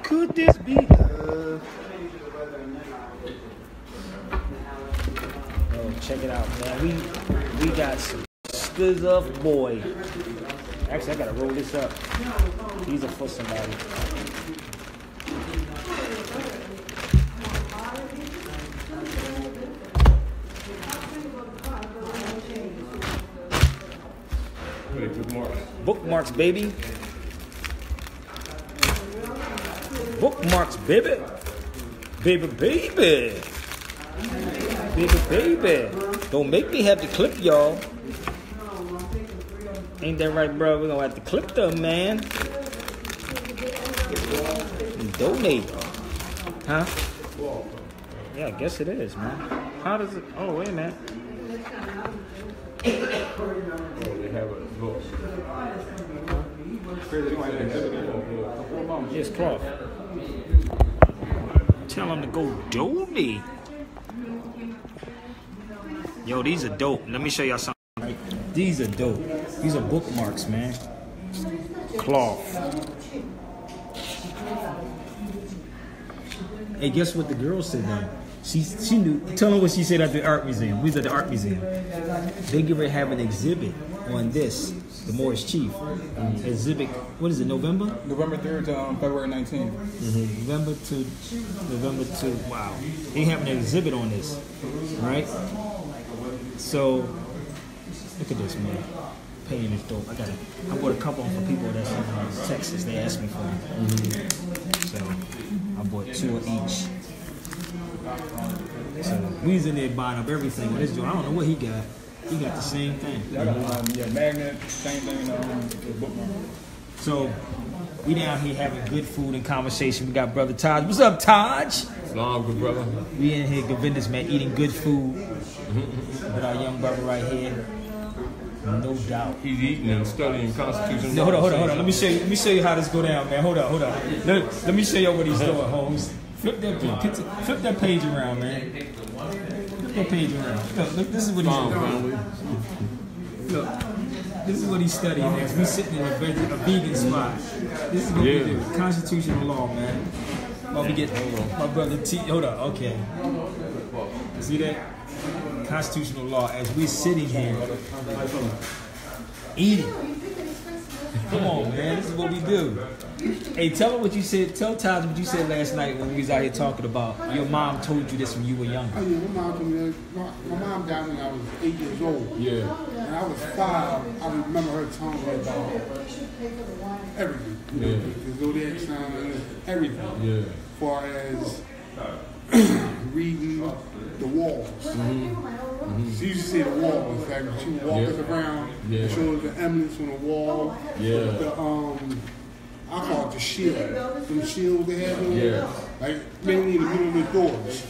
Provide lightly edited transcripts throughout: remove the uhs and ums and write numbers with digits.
Could this be love? Oh, check it out, man. We got some good of boy. Actually, I gotta roll this up. These are for somebody. Bookmarks, baby. Bookmarks, baby. Baby, baby. Baby, baby. Don't make me have to clip y'all. Ain't that right, bro? We're gonna have to clip them, man. Donate. Huh? Yeah, I guess it is, man. How does it? Oh, wait a minute. They have a look. Yes, cloth. Tell them to go donate. Yo, these are dope. Let me show y'all something. These are dope. These are bookmarks, man. Cloth. Hey, guess what the girl said now? She knew. Tell them what she said at the art museum. We was at the art museum. They get ready to have an exhibit on this, the Morris Chief. Exhibit, what is it, November? November 3rd to February 19th. November to, wow. They having an exhibit on this, right? So, look at this, man. Paying is dope. I bought a couple for people that's in Texas. They asked me for them. So, I bought 2 of each. So we was in there buying up everything. This dude, I don't know what he got. He got the same thing. Magnet, same thing. Bookmark. So we down here having good food and conversation. We got brother Taj. What's up, Taj? Salam, good brother. We in here, Govindas, man, eating good food with our young brother right here. No doubt. He's eating and studying Constitution. No, hold on. Let me show you how this go down, man. Hold on. Let me show you what he's doing, Holmes. Flip that page around, man. Flip that page around. Look, this is what he's doing. Look, this is what he's studying next. We sitting in a vegan spot. This is what we do. Constitutional law, man. Oh, we get my brother T. Hold on, okay. See that? Constitutional law as we're sitting here eating. Come on, man. This is what we do. Hey, tell her what you said. Tell Taj what you said last night when we was out here talking about your mom told you this when you were younger. Oh, yeah, my mom told me that. My mom died when I was 8 years old. Yeah. When I was 5, I remember her telling me about everything. You know, the zodiac sign and everything. Yeah. As far as reading the walls. She used to say the wall. In fact, she would walk us around and show us the emblems on the wall. Yeah. The, I call it the shield. Them shields they had on there. Like mainly in the middle of the doors.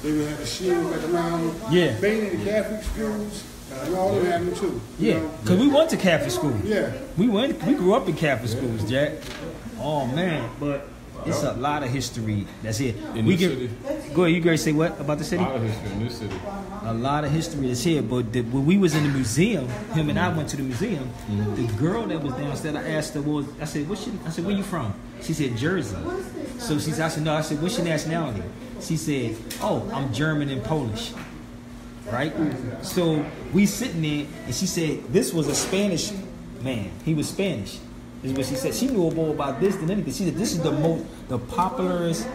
They would have the shields like around. Yeah. Mainly in the Catholic schools. And all of them had them too. Yeah. Because we went to Catholic school. Yeah. We grew up in Catholic schools, Jack. Oh man, but it's a lot of history that's here. In this city. Go ahead, you guys say what about the city? A lot of history in this city. A lot of history that's here, but when we was in the museum, him and I went to the museum. The girl that was downstairs, I asked her, I said, where you from? She said, Jersey. So I said, no. I said, what's your nationality? She said, oh, I'm German and Polish. Right? So we sitting there, and she said, this was a Spanish man. He was Spanish. This is what she said. She knew more about this than anything. She said, this is the popularest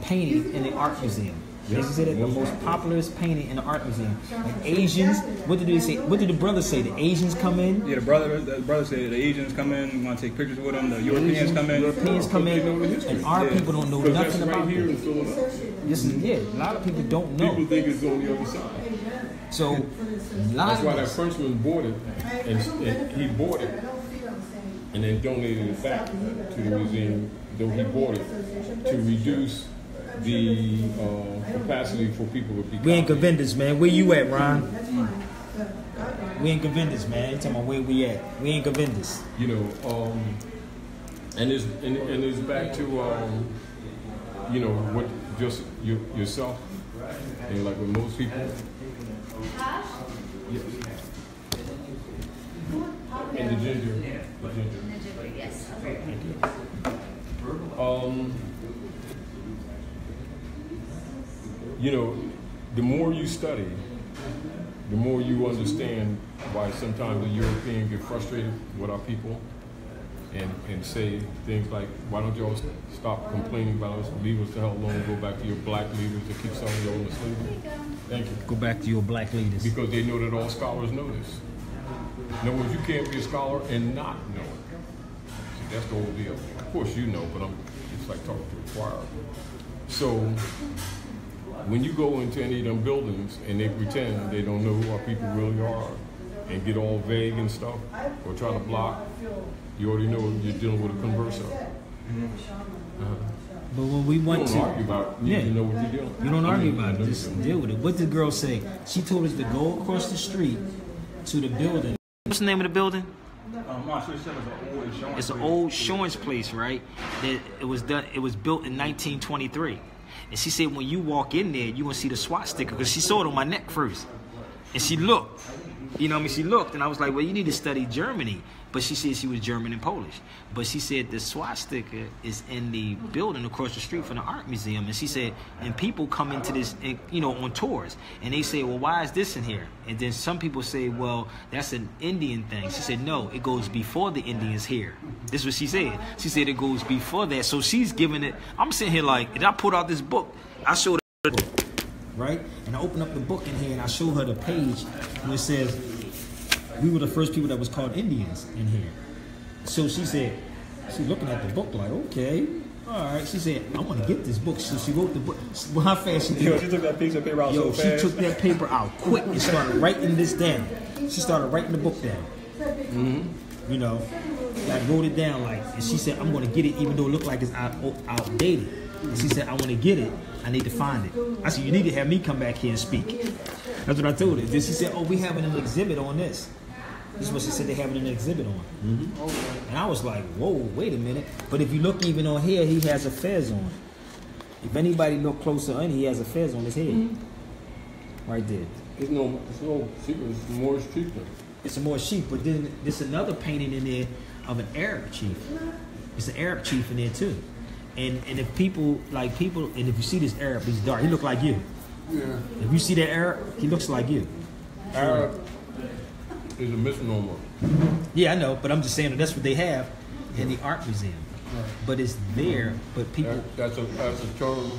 painting in the art museum. She said that the most popularest painting in the art museum. Like Asians, what did they say? What did the brother say? The Asians come in? Yeah, the brother said the Asians come in, want to take pictures with them. The Europeans come in. And our people don't know nothing about this. A lot of people don't know. People think it's on the other side. So, that's why that Frenchman bought it, and he bought it, and then donated it back to the museum, though he bought it, to reduce the capacity for people to be. We ain't Govindas, man. Where you at, Ron? We ain't Govindas, man. You talking about where we at? We ain't Govindas. You know, and it's back to you know, what just yourself, and like with most people. Yes. And the ginger. Yes. You know, the more you study, the more you understand why sometimes the Europeans get frustrated with our people and say things like, why don't y'all stop complaining about us, leave us the hell alone, go back to your black leaders that keep selling you on the slavery. Thank you. Go back to your black leaders. Because they know that all scholars know this. In other words, you can't be a scholar and not know it. See, that's the whole deal. Of course you know, but it's like talking to a choir. So when you go into any of them buildings and they pretend they don't know who our people really are and get all vague and stuff or try to block, you already know you're dealing with a converso. But when we went you don't argue about it. You know what you're doing. You don't argue about it. Just deal with it. What did the girl say? She told us to go across the street to the building. What's the name of the building? It's an old insurance place, right? It was built in 1923. And she said when you walk in there, you gonna see the swastika because she saw it on my neck first. And she looked. You know what I mean? She looked, and I was like, well, you need to study Germany. But she said she was German and Polish. But she said the swastika is in the building across the street from the art museum. And she said, and people come into this, you know, on tours. And they say, well, why is this in here? And then some people say, well, that's an Indian thing. She said, no, it goes before the Indians here. This is what she said. She said it goes before that. So she's giving it, I'm sitting here like, and I pulled out this book. I showed her, right? And I opened up the book in here and I showed her the page where it says, we were the first people that was called Indians in here. So she said, she's looking at the book like, okay, all right. She said, I want to get this book. So she wrote the book. Well, how fast she did it? She took that piece of paper out so fast. She took that paper out quick and started writing this down. She started writing the book down. Mm-hmm. You know, like wrote it down like, and she said, I'm going to get it even though it looked like it's outdated. And she said, I want to get it. I need to find it. I said, you need to have me come back here and speak. That's what I told her. Then she said, oh, we having an exhibit on this. This is what she said they having an exhibit on. Mm-hmm. Okay. And I was like, whoa, wait a minute. But if you look even on here, he has a fez on. If anybody look closer on, he has a fez on his head. Mm-hmm. Right there. It's no secret. It's Moorish chieftain. It's a Moorish chief, but then there's another painting in there of an Arab chief. It's an Arab chief in there too. And if people, and if you see this Arab, he's dark. He look like you. Yeah. If you see that Arab, he looks like you. Arab is a misnomer. Yeah, I know, but I'm just saying that's what they have in the art museum. Right. But it's there, but people... That's a term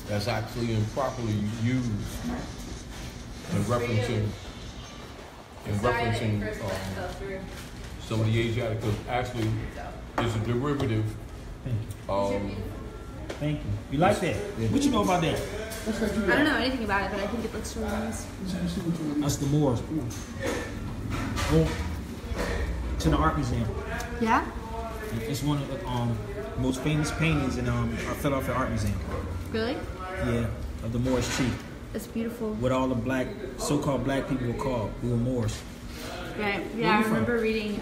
that's actually improperly used in referencing some of the Asiatic, because actually it's a derivative. Thank you. You like that? What you know about that? I don't know anything about it, but I think it looks really nice. That's the Moors. Oh, to the art museum. Yeah? It's one of the most famous paintings in our Philadelphia Art Museum. Really? Yeah, of the Moorish chief. It's beautiful. What all the so-called black people were called. We were Moors. Right. Yeah, I remember reading.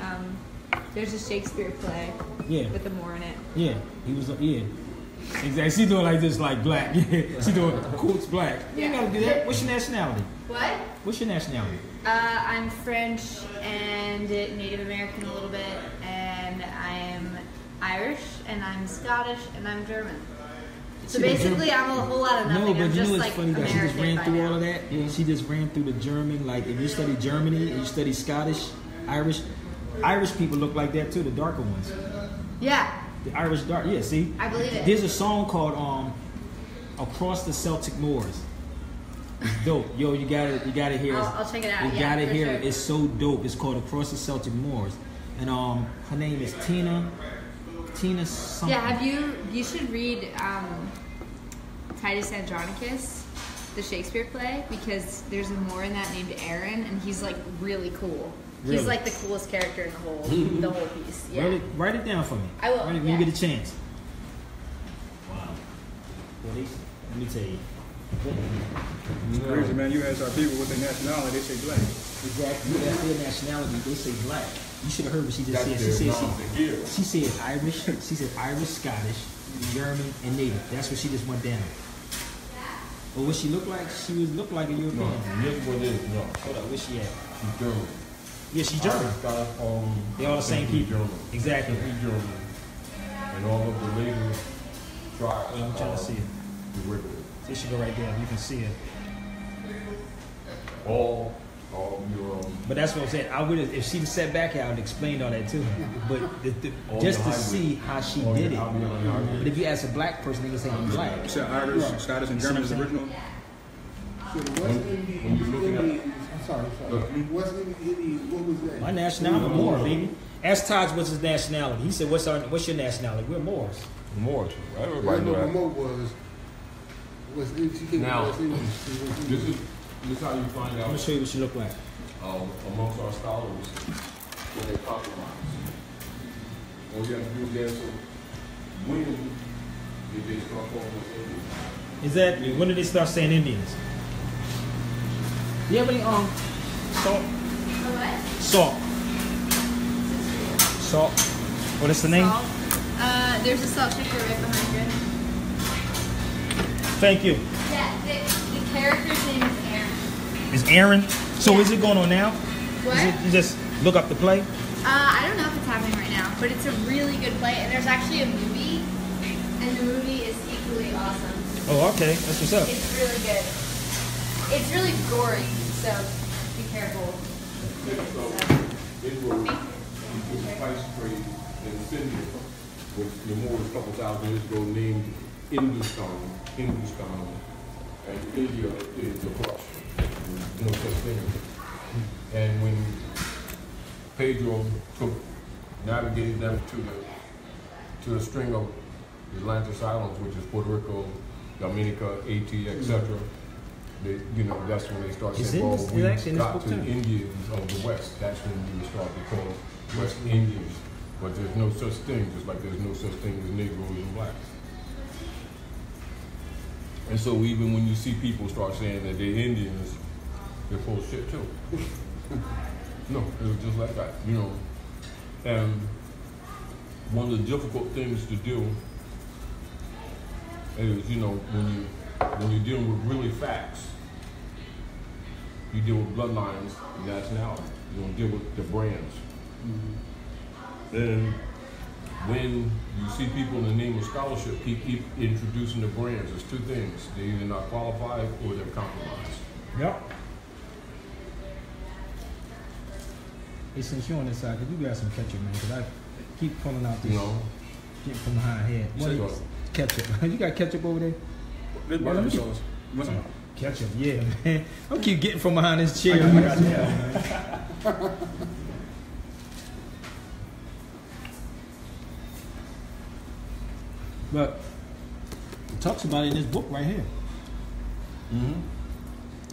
There's a Shakespeare play. Yeah. With the Moor in it. Yeah, he was. Yeah. Exactly. She's doing like this, like black. Yeah. She's doing quotes black. You ain't gotta do that. What's your nationality? What? What's your nationality? I'm French and Native American a little bit, and I'm Irish, and I'm Scottish, and I'm German. So basically, I'm a whole lot of nothing. No, but I'm you just know like it's funny that she just ran through all of that. Yeah, she just ran through the German. Like if you study Germany and you study Scottish, Irish people look like that too. The darker ones. Yeah. The Irish dark. Yeah. See. I believe it. There's a song called "Across the Celtic Moors." It's dope. Yo, you gotta hear it. I'll check it out. You gotta hear it. It's so dope. It's called "Across the Celtic Moors," and her name is Tina something. Yeah, you should read Titus Andronicus, the Shakespeare play, because there's a Moor in that named Aaron, and he's like really cool. Really? He's like the coolest character in the whole piece. Yeah. Write it down for me. I will. When you get a chance. Wow. Well, let me tell you. It's crazy, man. You ask our people what their nationality, they say black. Exactly. That's their nationality. They say black. You should have heard what she just said. She said Irish. She said Irish, Scottish, German, and Native. That's what she just went down. But what she looked like, she was looked like a European. No, what it is. No. Hold up, where's she at? She's German. Yeah, she's German. They're all the same people. German. Exactly. She's German. and all of the later tribes. I'm trying to see it. Derivative. It should go right there. You can see it. All your But that's what I'm saying. I would have, if she sat back here, I would explain all that to her. But just to see how she did it. But if you ask a black person, they can say I'm black. You said Irish, Scottish, and German is the original. So the West Indies, I'm sorry. West Indies, what was that? My nationality, Moor, baby. Ask Taj what's his nationality. He said, "What's your nationality?" We're Moors. Moors. Everybody know that. Was now, this is how you find out. I'm gonna show you what she look like. Amongst our scholars, when they compromise. All you have to do is answer when did they start calling us Indians? Exactly. When did they start saying Indians? Do you have any salt? What? Salt. Salt. What is the name? Salt. There's a salt shaker right behind you. Thank you. Yeah, the character's name is Aaron. Is Aaron? So Yeah. is it going on now? What? Is it, you just look up the play? I don't know if it's happening right now, but it's a really good play, and there's actually a movie, and the movie is equally awesome. Oh, okay. That's what's up. It's really good. It's really gory, so be careful. It was the spice trade in India, which the more than a couple thousand years ago named Hindustan, and India is the brush. No such thing. And when Pedro navigated them to the string of Atlantis Islands, which is Puerto Rico, Dominica, Haiti, etc. That's when they start saying, "Oh, we got to the Indians of the West." That's when we start to call West Indians. But there's no such thing, just like there's no such thing as Negroes and blacks. And so even when you see people start saying that they're Indians, they're full of shit too. No, it was just like that, And one of the difficult things to do is, when you're dealing with really facts, you deal with bloodlines and nationality. You don't deal with the brands. Then when you see people in the name of scholarship keep introducing the brands, there's two things. They're either not qualified or they're compromised. Yep. Hey, since you're on this side, could you grab some ketchup, man? Because I keep pulling out this shit from behind head. What? Ketchup. You got ketchup over there? This barbecue sauce. What's up? Ketchup, yeah, man. I keep getting from behind this chair. But it talks about it in this book right here. Mm-hmm.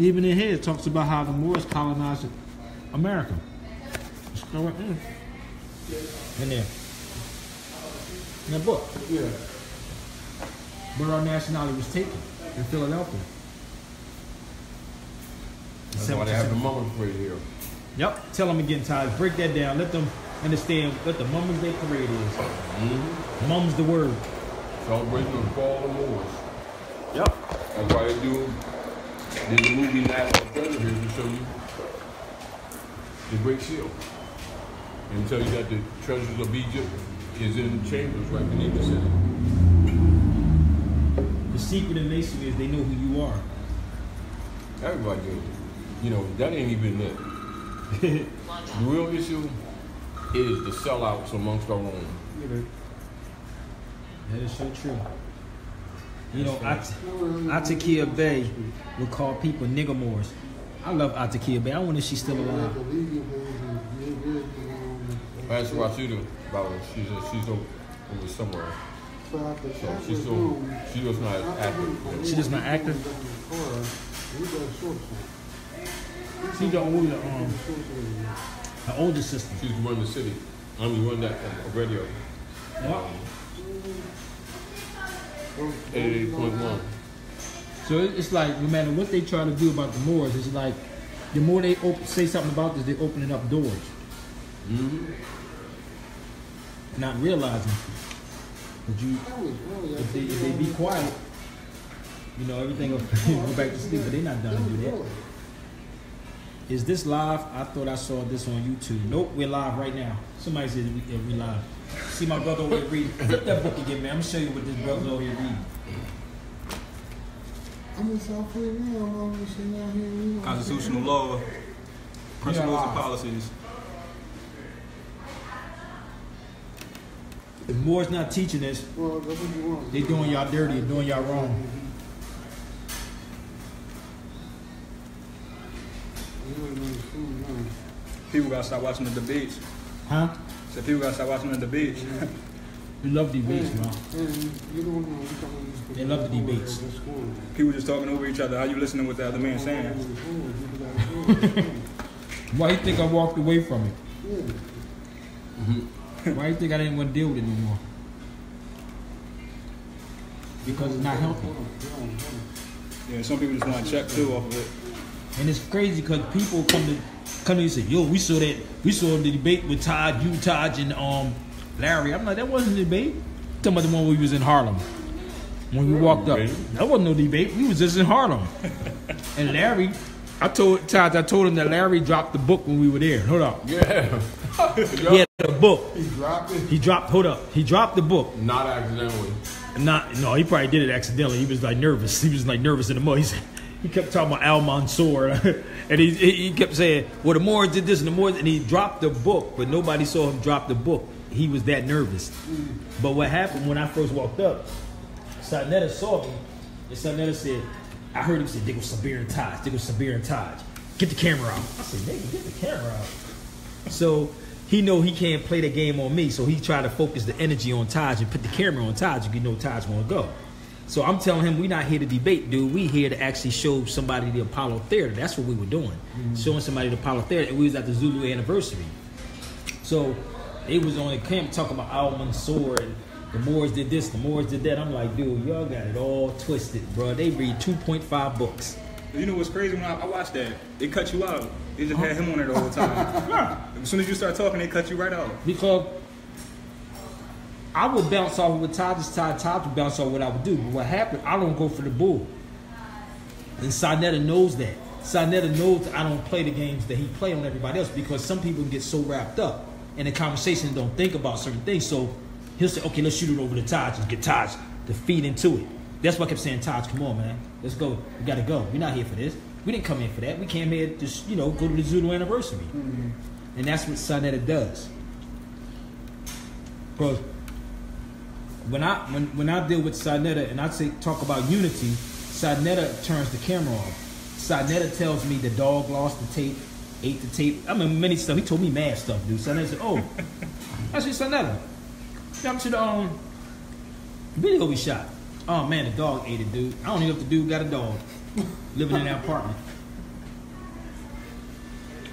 Even in here, it talks about how the Moors colonized America. Let's go right in there. In that book. Yeah. Where our nationality was taken in Philadelphia. That's why they have the Mummer Parade here. Yep. Tell them again, Ty. Break that down. Let them understand what the Mummers Day Parade is. Mm-hmm. Mum's the word. Celebration of the fall of the Moors. Yep. That's why they do. There's a movie National Treasure here to show you the Great Seal. And tell you that the treasures of Egypt is in chambers right beneath the city. The secret in Masonry is they know who you are. Everybody knows it. That ain't even it. The real issue is the sellouts amongst our own. That is so true. Atakia Bay would call people nigger Moors. I love Atakia Bay. I wonder if she's still alive. That's Rashida about her. She's over somewhere. So she's just not active. She's just not active? She's the older, her older sister. She's run the city. Run that radio. Yep. 88.1. So it's like, no matter what they try to do about the Moors, it's like, the more they say something about this, they're opening up doors. Mm-hmm. Not realizing. But if they be quiet, everything will go back to sleep, but they're not done to do that. Is this live? I thought I saw this on YouTube. Nope, we're live right now. Somebody said we live. See my brother over here reading. Flip that book again, man. I'm gonna show you what this brother's over here reading. I'm in South Korea now. I'm sitting out here. Constitutional law, principles and policies. If Moore's not teaching this, Well, that's what you want. they doing y'all dirty and doing y'all wrong. People gotta stop watching the debates. Huh? So people gotta stop watching the debates. We love debates, man. They love the debates. People just talking over each other. How you listening what the other man saying? Why you think I walked away from it? Why you think I didn't want to deal with it anymore? Because it's not healthy. Yeah, some people just want to check too off of it. And it's crazy because people come to you and say, yo, we saw the debate with Todd, you, Todd, and Larry. I'm like, that wasn't a debate. Talking about the one we was in Harlem. When we walked up. That wasn't no debate. We was just in Harlem. And Larry, I told him that Larry dropped the book when we were there. Hold up. Yeah. He had the book. He dropped it? He dropped the book. Not accidentally. No, he probably did it accidentally. He was like nervous. He was like nervous in the mud. He kept talking about Al Mansour, and he kept saying, "Well, the Moors did this and the Moors," and he dropped the book, but nobody saw him drop the book. He was that nervous. But what happened when I first walked up? Sarnetta saw me, and Sarnetta said, "I heard him say, they go Sabir and Taj. They go Sabir and Taj. Get the camera out." I said, "Nigga, get the camera out." So he know he can't play the game on me, so he tried to focus the energy on Taj and put the camera on Taj. You know Taj won't go. So I'm telling him, we're not here to debate, dude. We here to actually show somebody the Apollo Theater. That's what we were doing. Showing somebody the Apollo Theater. And we was at the Zulu anniversary. So they was on the camp talking about Al Mansour and the Moors did this, the Moors did that. I'm like, dude, y'all got it all twisted, bro. They read 2.5 books. You know what's crazy? When I watched that, they cut you out. They just had him on there the whole time. As soon as you start talking, they cut you right out. Because I would bounce off with Todd would bounce off what I would do. But what happened, I don't go for the bull. And Sarnetta knows that. Sarnetta knows I don't play the games that he play on everybody else because some people get so wrapped up in the conversation and don't think about certain things. So he'll say, okay, let's shoot it over to Taj and get Taj to feed into it. That's why I kept saying, Taj, come on, man. Let's go. We got to go. We're not here for this. We didn't come in for that. We came here to just, go to the Zulu anniversary. And that's what Sarnetta does. Because when I deal with Sarnetta and I talk about unity, Sarnetta turns the camera off. Sarnetta tells me the dog lost the tape, ate the tape. I mean, many stuff. He told me mad stuff, dude. Sarnetta said, oh, that's just Sarnetta. Come to the video we shot. Oh, man, the dog ate it, dude. I don't even know if the dude got a dog living in that apartment.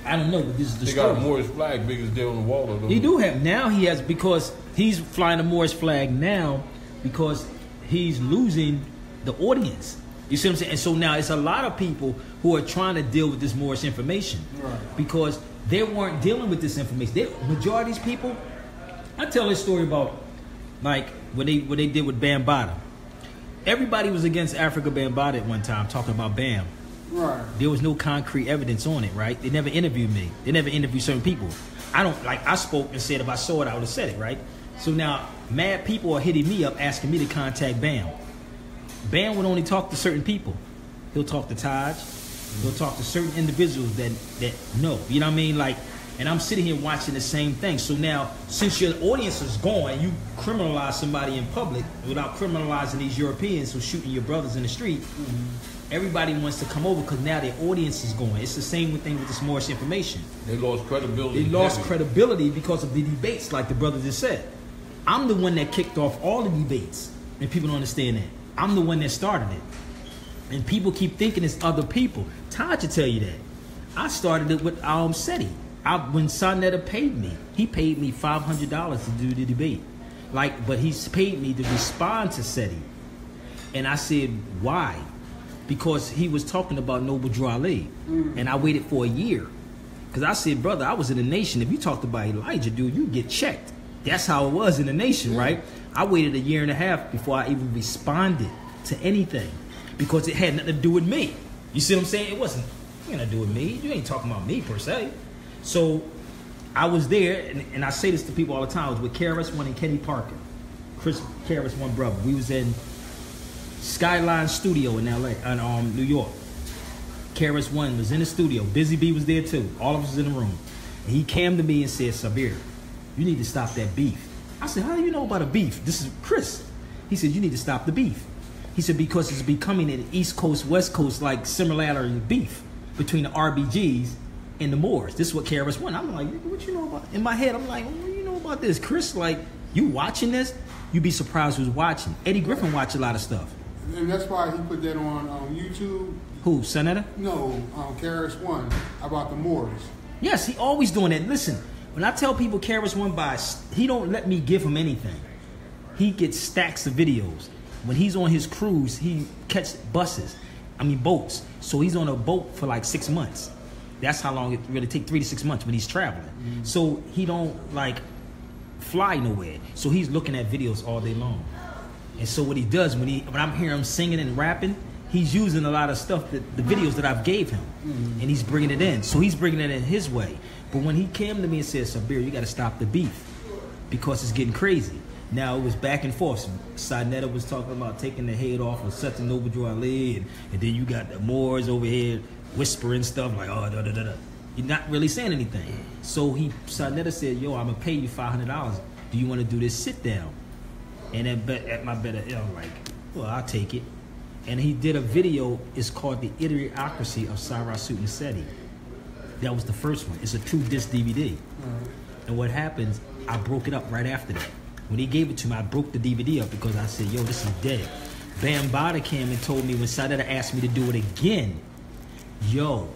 I don't know, but this is the story. They got a Moorish flag biggest there on the wall. He do have. Now he has, because he's flying a Moorish flag now because he's losing the audience. You see what I'm saying? And so now it's a lot of people who are trying to deal with this Moorish information. Right. Because they weren't dealing with this information. Majority of these people, I tell this story about like what they did with Bambaataa. Everybody was against Africa Bambaataa at one time, talking about Bam. Right. There was no concrete evidence on it, right? They never interviewed me. They never interviewed certain people. I spoke and said if I saw it, I would have said it, right? So now, mad people are hitting me up asking me to contact Bam. Bam would only talk to certain people. He'll talk to Taj. He'll talk to certain individuals that know. You know what I mean? Like, and I'm sitting here watching the same thing. So now, since your audience is gone, you criminalize somebody in public without criminalizing these Europeans who shooting your brothers in the street. Everybody wants to come over because now their audience is going. It's the same thing with this Moorish information. They lost credibility. They lost credibility because of the debates, like the brother just said. I'm the one that kicked off all the debates, and people don't understand that. I'm the one that started it. And people keep thinking it's other people. Taj will tell you that. I started it with SETI. When Sarnetta paid me, he paid me $500 to do the debate. But he's paid me to respond to SETI. And I said, why? Because he was talking about Noble Drew Ali. And I waited for a year. Because I said, brother, I was in the nation. If you talked about Elijah, dude, you get checked. That's how it was in the nation, right? I waited a year and a half before I even responded to anything. Because it had nothing to do with me. You see what I'm saying? It ain't nothing to do with me. You ain't talking about me per se. So I was there, and I say this to people all the time. I was with KRS-One and Kenny Parker, Chris KRS-One brother. We was in Skyline Studio in LA, in New York. KRS-One was in the studio. Busy B was there too. All of us was in the room. And he came to me and said, Sabir, you need to stop that beef. I said, how do you know about a beef? This is Chris. He said, you need to stop the beef. He said, because it's becoming an East Coast, West Coast, like similarity beef between the RBGs and the Moors. This is what KRS-One. I'm like, what you know about? In my head, I'm like, what do you know about this? Chris, like, you watching this? You'd be surprised who's watching. Eddie Griffin watched a lot of stuff. And that's why he put that on YouTube. Who, Sonetta? No, KRS-One about the Moors. Yes, he always doing that. Listen, when I tell people KRS-One buys, he don't let me give him anything. He gets stacks of videos. When he's on his cruise, he catch boats. So he's on a boat for like 6 months. That's how long it really take, 3 to 6 months when he's traveling. Mm-hmm. So he don't like fly nowhere. So he's looking at videos all day long. And so what he does when I'm hearing him singing and rapping, he's using a lot of stuff that the videos that I've gave him, and he's bringing it in. So he's bringing it in his way. But when he came to me and said, Sabir, you got to stop the beef because it's getting crazy. Now it was back and forth. Sonetta was talking about taking the head off of such an overdraw Ali, and then you got the Moors over here whispering stuff like, oh, da da da da. You're not really saying anything. So Sonetta said, yo, I'm gonna pay you $500. Do you want to do this sit down? And at my better, I'm like, well, I'll take it. And he did a video. It's called The Idiocracy of Sarasut and Seti. That was the first one. It's a 2-disc DVD. And what happens, I broke it up right after that. When he gave it to me, I broke the DVD up because I said, yo, this is dead. Bam Bada came and told me when Sadetta asked me to do it again, yo,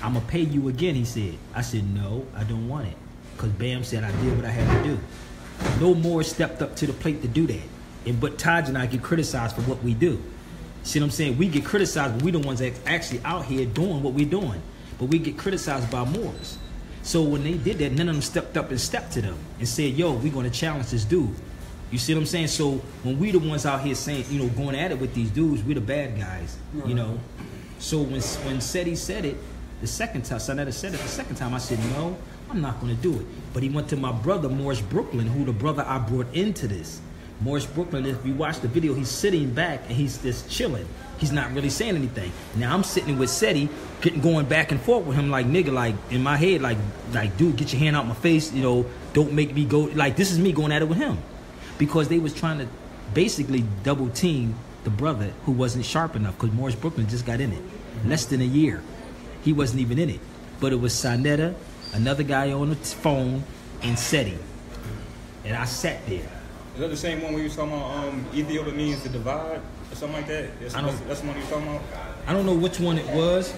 I'm going to pay you again, he said. I said, no, I don't want it. Because Bam said I did what I had to do. No more stepped up to the plate to do that. But Taj and I get criticized for what we do. See what I'm saying? We get criticized, but we the ones that actually out here doing what we're doing. But we get criticized by Moors. So when they did that, none of them stepped up and stepped to them and said, yo, we're going to challenge this dude. You see what I'm saying? So when we the ones out here saying, you know, going at it with these dudes, we're the bad guys, you know. So when Seti said it the second time, Sonetta said it the second time, I said, no, I'm not going to do it. But he went to my brother, Morris Brooklyn, who the brother I brought into this. Morris Brooklyn, if you watch the video, he's sitting back and he's just chilling. He's not really saying anything. Now I'm sitting with Seti, going back and forth with him like, nigga, like in my head, like, dude, get your hand out my face, you know, don't make me go, like this is me going at it with him. Because they was trying to basically double team the brother who wasn't sharp enough because Morris Brooklyn just got in it. Less than a year. He wasn't even in it. But it was Sonetta, another guy on the phone, and Seti. And I sat there. Is that the same one where you was talking about Ethiopia means to divide or something like that? That's the one you was talking about? I don't know which one it was.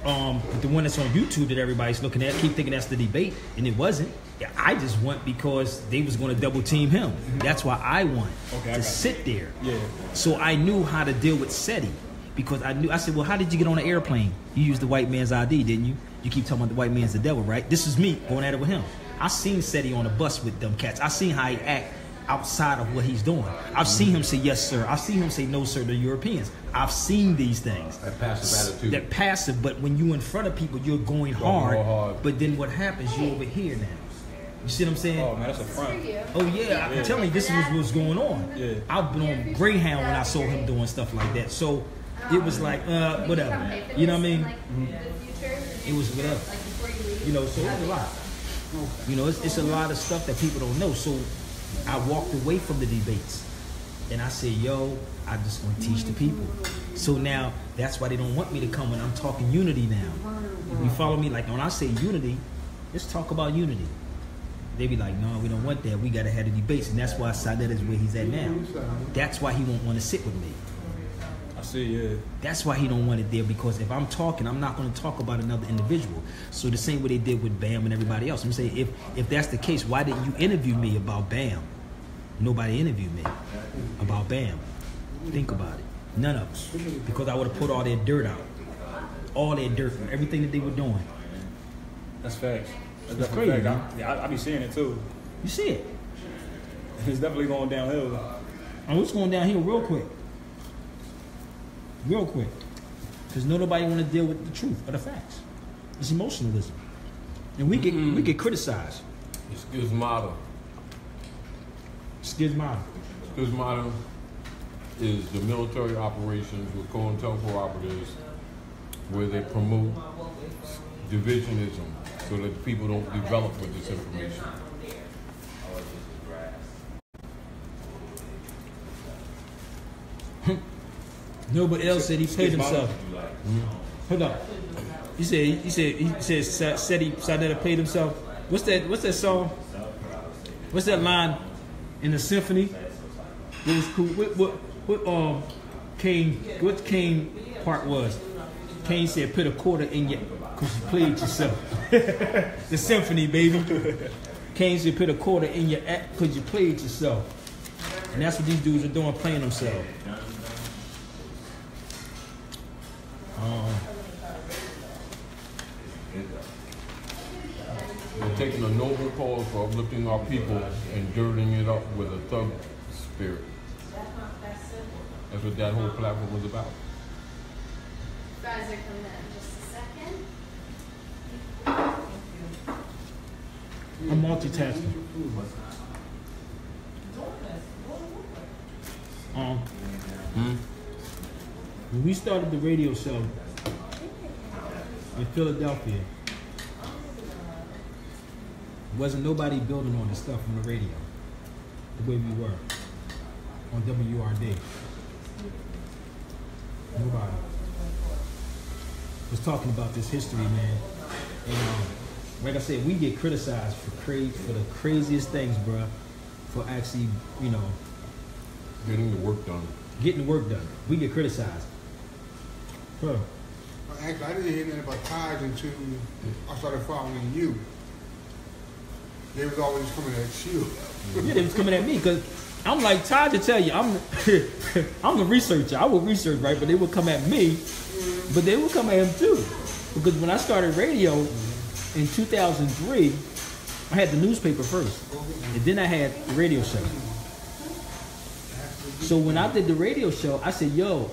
But the one that's on YouTube that everybody's looking at, keep thinking that's the debate, and it wasn't. Yeah, I just went because they was going to double team him. That's why I won to sit there. Yeah. So I knew how to deal with Seti because I said, well, how did you get on an airplane? You used the white man's ID, didn't you? You keep talking about the white man's the devil, right? This is me going at it with him. I seen Seti on a bus with them cats. I seen how he act outside of what he's doing. I've seen him say yes sir. I've seen him say no sir to Europeans. I've seen these things. That passive attitude. That passive, but when you in front of people, you're going hard. But then what happens? You over here now. You see what I'm saying? Oh man, that's a front. Oh yeah, I'm telling you, this was what's going on. Yeah. I've been on Greyhound when I saw him doing stuff like that. So it was like, whatever. You know what I mean? It was whatever. You know, so it was a lot. You know, it's a lot of stuff that people don't know. So I walked away from the debates and I said, yo, I just want to teach the people. So now that's why they don't want me to come when I'm talking unity now. You follow me? Like when I say unity, let's talk about unity. They be like, no, we don't want that. We got to have the debates. And that's why Sadet is where he's at now. That's why he won't want to sit with me. I see, yeah. That's why he don't want it there, because if I'm talking, I'm not going to talk about another individual. So the same way they did with Bam and everybody else. I'm saying, if that's the case, why didn't you interview me about Bam? Nobody interviewed me about Bam. Think about it. None of us. Because I would have put all their dirt out. All their dirt from everything that they were doing. That's facts. That's crazy. I be seeing it too. You see it? It's definitely going downhill. And it's going downhill real quick. Real quick. Because nobody want to deal with the truth or the facts. It's emotionalism. And we get criticized. Schismata. Schismata. Schismata is the military operations with COINTELPRO operatives where they promote divisionism so that people don't develop with this information. Nobody else said he paid himself. Hold up. He said Sadetta paid himself. What's that song? What's that line in the symphony? It was cool. What Kane part was? Kane said put a quarter in your, cause you played yourself. The symphony, baby. Kane said put a quarter in your act cause you played yourself. And that's what these dudes are doing, playing themselves. We're taking a noble cause for uplifting our people and dirtying it up with a thug spirit. That's what that whole platform was about. Guys are coming in just a second. I'm multitasking. When we started the radio show in Philadelphia, wasn't nobody building on the stuff on the radio the way we were on WRD. Nobody was talking about this history, man. And like I said, we get criticized for the craziest things, bruh. For actually, getting the work done. Getting the work done. We get criticized. Huh. Actually, I didn't hear anything about ties until I started following you. They was always coming at you. Yeah, they was coming at me because I'm like, Todd to tell you, I'm the researcher. I would research, right? But they would come at me, but they would come at him too. Because when I started radio in 2003, I had the newspaper first. And then I had the radio show. So when I did the radio show, I said, yo,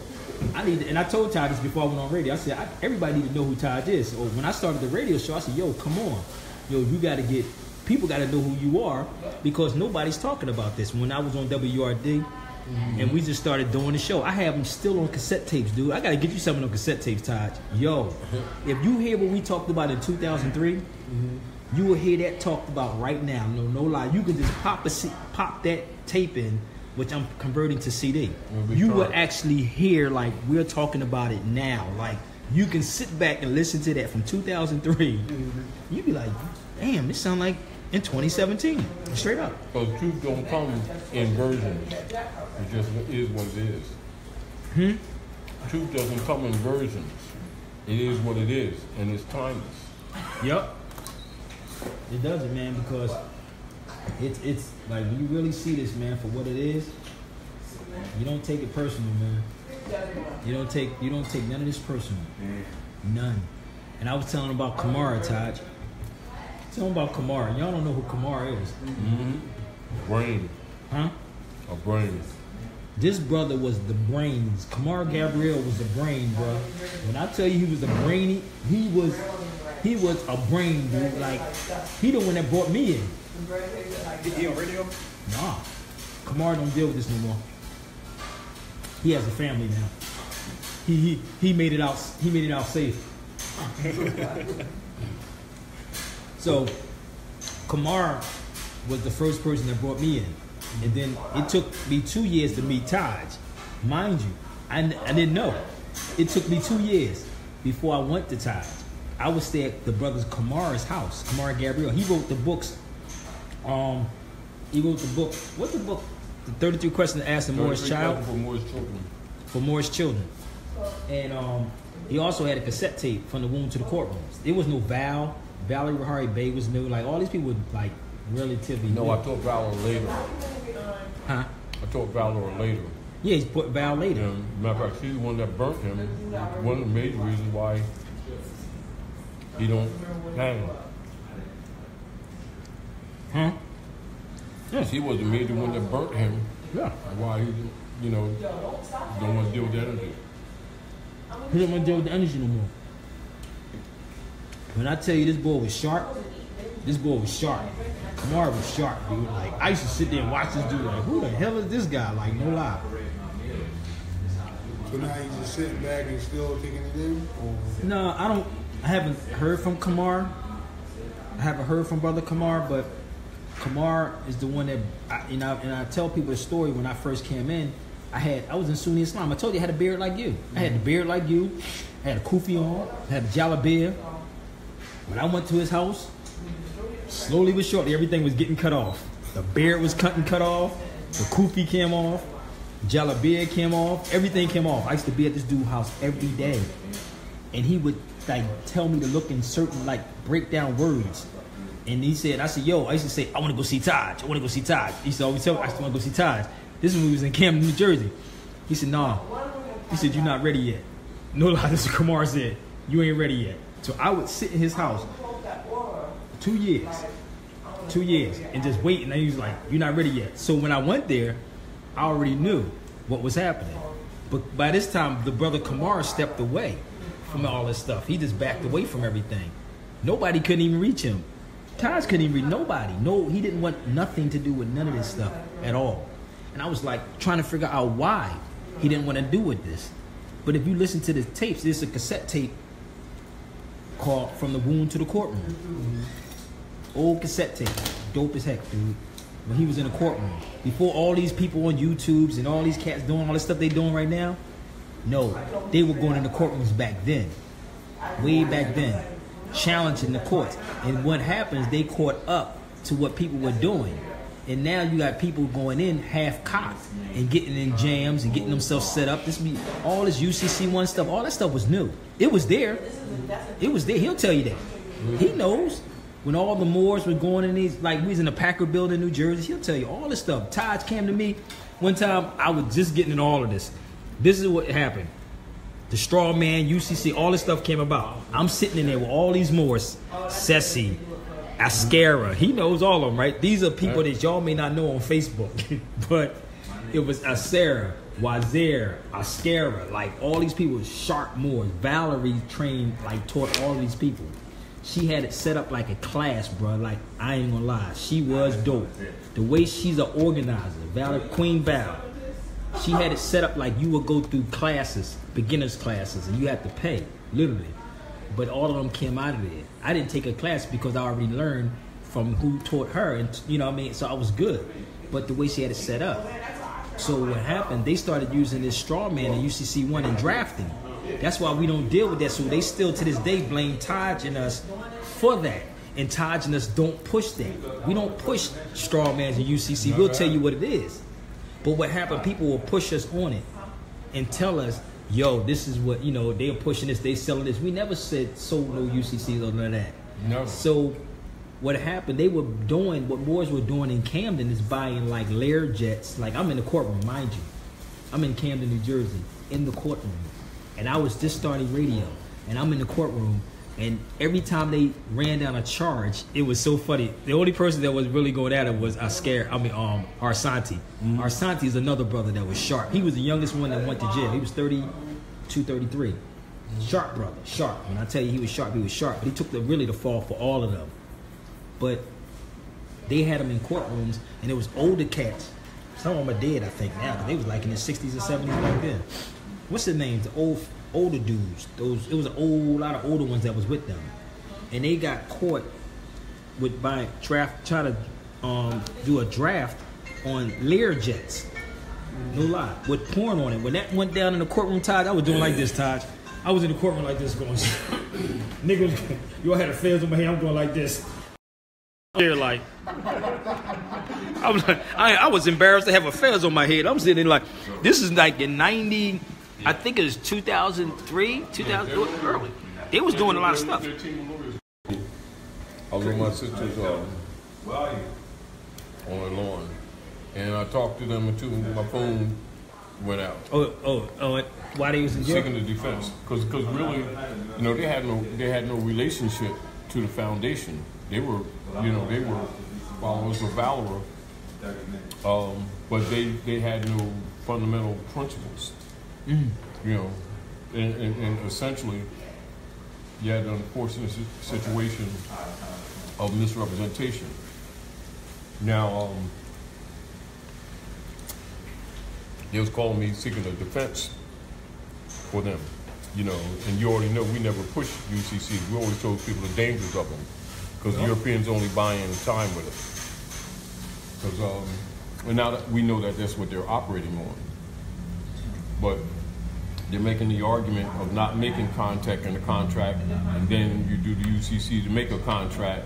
and I told Todd this before I went on radio. I said, everybody need to know who Todd is. So when I started the radio show, I said, yo, come on. Yo, people got to know who you are because nobody's talking about this. When I was on WRD and we just started doing the show, I have them still on cassette tapes, dude. I got to get you some of them cassette tapes, Todd. Yo, if you hear what we talked about in 2003, you will hear that talked about right now. No lie. You can just pop that tape in, which I'm converting to CD. You will actually hear like we're talking about it now. Like you can sit back and listen to that from 2003. You'd be like, damn, this sound like in 2017, straight up. Because truth don't come in versions. It just is what it is. Truth doesn't come in versions. It is what it is, and it's timeless. Yep. It doesn't, man, because it's like when you really see this, man, for what it is, you don't take it personal, man. You don't take none of this personal. None. And I was telling about Kamara, Taj. Tell them about Kamara. Y'all don't know who Kamara is. Brain. Huh? A brain. This brother was the brains. Kamara Gabriel was the brain, bro. When I tell you he was a brainy, he was a brain, dude. Like, he the one that brought me in. He on radio? Nah. Kamara don't deal with this no more. He has a family now. He made it out. He made it out safe. So, Kamara was the first person that brought me in. And then it took me 2 years to meet Taj. Mind you, I didn't know. It took me 2 years before I went to Taj. I would stay at the brothers Kamara's house, Kamara Gabriel. He wrote the books. He wrote the book. What's the book? The 33 Questions Asked of Moore's Child. For Moore's Children. For Moore's Children. And he also had a cassette tape from the womb to the courtrooms. There was no Val. Valerie Rahari Bay was new. Like, all these people were, like, relatively new. No, I taught Valor later. Huh? I taught Valor later. Yeah, he put Val later. And matter of fact, she's the one that burnt him. One of the major reasons why he don't hang. Huh? Yes, he was the major one that burnt him. Yeah. Why he, don't want to deal with the energy. He didn't want to deal with the energy no more. When I tell you this boy was sharp, This boy was sharp. Kamar was sharp, dude. Like, I used to sit there and watch this dude like, who the hell is this guy? Like, no lie. So now he's just sitting back and still taking it in? Or? No, I haven't heard from Kamar. I haven't heard from Brother Kamar, but Kamar is the one that, I tell people the story when I first came in. I was in Sunni Islam. I told you I had a beard like you. I had the beard like you. I had a kufi on. I had a jalabia. When I went to his house, slowly but shortly, everything was getting cut off. The beard was cut off. The kufi came off. Jalabia came off. Everything came off. I used to be at this dude's house every day, and he would like tell me to look in certain like break down words. And I said, yo, I used to say, I want to go see Taj. I want to go see Taj. He used to always tell me, I want to go see Taj. This is when we was in Camden, New Jersey. He said, nah. He said, you're not ready yet. No lie, this is what Kamar said. You ain't ready yet. So I would sit in his house 2 years. 2 years. And just wait. And he was like, you're not ready yet. So when I went there, I already knew what was happening. But by this time, the brother Kamar stepped away from all this stuff. He just backed away from everything. Nobody couldn't even reach him. Taj couldn't even reach nobody. No, he didn't want nothing to do with none of this stuff at all. And I was like trying to figure out why he didn't want to do with this. But if you listen to the tapes, there's a cassette tape called From the Wound to the Courtroom. Mm-hmm. Old cassette tape. Dope as heck, dude. When he was in the courtroom. Before all these people on YouTubes and all these cats doing all this stuff they doing right now. No, they were going in the courtrooms back then. Way back then. Challenging the courts. And what happens, they caught up to what people were doing. And now you got people going in half-cocked and getting in jams and getting themselves set up. All this UCC1 stuff, all that stuff was new. It was there. It was there. He'll tell you that. He knows. When all the Moors were going in these, like we was in the Packard building in New Jersey, he'll tell you all this stuff. Taj came to me one time. I was just getting into all of this. This is what happened. The straw man, UCC, all this stuff came about. I'm sitting in there with all these Moors, Sessi, Ascara. He knows all of them, right? These are people that y'all may not know on Facebook, but it was Ascara, Wazir, Ascara, like all these people, sharp Moors. Valerie trained, like taught all of these people. She had it set up like a class, bro. Like, I ain't gonna lie. She was dope. The way she's an organizer, Queen Val, she had it set up like you would go through classes, beginners classes, and you had to pay, literally. But all of them came out of there. I didn't take a class because I already learned from who taught her, and you know what I mean? So I was good. But the way she had it set up. So what happened, they started using this straw man in UCC1 and drafting. That's why we don't deal with that. So they still to this day blame Taj and us for that. And Taj and us don't push that. We don't push straw mans in UCC. We'll tell you what it is. But what happened, people will push us on it and tell us, yo, this is what, you know, they're pushing this, they selling this. We never said sold no UCCs or none of that. No. So what happened, they were doing, what Moors were doing in Camden is buying like Lear jets. Like I'm in the courtroom, mind you. I'm in Camden, New Jersey, in the courtroom. And I was just starting radio. And I'm in the courtroom. And every time they ran down a charge, it was so funny. The only person that was really going at it was Arsanti. Mm-hmm. Arsanti is another brother that was sharp. He was the youngest one that went to jail. He was 32, 33. Sharp brother, sharp. When I tell you he was sharp, he was sharp. But he took the fall for all of them. But they had them in courtrooms, and it was older cats. Some of them are dead, I think, now. But they was like in the 60s and 70s back then. What's their names? The older dudes. It was a lot of older ones that was with them, and they got caught with trying to do a draft on Lear jets. No lie, with porn on it. When that went down in the courtroom, Taj, I was doing like this, Taj. I was in the courtroom like this, going, niggas, you all had a fez on my head. I'm going like this. They're like, I was embarrassed to have a fez on my head. I'm sitting like, this is like in 90. I think it was 2003, 2000, early. They was doing a lot of stuff. I was with my sisters on the lawn, and I talked to them until my phone went out. Oh! Why they was in jail? Seeking the defense, because really, you know, they had no relationship to the foundation. They were followers of Valera, but they had no fundamental principles. Mm. You know, and essentially, you had an unfortunate situation of misrepresentation. Now, they was calling me seeking a defense for them, you know, and you already know we never pushed UCC. We always told people the dangers of them, because Europeans only buy in time with us. Because and now that we know that that's what they're operating on, but they're making the argument of not making contact in the contract, and then you do the UCC to make a contract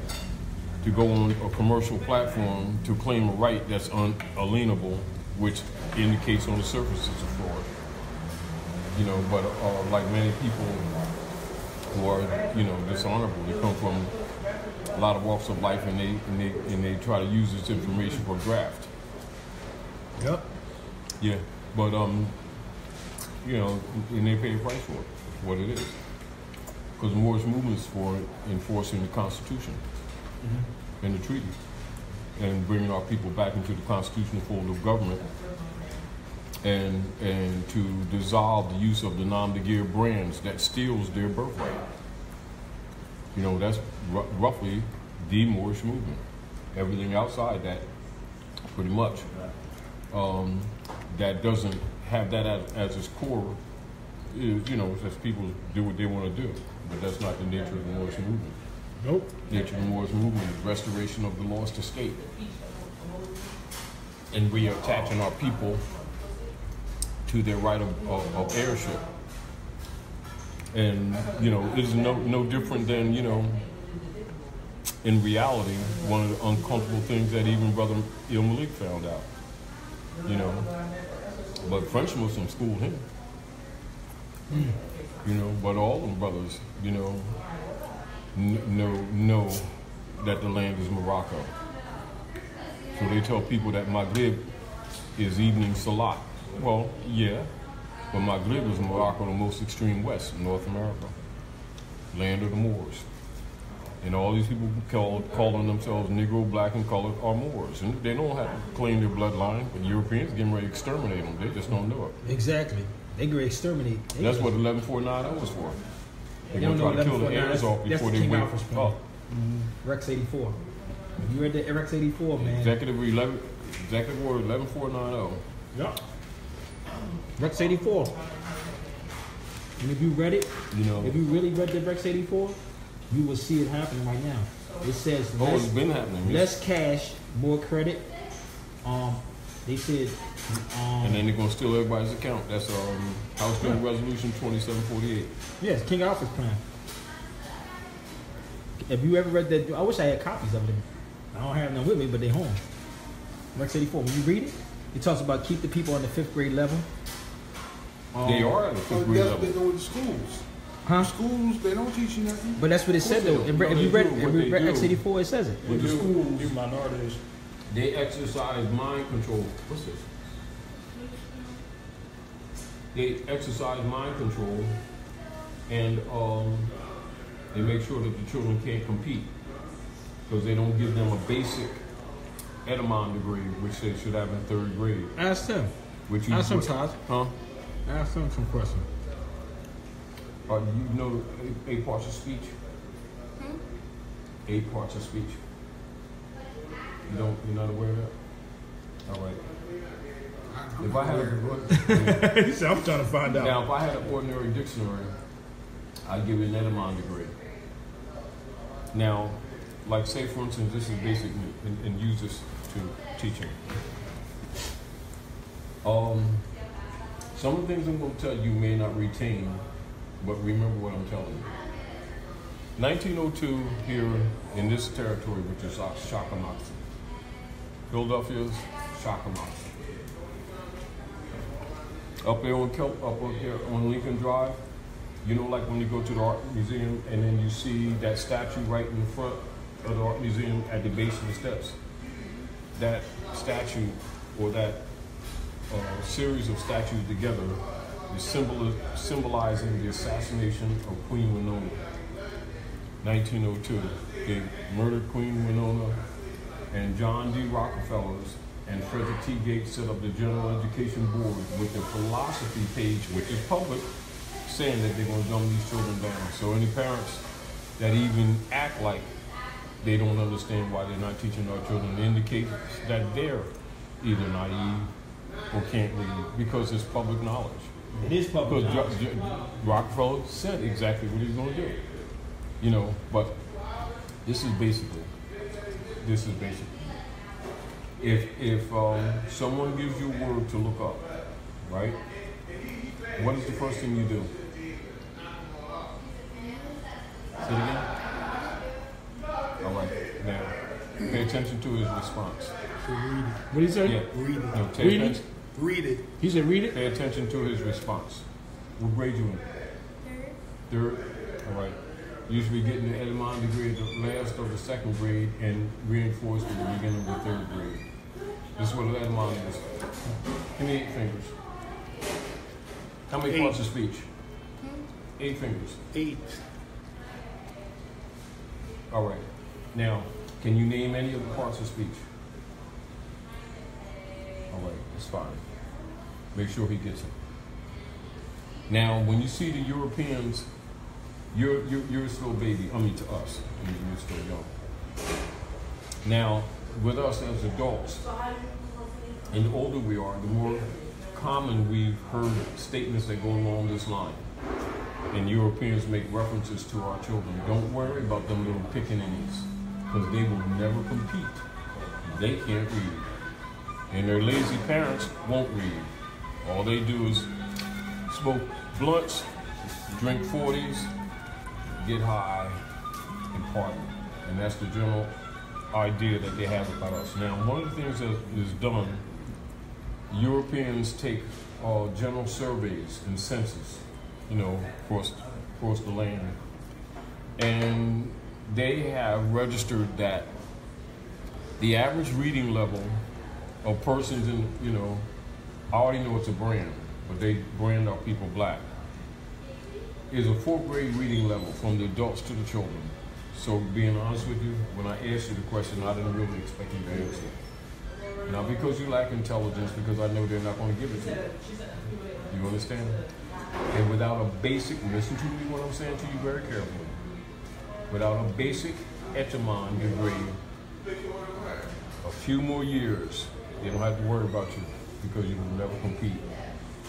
to go on a commercial platform to claim a right that's unalienable, which indicates on the surface it's a fraud. You know, but like many people who are, you know, dishonorable, they come from a lot of walks of life, and they try to use this information for graft. Yep. Yeah, but you know, and they pay a price for it. That's what it is. Because the Moorish movement is for enforcing the Constitution and the treaty, and bringing our people back into the constitutional fold of government, and to dissolve the use of the nom de guerre brands that steals their birthright. You know, that's roughly the Moorish movement. Everything outside that, pretty much, that doesn't have that as its core, is, you know, just people do what they want to do. But that's not the nature of the Moorish movement. Nope. The nature of the Moorish movement is restoration of the lost estate, and reattaching our people to their right of heirship. And, you know, it is no different than, you know, in reality, one of the uncomfortable things that even Brother Il Malik found out, you know. But French Muslims schooled him, you know, but all them brothers, you know, know that the land is Morocco. So they tell people that Maghrib is evening salat. Well, yeah, but Maghrib is Morocco, the most extreme west, North America, land of the Moors. And all these people calling themselves Negro, black, and colored are Moors. And they don't have to claim their bloodline, but Europeans getting ready to exterminate them. They just don't know it. Exactly. They get ready to exterminate. That's what 11490 was for. They're going to try to kill the heirs off before they wake up. Rex 84. You read the Rex 84, man. Executive Order 11490. Yep. Rex 84. And if you read it, you know, if you really read the Rex 84, you will see it happening right now. It says it's been happening. Less cash, more credit. They said and then they're gonna steal everybody's account. That's House Bill Resolution 2748. Yes, King Alfred's plan. Have you ever read that? I wish I had copies of them. I don't have them with me, but they're home. Rex 84. When you read it, it talks about keep the people on the 5th grade level. They are at the 5th grade level. They go with the schools. Huh? Schools, they don't teach you nothing. But that's what it said though. If you read Rex 84, it says it. With the schools, you minorities, they exercise mind control. What's this? They exercise mind control, and they make sure that the children can't compete, because they don't give them a basic Etymology degree, which they should have in 3rd grade. Ask them. Ask them, Todd. Huh? Ask them some questions. You know 8 parts of speech? 8 parts of speech. You're not aware of that? All right. If I had He said, I'm trying to find out. Now, if I had an ordinary dictionary, I'd give you an etymology degree. Now, like say for instance, this is basic, and use this to teaching. Some of the things I'm going to tell you may not retain, but remember what I'm telling you. 1902 here in this territory, which is Shakamatsu. Philadelphia's Shakamatsu. Up there on Lincoln Drive, you know, like when you go to the art museum and then you see that statue right in the front of the art museum at the base of the steps. That statue, or that series of statues together, is symbolizing the assassination of Queen Winona. 1902, they murdered Queen Winona, and John D. Rockefeller's and Frederick T. Gates set up the General Education Board with the philosophy page, which is public, saying that they're going to dumb these children down. So any parents that even act like they don't understand why they're not teaching our children to indicate that they're either naive or can't read, because it's public knowledge. It is public knowledge. Rockefeller said exactly what he's going to do. You know, but this is basically. If someone gives you a word to look up, right? What is the first thing you do? Say it again. All right. Now, pay attention to his response. What did he say? Yeah. Read it. No, Read it. Read it. He said read it? Pay attention to his response. What grade you in? Third. All right. You should be getting the etymology degree at the last of the second grade and reinforced at the beginning of the third grade. This is what an etymology is. Give me 8 fingers. How many parts of speech? 8 fingers. 8. All right. Now, can you name any of the parts of speech? All right, that's fine. Make sure he gets it. Now, when you see the Europeans, you're still a baby. I mean, to us, you're still young. Now, with us as adults, and the older we are, the more common we've heard statements that go along this line. And Europeans make references to our children. Don't worry about them little pickaninnies, because they will never compete. They can't read. And their lazy parents won't read. All they do is smoke blunts, drink 40s, get high, and party. And that's the general idea that they have about us. Now, one of the things that is done, Europeans take general surveys and census, you know, across the land. And they have registered that the average reading level of persons in, you know, I already know it's a brand, but they brand our people black, is a 4th grade reading level from the adults to the children. So being honest with you, when I asked you the question, I didn't really expect you to answer. Now, because you lack intelligence, because I know they're not going to give it to you. You understand? And without a basic, listen to me what I'm saying to you very carefully. Without a basic etymon degree, a few more years, they don't have to worry about you because you will never compete.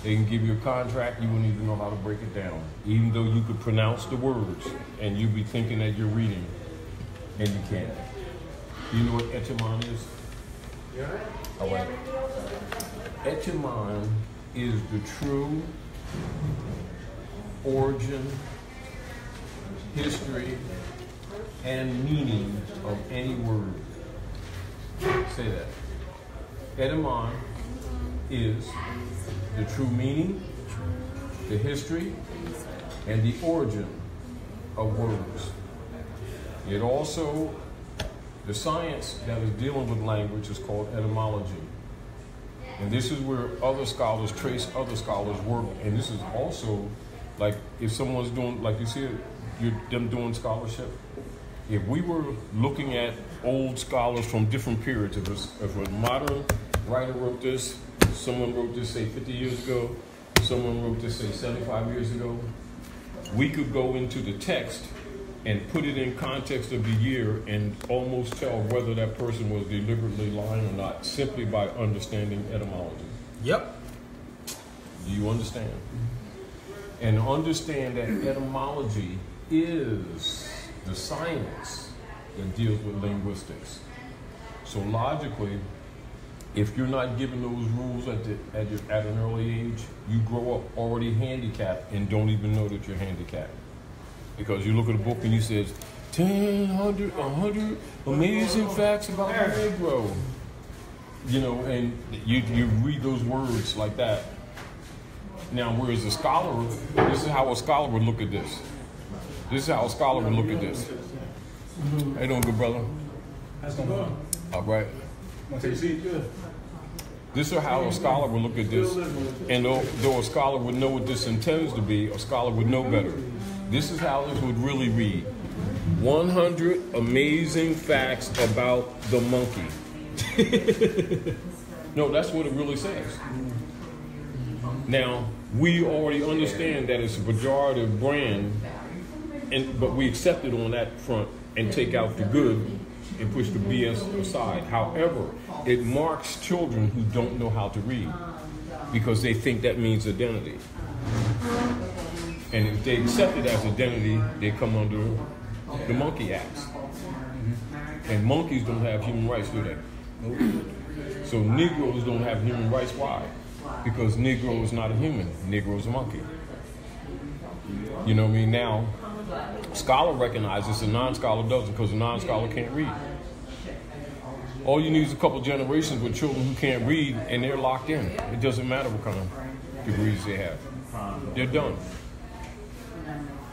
They can give you a contract, you wouldn't even know how to break it down. Even though you could pronounce the words and you'd be thinking that you're reading, and you can't. You know what etymon is? Yeah. All right. Etymon is the true origin, history, and meaning of any word. Say that. Etymon is the true meaning, the history, and the origin of words. It also, the science that is dealing with language is called etymology. And this is where other scholars trace other scholars' work. And this is also, like, if someone's doing, like you see, them doing scholarship. If we were looking at old scholars from different periods, if a modern writer wrote this, someone wrote this, say, 50 years ago, someone wrote this, say, 75 years ago, we could go into the text and put it in context of the year and almost tell whether that person was deliberately lying or not, simply by understanding etymology. Yep. Do you understand? And understand that etymology is the science that deals with linguistics. So logically, if you're not given those rules at an early age, you grow up already handicapped and don't even know that you're handicapped. Because you look at a book and you says, 100 amazing facts about the Negro. You know, and you read those words like that. Now, whereas a scholar, this is how a scholar would look at this. This is how a scholar would look at this. How you doing, good brother? How's it going? All right. Want to take a seat? Good. This is how a scholar would look at this. And though a scholar would know what this intends to be, a scholar would know better. This is how this would really read. 100 amazing facts about the monkey. No, that's what it really says. Now, we already understand that it's a pejorative brand, but we accept it on that front and take out the good and push the BS aside. However, it marks children who don't know how to read because they think that means identity. And if they accept it as identity, they come under the Monkey Acts. And monkeys don't have human rights, do they? So Negroes don't have human rights. Why? Because Negro is not a human. Negro is a monkey. You know what I mean? Now, scholar recognizes, a non-scholar doesn't, because a non-scholar can't read. All you need is a couple generations with children who can't read, and they're locked in. It doesn't matter what kind of degrees they have. They're done.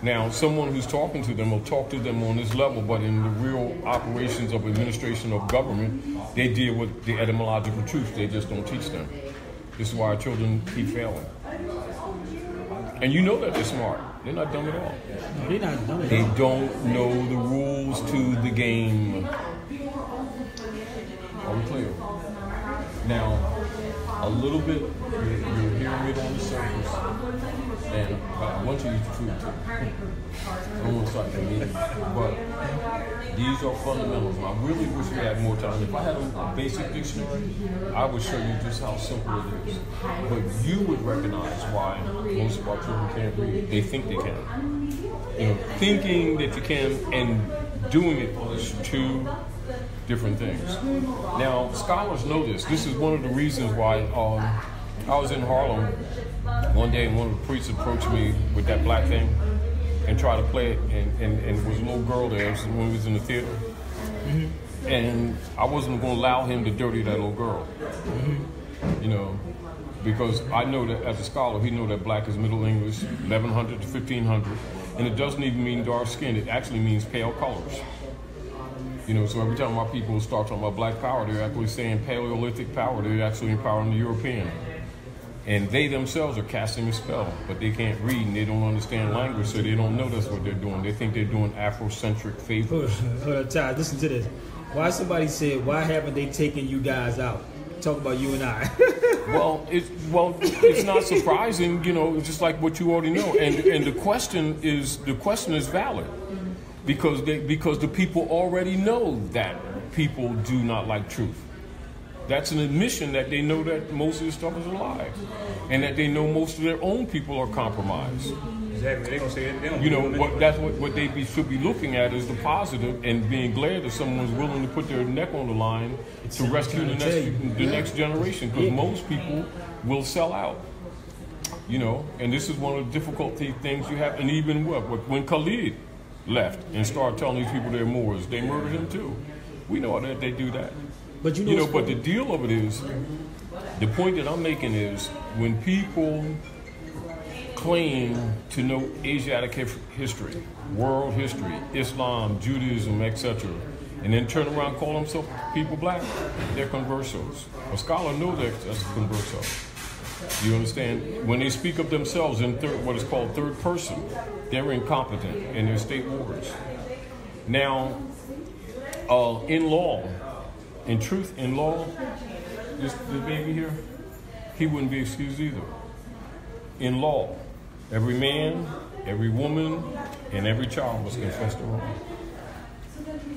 Now, someone who's talking to them will talk to them on this level, but in the real operations of administration of government, they deal with the etymological truth. They just don't teach them. This is why our children keep failing. And you know that they're smart. They're not dumb at all. No, they're not dumb at all. They don't know the rules to the game. Are we clear? Now, a little bit, you're hearing it on the surface, and I want you to use the truth too. I don't want to start the meeting, but these are fundamentals. I really wish we had more time. If I had a basic dictionary, I would show you just how simple it is. But you would recognize why most of our children can't read. They think they can. You know, thinking that you can and doing it is two different things. Now, scholars know this. This is one of the reasons why I was in Harlem one day and one of the priests approached me with that black thing and tried to play it, and there was a little girl there when we was in the theater. Mm-hmm. And I wasn't going to allow him to dirty that little girl. Mm-hmm. You know, because I know that as a scholar, he know that black is Middle English, 1100 to 1500, and it doesn't even mean dark skin, it actually means pale colors. You know, so every time our people start talking about black power, they're actually saying Paleolithic power. They're actually empowering the European. And they themselves are casting a spell, but they can't read and they don't understand language, so they don't know that's what they're doing. They think they're doing Afrocentric favors. Hold on, Ty, listen to this. Why somebody said, why haven't they taken you guys out? Talk about you and I. Well, it's not surprising, you know, it's just like what you already know. And the question is valid. Because the people already know that people do not like truth. That's an admission that they know that most of this stuff is a lie, and that they know most of their own people are compromised. Exactly. They gonna say it. They don't. You know, that's what they should be looking at is the positive and being glad that someone's willing to put their neck on the line to rescue the next generation. Because most people will sell out. You know, and this is one of the difficult things you have. And even when Khalid left and started telling these people they're Moors, they murdered him too. We know that they do that. But but the deal of it is, the point that I'm making is, when people claim to know Asiatic history, world history, Islam, Judaism, etc., and then turn around and call themselves people black, they're conversos. A scholar knows that as a converso. You understand? When they speak of themselves in what is called third person, they're incompetent and they're state wars. Now, in law, in truth, in law, this baby here, he wouldn't be excused either. In law, every man, every woman, and every child must confess the wrong.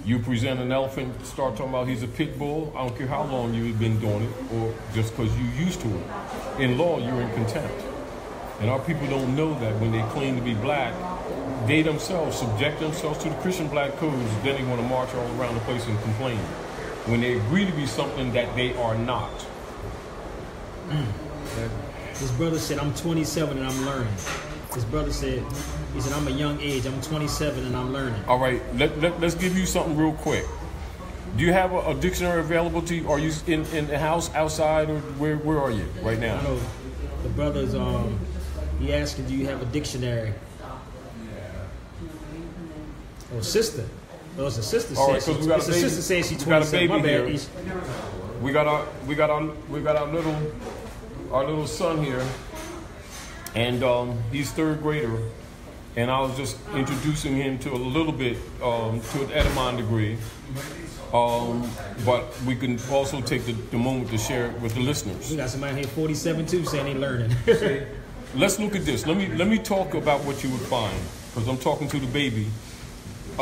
You present an elephant, start talking about he's a pit bull, I don't care how long you've been doing it, or just because you're used to it. In law, you're in contempt. And our people don't know that when they claim to be black, they themselves subject themselves to the Christian black codes, then they want to march all around the place and complain. When they agree to be something that they are not. His brother said, I'm 27 and I'm learning. His brother said, he said, I'm a young age, I'm 27 and I'm learning. All right, let's give you something real quick. Do you have a dictionary available to you? Are you in the house, outside, or where are you right now? I know the brother's, he asked, do you have a dictionary? Oh, sister. Oh, it's a sister. All right, because we got a baby. Sister saying she's 27. My bad. Here. We got our little son here, and he's third grader, and I was just introducing him to a little bit to an etymon degree, but we can also take the moment to share it with the listeners. We got somebody here 47 too saying they learning. Let's look at this. Let me talk about what you would find, because I'm talking to the baby.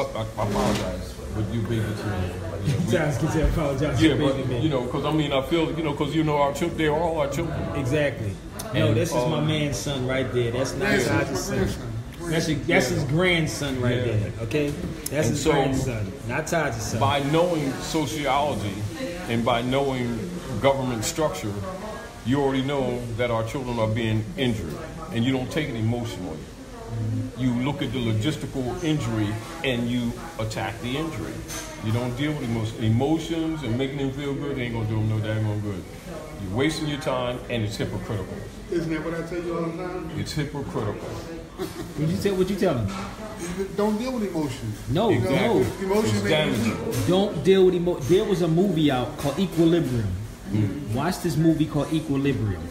I apologize, but you beat it to me. Sometimes can say apologize. Yeah, to but baby man. you know, because I mean, I feel, you know, because you know, our children, they're all our children. Exactly. No, this is my man's son right there. That's not Taj's son. That's his grandson right there. Okay, that's his grandson, not Taj's son. By knowing sociology and by knowing government structure, you already know that our children are being injured, and you don't take it emotionally. You look at the logistical injury and you attack the injury. You don't deal with emotions and making them feel good. They ain't gonna do them no daggone good. You're wasting your time, and it's hypocritical. Isn't that what I tell you all the time? It's hypocritical. What you tell him? Don't deal with emotions. No, Exactly. no. Emotions It's make you damaging. weak. Don't deal with emotions. There was a movie out called Equilibrium. Watch this movie called Equilibrium.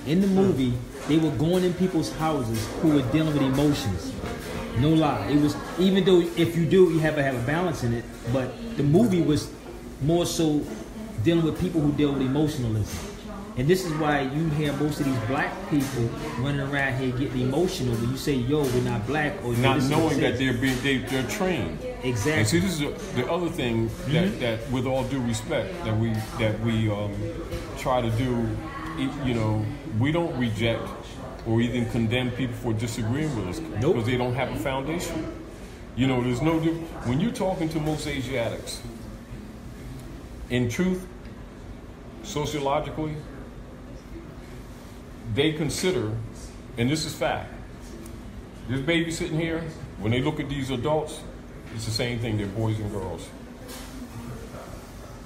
In the movie, they were going in people's houses who were dealing with emotions. No lie. It was, even though if you do, you have to have a balance in it, but the movie was more so dealing with people who deal with emotionalism. And this is why you hear most of these black people running around here getting emotional when you say, yo, we're not black, or Not this is knowing what that it they're trained. is. Exactly. And see, this is the other thing that, with all due respect, that we try to do. You know, we don't reject or even condemn people for disagreeing with us because they don't have a foundation. You know, there's no difference. When you're talking to most Asiatics, in truth, sociologically, they consider, and this is fact, this baby sitting here, when they look at these adults, it's the same thing, they're boys and girls.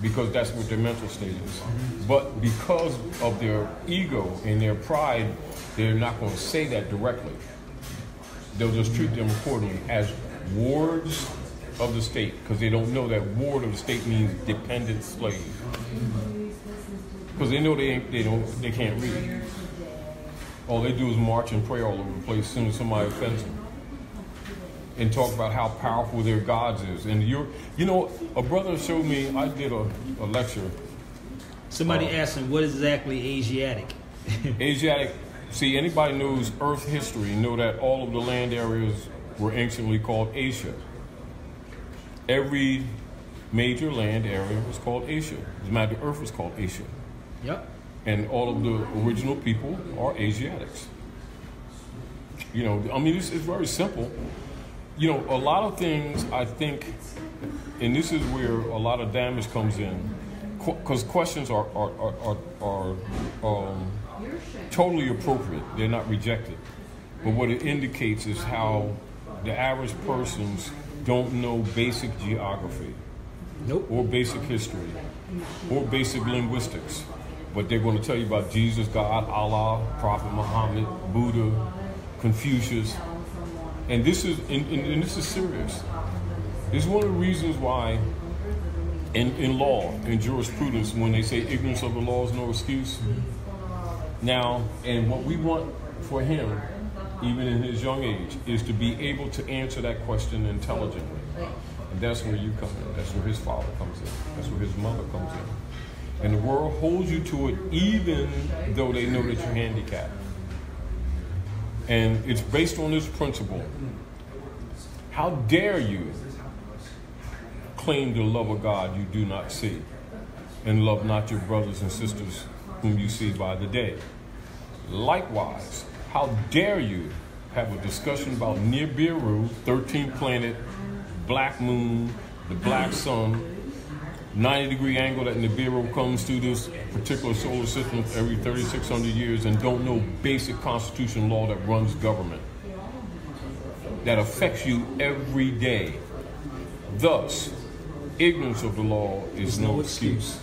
Because that's what their mental state is. But because of their ego and their pride, they're not going to say that directly. They'll just treat them accordingly as wards of the state, because they don't know that ward of the state means dependent slave. Because they know they can't read. All they do is march and pray all over the place as soon as somebody offends them, and talk about how powerful their gods is. And you know, a brother showed me, I did a lecture. Somebody asked him, what is exactly Asiatic? Asiatic, see, anybody knows Earth history know that all of the land areas were anciently called Asia. Every major land area was called Asia. As a matter of fact, the Earth was called Asia. Yep. And all of the original people are Asiatics. You know, I mean, it's very simple. You know, a lot of things, I think, and this is where a lot of damage comes in, because questions are totally appropriate. They're not rejected. But what it indicates is how the average persons don't know basic geography, or basic history, or basic linguistics. But they're going to tell you about Jesus, God, Allah, Prophet Muhammad, Buddha, Confucius. And this is and this is serious. This is one of the reasons why in law, in jurisprudence, when they say ignorance of the law is no excuse. Now, and what we want for him, even in his young age, is to be able to answer that question intelligently. And that's where you come in. That's where his father comes in. That's where his mother comes in. And the world holds you to it even though they know that you're handicapped. And it's based on this principle. How dare you claim the love of God you do not see, and love not your brothers and sisters whom you see by the day? Likewise, how dare you have a discussion about Nibiru, 13th planet, black moon, the black sun, 90-degree angle that Nibiru comes to this particular solar system every 3,600 years, and don't know basic constitutional law that runs government, that affects you every day. Thus, ignorance of the law is no excuse.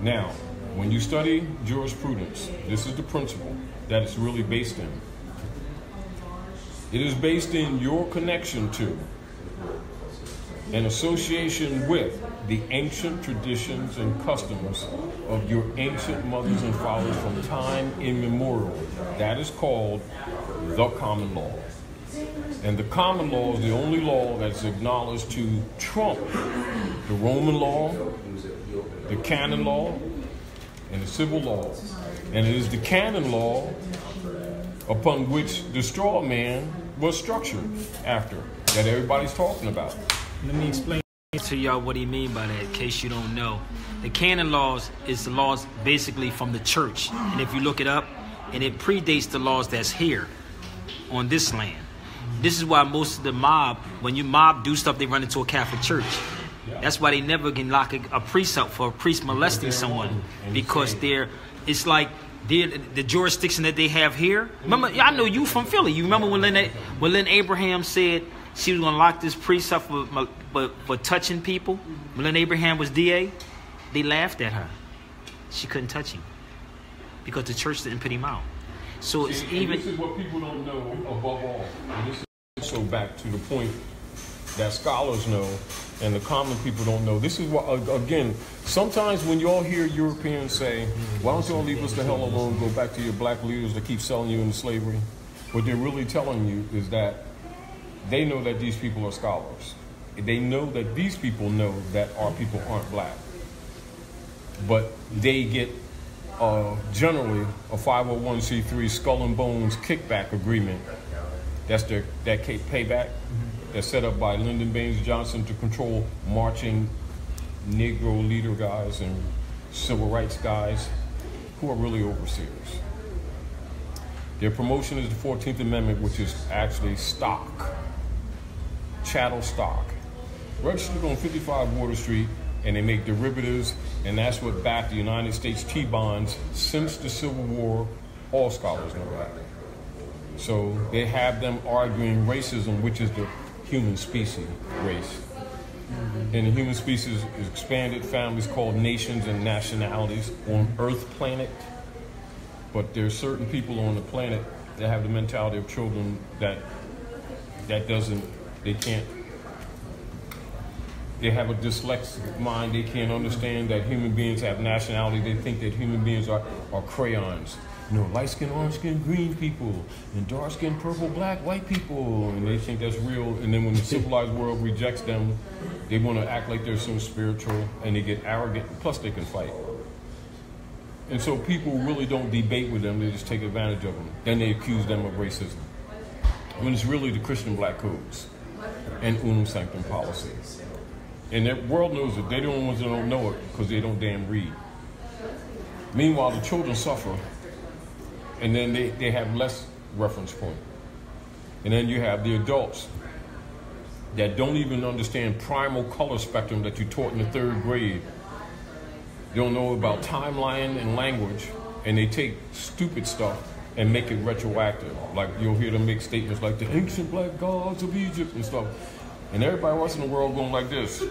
Now, when you study jurisprudence, this is the principle that it's really based in. It is based in your connection to, an association with, the ancient traditions and customs of your ancient mothers and fathers from time immemorial. That is called the common law. And the common law is the only law that's acknowledged to trump the Roman law, the canon law, and the civil law. And it is the canon law upon which the straw man was structured after. that everybody's talking about. Let me explain to y'all what he mean by that, in case you don't know. The canon laws is the laws basically from the church. And if you look it up, and it predates the laws that's here on this land. This is why most of the mob, when you mob do stuff, they run into a Catholic church. That's why they never can lock a priest up for a priest molesting someone, because it's like the jurisdiction that they have here. Remember, I know you from Philly. You remember when Lynn Abraham said she was going to lock this priest up for touching people? When Lynn Abraham was DA, they laughed at her. She couldn't touch him because the church didn't put him out. So it's even. This is what people don't know above all. And this is so back to the point that scholars know and the common people don't know. This is what, again, sometimes when y'all hear Europeans say, why don't y'all leave us the hell alone, go back to your black leaders that keep selling you into slavery, what they're really telling you is that they know that these people are scholars. They know that these people know that our people aren't black. But they get generally a 501c3 skull and bones kickback agreement. That's that payback that's set up by Lyndon Baines Johnson to control marching Negro leader guys and civil rights guys who are really overseers. Their promotion is the 14th Amendment, which is actually stock, chattel stock. Registered on 55 Water Street, and they make derivatives, and that's what backed the United States T-bonds since the Civil War. All scholars know that. So they have them arguing racism, which is the human species race. And the human species is expanded families called nations and nationalities on Earth planet. But there's certain people on the planet that have the mentality of children they have a dyslexic mind. They can't understand that human beings have nationality. They think that human beings are crayons. You know, light-skinned, orange-skinned, green people, and dark-skinned, purple, black, white people. And they think that's real. And then when the civilized world rejects them, they want to act like they're so spiritual, and they get arrogant. Plus, they can fight. And so people really don't debate with them. They just take advantage of them. Then they accuse them of racism, when it's really the Christian black codes and unum sanctum policy. And the world knows it. They're the only ones that don't know it because they don't damn read. Meanwhile, the children suffer, and then they have less reference point. And then you have the adults that don't even understand primal color spectrum that you taught in the 3rd grade. They don't know about timeline and language, and they take stupid stuff and make it retroactive. Like you'll hear them make statements like the ancient black gods of Egypt and stuff. And everybody else in the world going like this.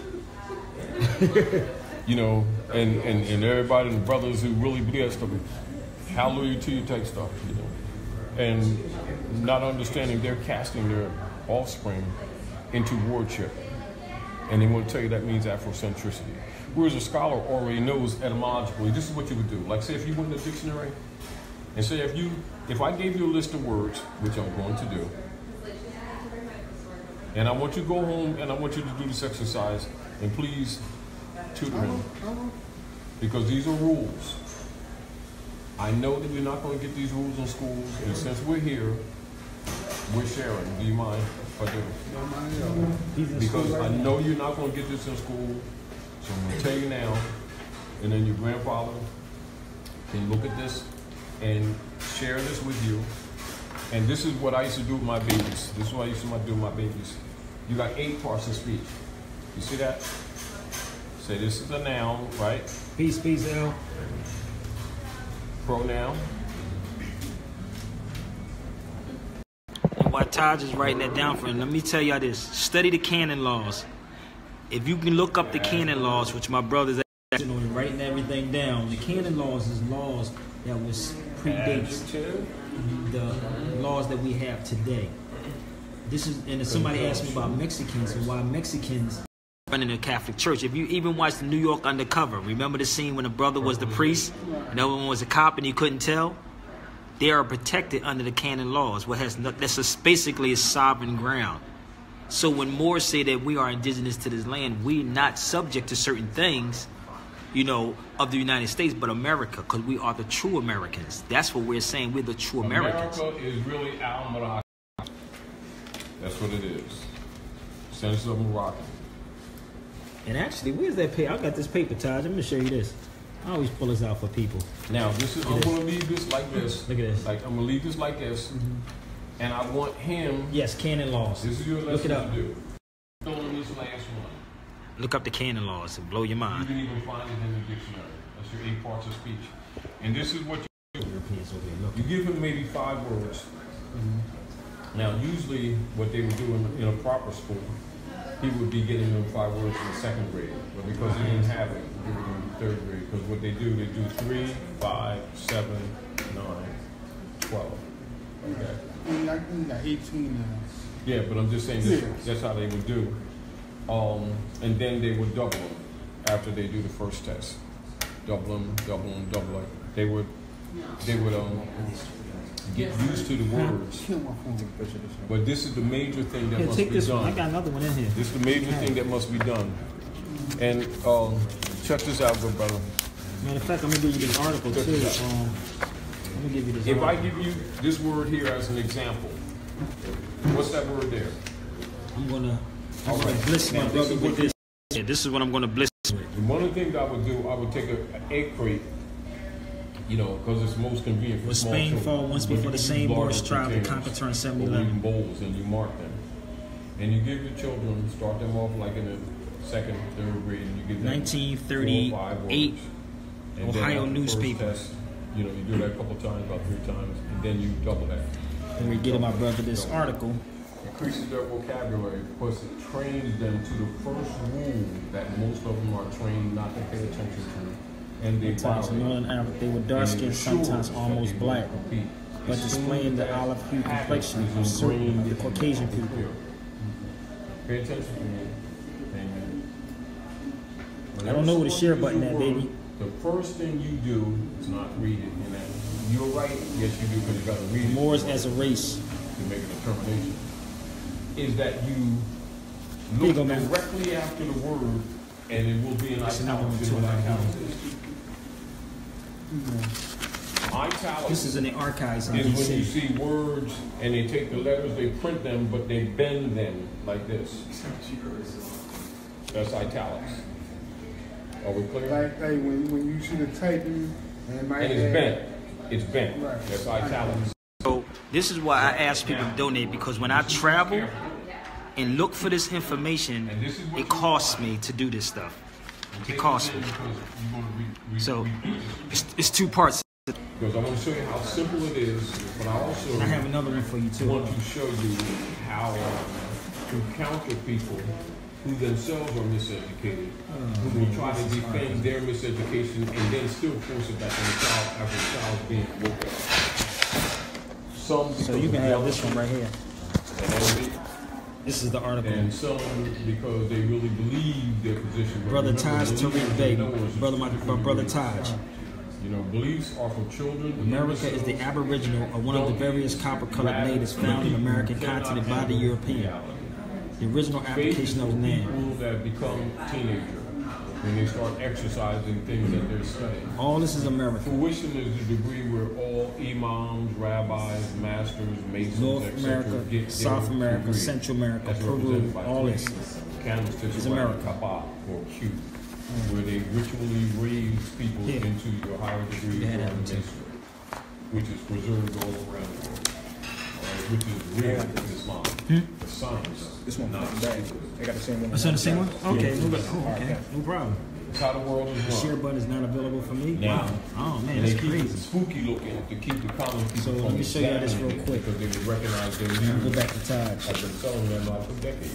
You know, and everybody, the brothers who really believe that stuff, hallelujah to you type stuff, you know. And not understanding they're casting their offspring into wardship. And they want to tell you that means Afrocentricity. Whereas a scholar already knows etymologically, this is what you would do. Like say if you went in the dictionary, and say if I gave you a list of words, which I'm going to do, and I want you to go home and I want you to do this exercise, and please tutor him. Because these are rules. I know that you're not going to get these rules in schools, and since we're here, we're sharing. Do you mind if I do? Because I know you're not going to get this in school, so I'm going to tell you now, and then your grandfather can look at this and share this with you. And this is what I used to do with my babies. This is what I used to do with my babies. You got 8 parts of speech. You see that? Say this is a noun, right? Peace, L. Pronoun. And while Taj is writing that down for him, let me tell y'all this. Study the canon laws. If you can look up the canon laws, which my brother's writing everything down, the canon laws is laws that was predates the laws that we have today. This is, and if somebody asked me about Mexicans and why Mexicans running the Catholic Church. If you even watch the New York Undercover, remember the scene when the brother was the priest and the other one was a cop and you couldn't tell? They are protected under the canon laws. That's basically a sovereign ground. So when Moors say that we are indigenous to this land, we're not subject to certain things, you know, of the United States, but America, because we are the true Americans. That's what we're saying. We're the true Americans. America is really Al-Maraki. That's what it is. Descendants of Moroccan. And actually, where's that paper? I got this paper, Taj. I'm gonna show you this. I always pull this out for people. Now, this is, I'm gonna leave this like this. Look at this. Like, I'm gonna leave this like this. And I want him. Yes, canon laws. This is your lesson Look it up. to do. On this last one. Look up the canon laws and blow your You mind. can even find it in the dictionary. That's your 8 parts of speech. And this is what you do. Europeans over here, look. You give him maybe 5 words. Now, usually what they would do in a proper school, he would be getting them 5 words in the 2nd grade. But because he didn't have it, he would in the 3rd grade. Because what they do 3, 5, 7, 9, 12. Okay. I got 18 now. Yeah, but I'm just saying that's how they would do. And then they would double them after they do the first test. Double them. They would get used to the words. But this is the major thing that must be done. I got another one in here. This is the major thing that must be done. And check this out, good brother. Matter of fact, I'm gonna give you this article too. I'm gonna give you this. If I give you this word here as an example, what's that word there? I'm gonna bliss my brother with this. Yeah, this is what I'm gonna bliss with. And one of the things I would do, I would take an egg crate, you know, because it's most convenient for With small Spain children. fall once But before you the can same use Moorish larger tribe to containers, conquer turn or 711. even bowls, and you mark them. And you give your children, start them off like in the 2nd, 3rd grade, and you give them 1938 4 or 5 words. And then Ohio after the first newspaper. test, you know, you do that a couple times, about 3 times, and then you double that. And we're getting my brother this article. Increases their vocabulary because it trains them to the first rule that most of them are trained not to pay attention to. And they Sometimes Northern Africa, they were dark skinned, sometimes almost black, but displaying the olive hue complexion of certain the Caucasian people. Pay attention to me. Amen. I don't know where the share button at, baby. The first thing you do is not read it. And that you're right, yes you do, because you got to read it. Moors as a race. To make a determination. Is that you look directly after the word, and it will be in italics. Italics. This is in the archives in is when you DC. see words and they take the letters, they print them, but they bend them like this. That's italics. Are we clear? Like when you see the typing and it's bent. It's bent. Right. That's italics. So this is why I ask people to donate, because when I travel and look for this information, it costs me to do this stuff. It costs me. So it's 2 parts. Because I want to show you how simple it is, but I also And I have another one for you too. want to show you how to counter people who themselves are miseducated, who will try to defend their miseducation and then still force it back on the child after the child's being woke up. So you can have this one right here. This is the article. And some because they really believe their position. Brother Taj Tarik Bey, my brother Taj. You know, beliefs are for children. America is the aboriginal or one of the various copper-colored natives found in the American continent by the European. The original application of the name. People that become teenagers when they start exercising things that they're studying. All this is America. Fruition is the degree where all imams, rabbis, masters, masons, North America, South America, Central America, Peru, all this is America. Kabbalah or Q, where they ritually raise people into your higher degrees of masonry, which is preserved all around the world. Which is real in Islam. The science. This one not bad. They got the same one. It's on the same one? Okay, no problem. It's how the world is The run. share button is not available for me? Now, Oh man, and they that's keep it crazy. spooky looking to keep the common people So let me show you this real quick. because they would recognize their Go leaders. back to Taj. I've been selling them out for decades.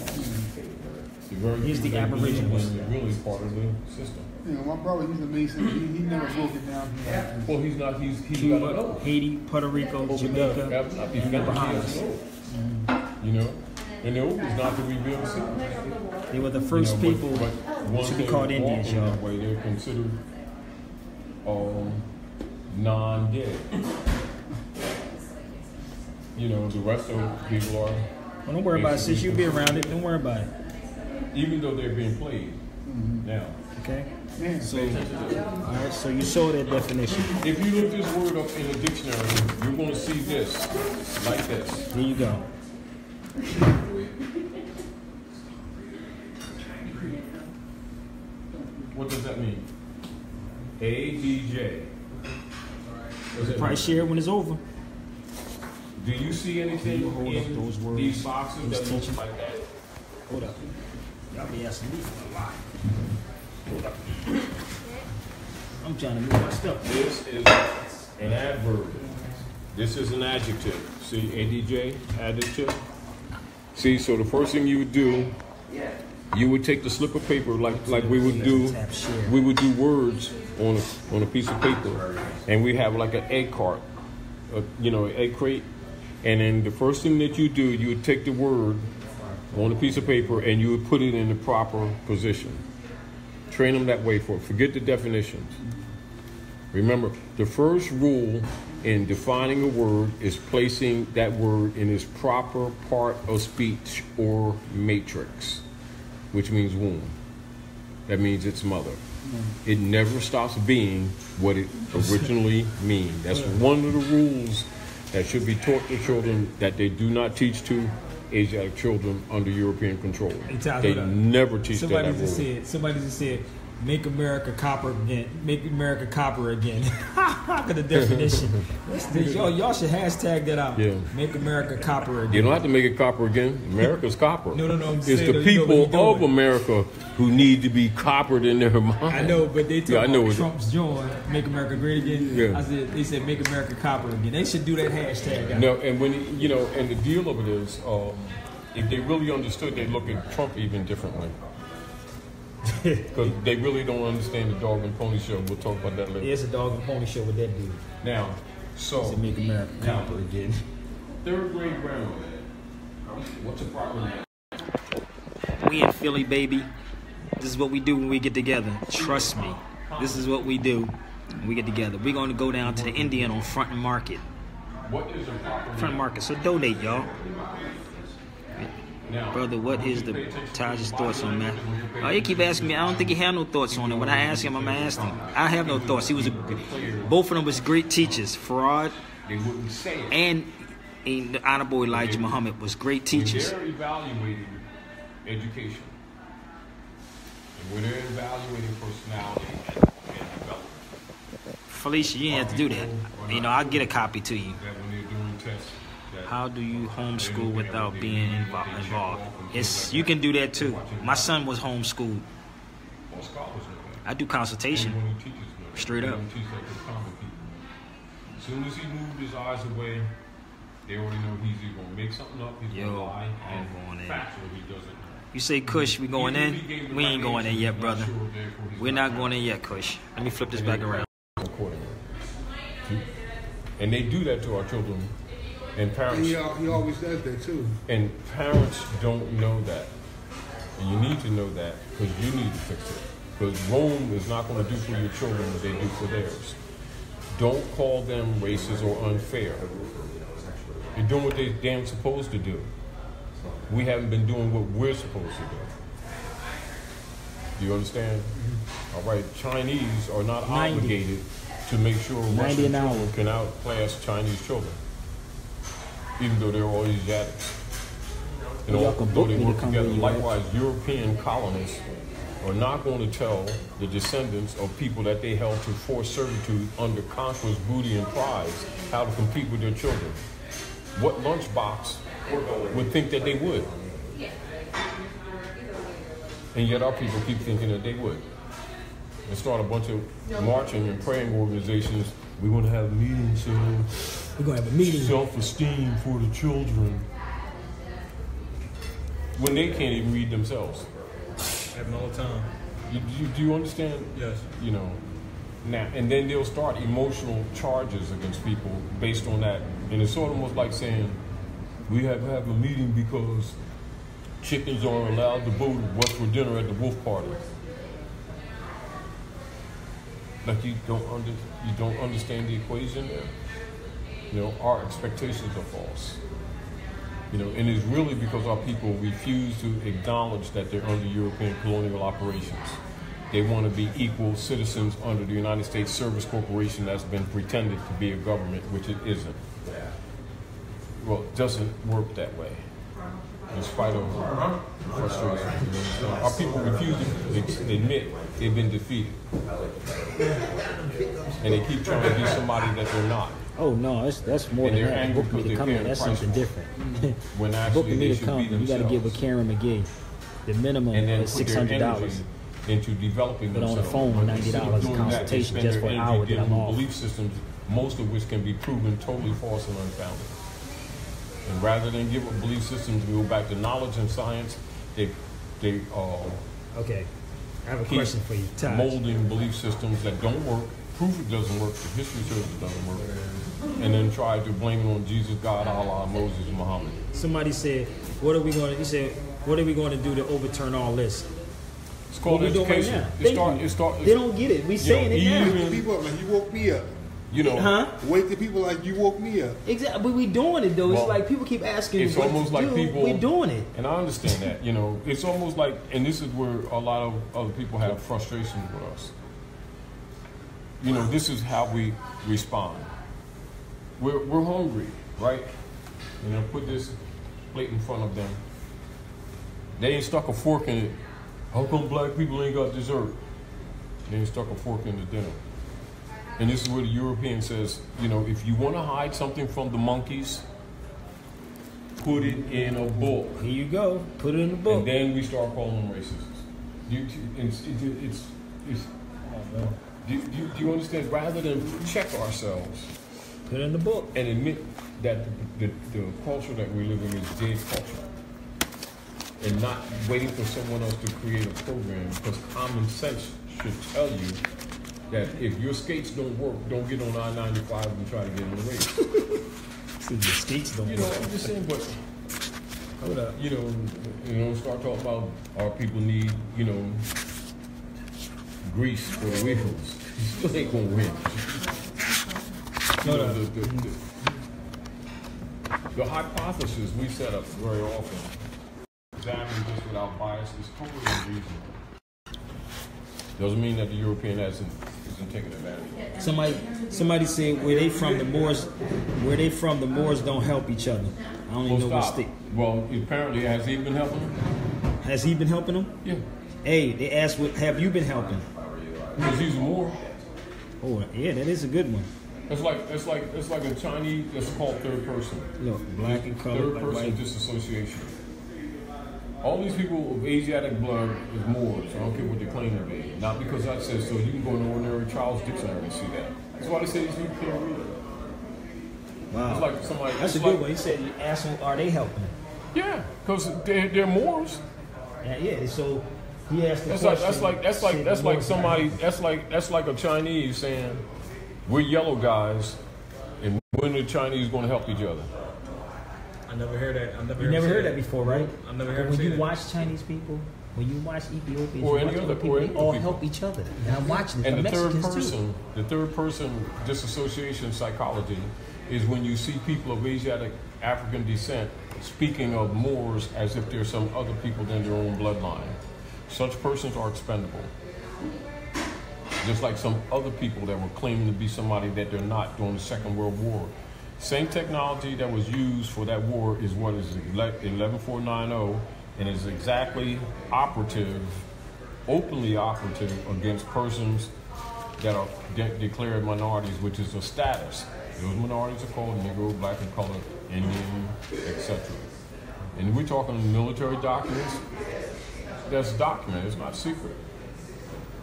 Here's the Aboriginals Aboriginals. is really part of the system. You know, my brother, he's a Mason. He never broke it down. Well, he's not. He's got to Cuba, know. Haiti, Puerto Rico, Jamaica, and the Bahamas. You know, and the hope is not to rebuild the city. They were the first people but once to be they called walk Indians, in y'all. that way, they're considered non-dead. You know, the rest of the people are. Well, don't worry about it. Since you'll be around it, don't worry about it. Even though they're being played now. Okay? Yeah. So, all right, so you saw that definition. If you look this word up in the dictionary, you're going to see this, like this. There you go. ADJ. Probably share it when it's over. Do you see anything Hold up in those words. these boxes Those that look teaching. like that? Hold up. Y'all be asking me for a lot. Hold up. I'm trying to move my stuff. This is an adverb. This is an adjective. See, ADJ, adjective. See, so the first thing you would do, you would take the slip of paper like we would do. We would do words on a piece of paper, and we have like an egg cart, egg crate. And then the first thing that you do, you would take the word on a piece of paper and you would put it in the proper position. Train them that way for it. Forget the definitions. Remember, the first rule in defining a word is placing that word in its proper part of speech or matrix, which means womb. That means its mother. It never stops being what it originally means. That's one of the rules that should be taught to children that they do not teach to Asiatic children under European control. They never teach that rule. Somebody just said, make America copper again. Make America copper again. Look at the definition. Y'all should hashtag that out. Yeah. Make America copper again. You don't have to make it copper again. America's copper. No. It's the people of America who need to be coppered in their mind. I know, but they talk about Trump's join, make America great again. Yeah. They said make America copper again. They should do that hashtag out. No, and and the deal of it is, if they really understood, they'd look at Trump even differently. Because they really don't understand the dog and pony show. We'll talk about that later. Yeah, it's a dog and pony show with that dude. Now, so make America copper again. Third grade grammar. What's the proper name? We in Philly, baby. This is what we do when we get together. Trust me. This is what we do when we get together. We're going to go down to the Indian on Front and Market. What is a proper name? Front and Market. So donate, y'all. Now, brother, what is the Taj's thoughts on that? Oh, he keep asking me. I don't think he had no thoughts on it. When I ask him, I'm asking. I have no thoughts. Both of them was great teachers. Farad and the Honorable Elijah Muhammad was great teachers. They're evaluating education. And when they're evaluating personality and development. Felicia, you didn't have to do that. I'll get a copy to you. That when they're doing tests. How do you homeschool without being involved? You can do that too. My son was homeschooled. I do consultation. Straight up. As soon as he moved his eyes away, they already know he's either going to make something up, he's going to lie, and factually he doesn't know. You say, Kush, we going in? We ain't going in yet, brother. We're not going in yet, Kush. Let me flip this back around. And they do that to our children. And parents, he always does that too. And parents don't know that. And you need to know that because you need to fix it. Because Rome is not going to do for your children what they do for theirs. Don't call them racist or unfair. They're doing what they're damn supposed to do. We haven't been doing what we're supposed to do. Do you understand? All right, Chinese are not obligated to make sure Russian children can outclass Chinese children. Even though they're all Asiatics. Although they work together. Likewise, European colonists are not going to tell the descendants of people that they held to forced servitude under conquest, booty, and prize how to compete with their children. What lunchbox would think that they would? And yet our people keep thinking that they would. And start a bunch of marching and praying organizations. We're going to have meetings soon. We're going to have a meeting. Self-esteem for the children. When they can't even read themselves. Happen all the time. Do you understand? Yes. Now, and then they'll start emotional charges against people based on that. And it's sort of almost like saying, we have to have a meeting because chickens are allowed to vote what's for dinner at the wolf party. Like you don't understand the equation there. Our expectations are false. And it's really because our people refuse to acknowledge that they're under European colonial operations. They want to be equal citizens under the United States Service Corporation that's been pretended to be a government, which it isn't. Well, it doesn't work that way. in spite of frustration. Our people refuse to admit they've been defeated. And they keep trying to be somebody that they're not. Oh no, that's more And than they're that. angry Book me because to they're come paying in, the that's price something for it. different. When Book actually me they to should come, be you got to give a themselves. Karen McGee. The minimum And then is put their $600. energy into developing But on themselves. the phone, $90 Instead of doing that, they consultation spend just their for an energy hour that dealing I'm with off. belief systems, most of which can be proven totally false and unfounded. And rather than give up belief systems to go back to knowledge and science, they Okay, I have a keep question for you. Taj. molding belief systems that don't work, prove it doesn't work, the history shows it doesn't work, and then try to blame it on Jesus, God, Allah, Moses, Muhammad. Somebody said, "What are we going to?" He said, "What are we going to do to overturn all this?" It's called What we doing right education. now? They don't get it. We saying it now. Wake the people up like you woke me up. You know, Huh? Wake the people like you woke me up. Exactly, but we doing it though. It's Well, like people keep asking it's what almost to like do. people- We're doing it. and I understand that, you know, it's almost like, and this is where a lot of other people have frustration with us. You know, this is how we respond. We're hungry, right? You know, put this plate in front of them. They ain't stuck a fork in it. How come black people ain't got dessert? They ain't stuck a fork in the dinner. And this is where the European says, you know, if you want to hide something from the monkeys, put it in a book. Here you go. Put it in the book. And then we start calling them racists. Do you understand? Rather than check ourselves Put it in the book. and admit that the culture that we live in is dead culture, and not waiting for someone else to create a program, because common sense should tell you that if your skates don't work, don't get on I-95 and try to get in the race. See, the skates don't You know, work. I'm just saying, but Hold up. you know, start talking about our people need, you know, grease for the wheels. You still ain't gonna win. You know, the hypothesis we set up very often, examining this without bias, is totally unreasonable. Doesn't mean that the European isn't taking advantage. Somebody said where they from, the Moors don't help each other. I don't even know what state. Well, apparently, has he been helping them? Has he been helping them? Yeah. Hey, they asked, "What have you been helping?" Because he's a Moor. Oh, yeah, that is a good one. It's like a Chinese. It's called third person. Look, black and color, Third like person white. disassociation. All these people of Asiatic blood is Moors. I don't care what they claim to be. Not because I said so. You can go in ordinary Charles Dictionary and see that. That's why they say these people can't read. Wow, It's like somebody. that's a it's good like- one. He said, "You asked them, are they helping?" Yeah, because they're Moors. Yeah. So he asked the That's question. like said the Moors somebody. got- That's like a Chinese saying, "We're yellow guys, and when the Chinese going to help each other." I never heard that. You never heard that before, right? I've never But heard when say you that. watch Chinese people, when you watch Ethiopians, Or you any watch other- other people, or they any all people. help each other. And I'm watching it. And the the third Mexicans person, the third person disassociation psychology is when you see people of Asiatic African descent speaking of Moors as if they're some other people than their own bloodline. Such persons are expendable. Just like some other people that were claiming to be somebody that they're not during the Second World War. Same technology that was used for that war is what is 11490 and is exactly operative, openly operative against persons that are declared minorities, which is a status. Those minorities are called Negro, black and colored, Indian, etc. And we're talking military documents. That's documented, it's not secret.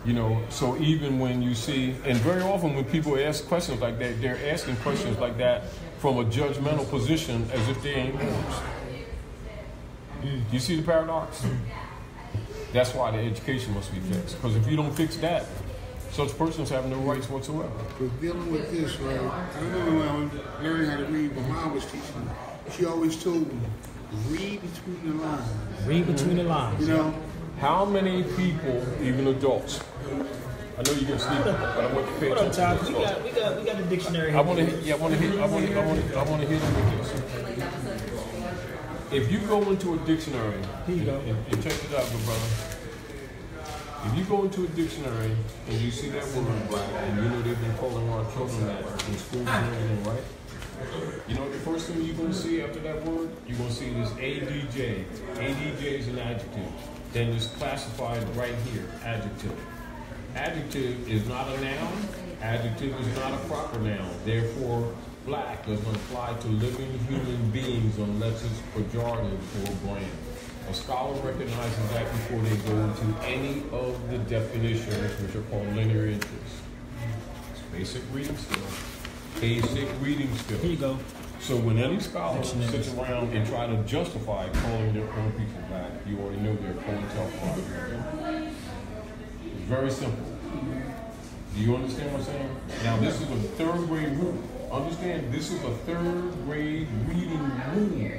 You know, so even when you see, and very often when people ask questions like that, they're asking questions like that from a judgmental position as if they ain't Moors. You see the paradox? That's why the education must be fixed. Because if you don't fix that, such persons have no rights whatsoever. But dealing with this, right? I remember when I was learning how to read, when Mom was teaching, she always told me, read between the lines. Read between the lines. You know? How many people, even adults, I know you're gonna sleep, but I want you to pay What up, attention Todd? to We this. got the dictionary. I want to hit them with this. If you go into a dictionary, Here you go. and check it out, good brother. If you go into a dictionary and you see that word black, and you know they've been calling our children that in schools and everything, right? You know what the first first thing you're going to see after that word, you're going to see this ADJ. ADJ is an adjective. Then it's classified right here, adjective. Adjective is not a noun. Adjective is not a proper noun. Therefore, black doesn't apply to living human beings unless it's pejorative or brand. A scholar recognizes that before they go into any of the definitions, which are called linear interests. It's basic reading skills. Basic reading skills. Here you go. So when any scholar sits around and try to justify calling their own people back, you already know they're COINTELPRO. It's very simple. Do you understand what I'm saying? Now this is a third grade rule. Understand, this is a third grade reading rule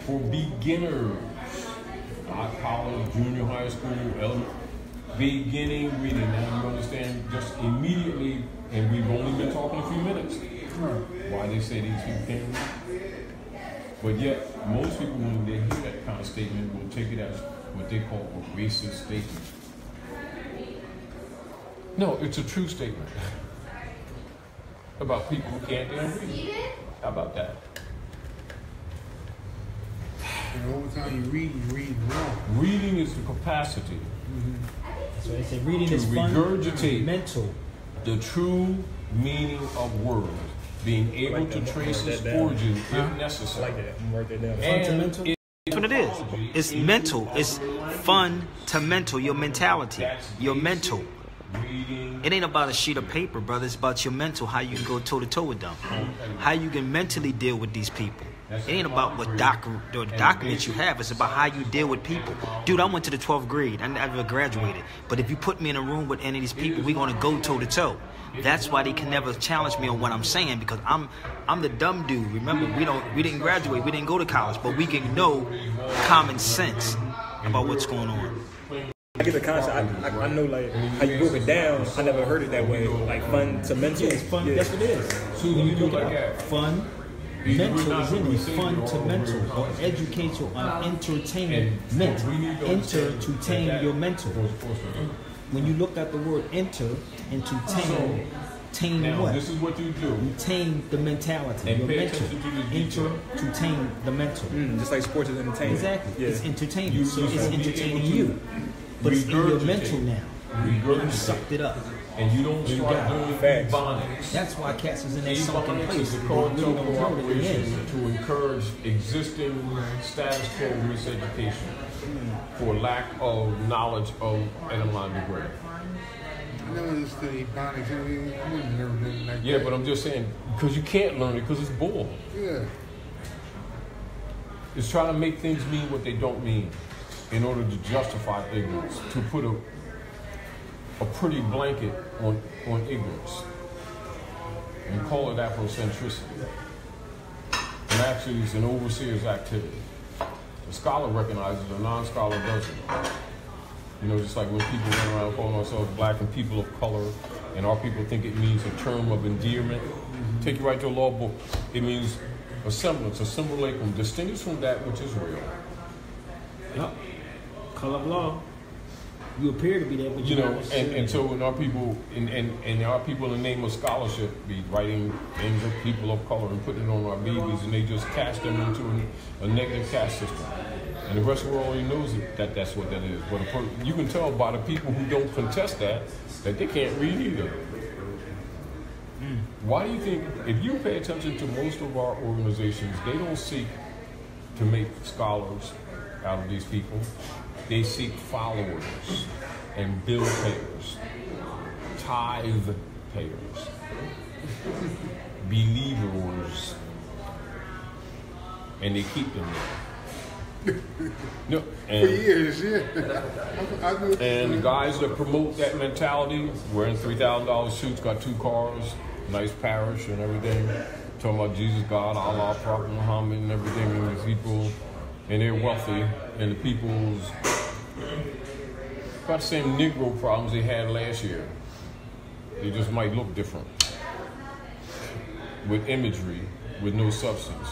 for beginners. Not college, junior high school, elementary. Beginning reading. Now you understand just immediately, and we've only been talking a few minutes, why they say these people can't read. But yet, most people, when they hear that kind of statement, will take it as what they call a racist statement. No, it's a true statement about people who can't read. How about that? And over time you read wrong. Reading is the capacity So they say reading to is fun, regurgitate mental. the true meaning of words, being able to trace its origin if necessary. I like that. I'm gonna write that down. Fundamental. That's what it is. It's mental. It's fun to mental. Your mentality. Your mental. It ain't about a sheet of paper, brother. It's about your mental. How you can go toe to toe with them. How you can mentally deal with these people. It ain't about what documents you have. It's about how you deal with people. Dude, I went to the 12th grade. I never graduated. But if you put me in a room with any of these people, we're going to go toe to toe. That's why they can never challenge me on what I'm saying, because I'm the dumb dude. Remember, we didn't graduate. We didn't go to college, but we can know common sense about what's going on. I get the concept. I know like how you broke it down. I never heard it that way. Like fun to mental. Yeah, it's fun. Yeah. That's what it is. So when you look at fun, mental is in it. Fun to mental, or educational, or entertainment. Enter to tame your mental. When you look at the word enter and to tame what? This is what you do. You tame the mentality, your mental. Enter to tame the mental. Just like sports is entertainment. Exactly. Yeah. It's entertainment. So it's entertaining you. But it's in your mental now. You sucked it up. And you don't start doing phonics. That's why cats is in that sunken Ebonics place. is a They really don't know what it operation is. to encourage existing status quo miseducation for lack of knowledge of etymology degree. I never understood Ebonics. I never learned like Yeah, that. but I'm just saying, because you can't learn it because it's bull. Yeah. It's trying to make things mean what they don't mean in order to justify ignorance, to put a pretty blanket on ignorance and call it Afrocentricity. And actually it's an overseer's activity. The scholar recognizes it, a non-scholar doesn't. You know, just like when people run around calling ourselves black and people of color, and our people think it means a term of endearment. Take you right to a law book. It means a semblance, a simulacrum, distinguished from that which is real. Yep. Color of law. You appear to be that, but You know, and so when our people, and our people in the name of scholarship be writing names of people of color and putting it on our babies, and they just cast them into a negative caste system. And the rest of the world already knows that that's what that is. But you can tell by the people who don't contest that they can't read either. Why do you think, if you pay attention to most of our organizations, they don't seek to make scholars out of these people. They seek followers and bill payers, tithe payers, believers, and they keep them there. No, For years, yeah. I know. and the guys that promote that mentality, wearing $3,000 suits, got 2 cars, nice parish and everything, talking about Jesus, God, Allah, Prophet Muhammad, and everything, and these people, and they're wealthy, and the people's got the same Negro problems they had last year. They just might look different, with imagery, with no substance.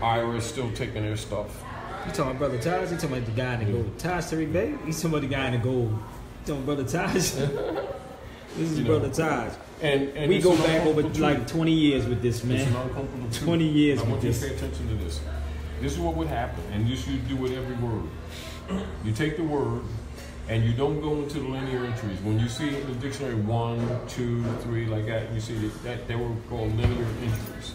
Irish still taking their stuff. You talking about Brother Taj? You talking about the guy in the gold? Taj Tarik, babe? You talking about the guy in the gold? You talking about Brother Taj? This is Brother Taj. And we go back over like 20 years with this, man. 20 years with this. I want you to pay attention to this. This is what would happen, and you should do with every word. You take the word, and you don't go into the linear entries. When you see in the dictionary 1, 2, 3, like that, you see that they were called linear entries.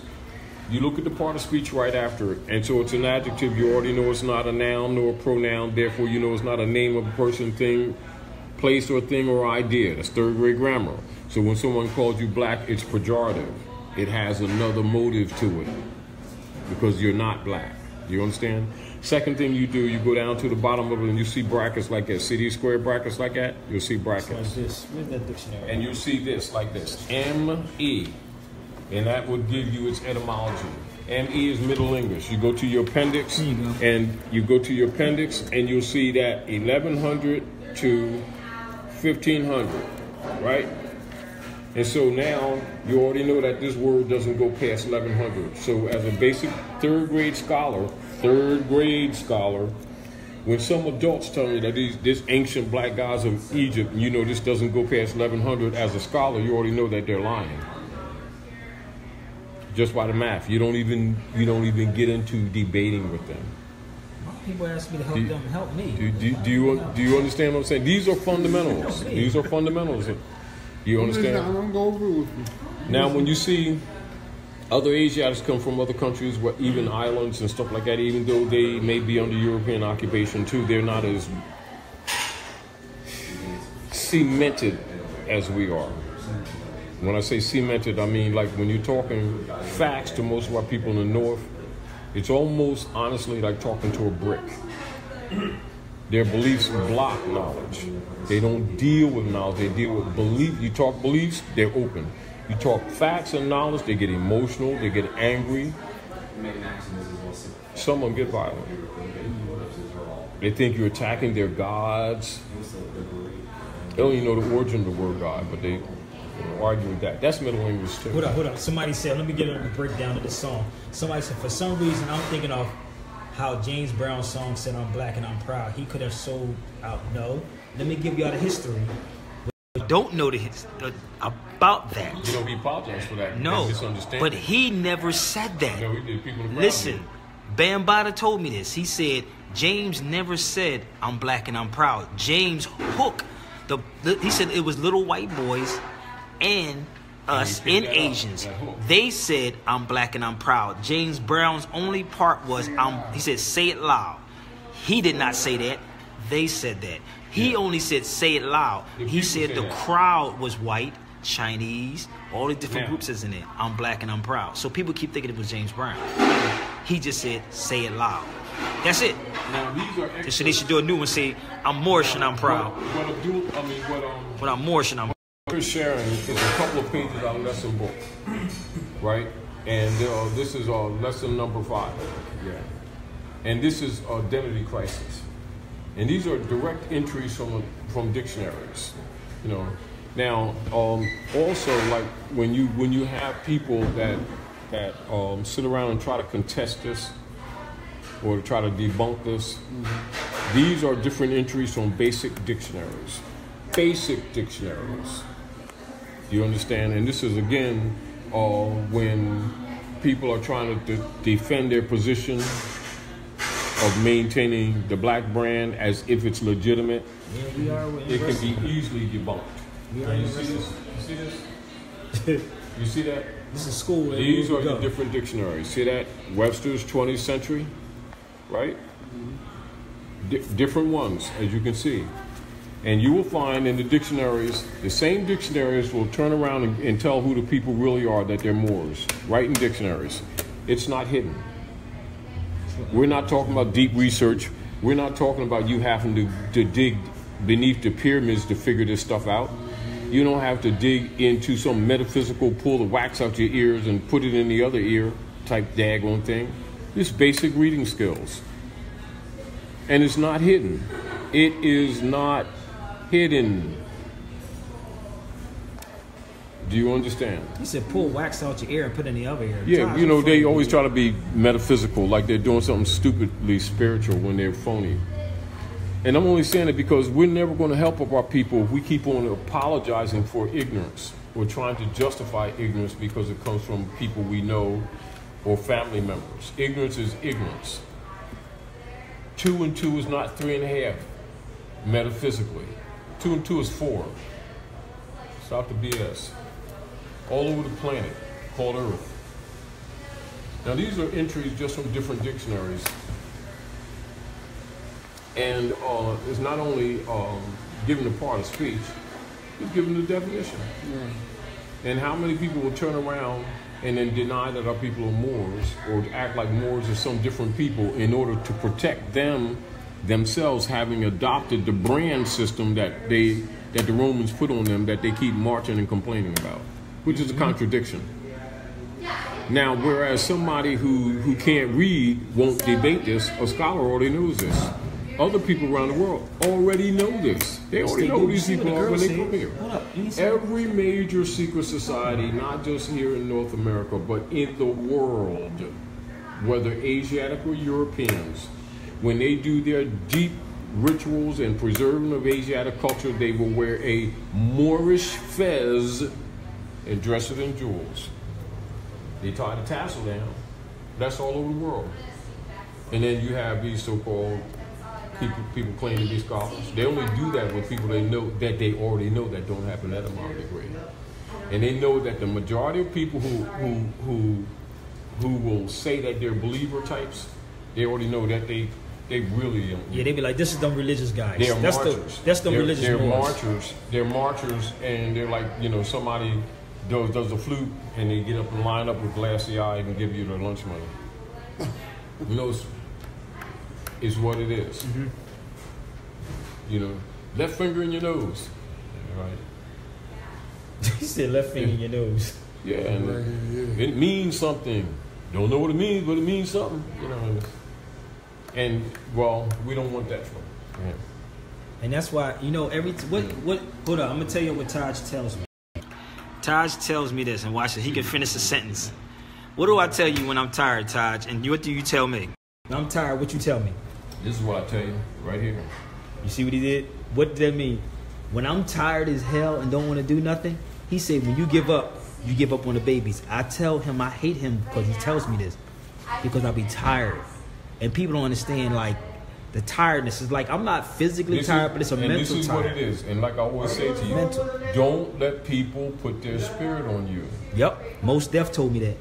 You look at the part of speech right after it, and so it's an adjective. You already know it's not a noun nor a pronoun. Therefore, you know it's not a name of a person, thing, place, or thing or idea. That's third grade grammar. So when someone calls you black, it's pejorative. It has another motive to it because you're not black. You understand? Second thing you do, you go down to the bottom of it and you see brackets like that. See these square brackets like that? You'll see brackets. Like this. Where's that dictionary? And you'll see this like this. M-E. And that would give you its etymology. M-E is Middle English. You go to your appendix and you'll see that 1100 to 1500, right? And so now you already know that this word doesn't go past 1100. So as a basic third grade scholar, when some adults tell me that these ancient black gods of Egypt, you know this doesn't go past 1100, as a scholar, you already know that they're lying. Just by the math. You don't even get into debating with them. People ask me to help them help me. Do you understand what I'm saying? These are fundamentals. These are fundamentals. You understand? I'm gonna go over with you. Now, when you see other Asiatics come from other countries, even islands and stuff like that, even though they may be under European occupation too, they're not as cemented as we are. When I say cemented, I mean like when you're talking facts to most of our people in the North, it's almost honestly like talking to a brick. Their beliefs block knowledge. They don't deal with knowledge, they deal with belief. You talk beliefs, they're open. You talk facts and knowledge, they get emotional, they get angry. Some of them get violent. They think you're attacking their gods. They don't even know the origin of the word God, but they argue with that. That's Middle English too. Hold up. Somebody said, let me get a breakdown of the song. Somebody said, for some reason, I'm thinking of how James Brown's song said, I'm black and I'm proud. He could have sold out. No. Let me give y'all the history. Don't know the history about that. You know, we apologize for that. No, but he never said that. No, he did. People listen, Bambaataa told me this. He said, James never said, I'm black and I'm proud. James Hook, he said it was little white boys and us and Asians. They said, I'm black and I'm proud. James Brown's only part was, he said, say it loud. He did not say that. They said that. He only said, say it loud. He said the crowd was white, Chinese, all the different groups is in it. I'm black and I'm proud. So people keep thinking it was James Brown. He just said, say it loud. That's it. Now, these are so they should do a new one, say, I'm Moorish and I'm proud. What I'm Moorish and I'm proud. We're sharing is a couple of pages out of lesson book, right? And this is lesson number 5. Yeah. And this is identity crisis. And these are direct entries from dictionaries, you know. Now, also like when you have people that sit around and try to contest this or to try to debunk this, these are different entries from basic dictionaries. Basic dictionaries. Do you understand? And this is again when people are trying to defend their position of maintaining the black brand as if it's legitimate. Yeah, it can be easily debunked. You see this? You see this? You see that? This is school. These are the different dictionaries. See that? Webster's 20th century, right? Different ones, as you can see. And you will find in the dictionaries, the same dictionaries will turn around and tell who the people really are, that they're Moors. Right in dictionaries. It's not hidden. We're not talking about deep research. We're not talking about you having to dig beneath the pyramids to figure this stuff out. You don't have to dig into some metaphysical, pull the wax out your ears and put it in the other ear type daggone thing. It's basic reading skills. And it's not hidden. It is not hidden. Do you understand? He said pull wax out your ear and put it in the other ear. Yeah, you know, they always try to be metaphysical, like they're doing something stupidly spiritual when they're phony. And I'm only saying it because we're never going to help up our people if we keep on apologizing for ignorance. We're trying to justify ignorance because it comes from people we know or family members. Ignorance is ignorance. 2 and 2 is not 3.5, metaphysically. 2 and 2 is 4. Stop the BS. All over the planet, called Earth. Now these are entries just from different dictionaries. And it's not only given a part of speech, it's given the definition. Yeah. And how many people will turn around and then deny that our people are Moors, or act like Moors are some different people in order to protect themselves, having adopted the brand system that the Romans put on them, that they keep marching and complaining about, which is a contradiction. Now, whereas somebody who can't read won't debate this, a scholar already knows this. Other people around the world already know this. They already know who these people are when they come here. Every major secret society, not just here in North America, but in the world, whether Asiatic or Europeans, when they do their deep rituals and preserving of Asiatic culture, they will wear a Moorish fez and dress it in jewels. They tie the tassel down. That's all over the world. And then you have these so-called people claim to be scholars. They only do that with people they know that they already know that don't have an etymology degree. And they know that the majority of people who will say that they're believer types, they already know that they really don't. Yeah, they be like, this is them religious guys. They're that's marchers. That's the religious They're Moors. marchers. They're marchers, and they're like, somebody does the flute, and they get up and line up with glassy eye and give you their lunch money. It's what it is. Mm-hmm. Left finger in your nose. Right. He said left finger in your nose. Yeah, and it means something. Don't know what it means, but it means something. And well, we don't want that for them. Yeah. And that's why what hold on, I'm gonna tell you what Taj tells me. Taj tells me this, and watch it. He can finish the sentence. What do I tell you when I'm tired, Taj? And what do you tell me? When I'm tired, what you tell me? This is what I tell you right here. You see what he did? What did that mean? When I'm tired as hell and don't want to do nothing, he said, when you give up on the babies. I tell him I hate him because he tells me this. Because I be tired. And people don't understand, like, the tiredness is like, I'm not physically tired, but it's a mental tired. This is what it is. And like I always say to you, don't let people put their spirit on you. Yep. Mos Def told me that.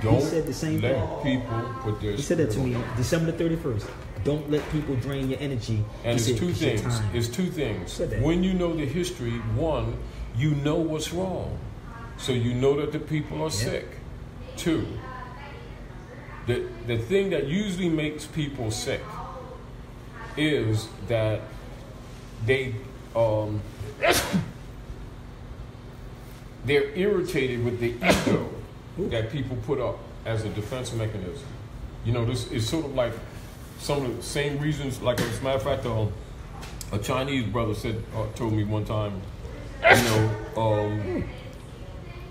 Don't he said the same let thing. people put their He said spirit that to me December the 31st. Don't let people drain your energy. And it's two things. It's two things. When you know the history, one, you know what's wrong. So you know that the people are sick. Two, the thing that usually makes people sick is that they're irritated with the ego that people put up as a defense mechanism. This is sort of like some of the same reasons. Like, as a matter of fact, a Chinese brother told me one time,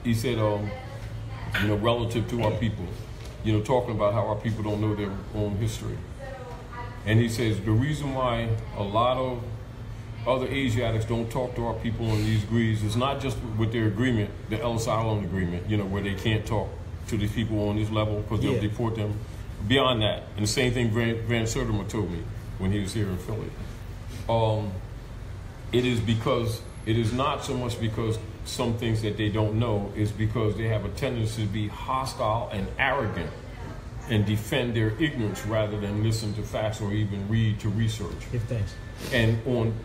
he said, relative to our people, talking about how our people don't know their own history. And he says the reason why a lot of other Asiatics don't talk to our people on these degrees is not just with their agreement, the Ellis Island agreement, where they can't talk to these people on this level because they'll deport them. Beyond that, and the same thing Van Sertima told me when he was here in Philly. It is not so much because some things that they don't know, is because they have a tendency to be hostile and arrogant and defend their ignorance rather than listen to facts or even read to research. Give thanks. And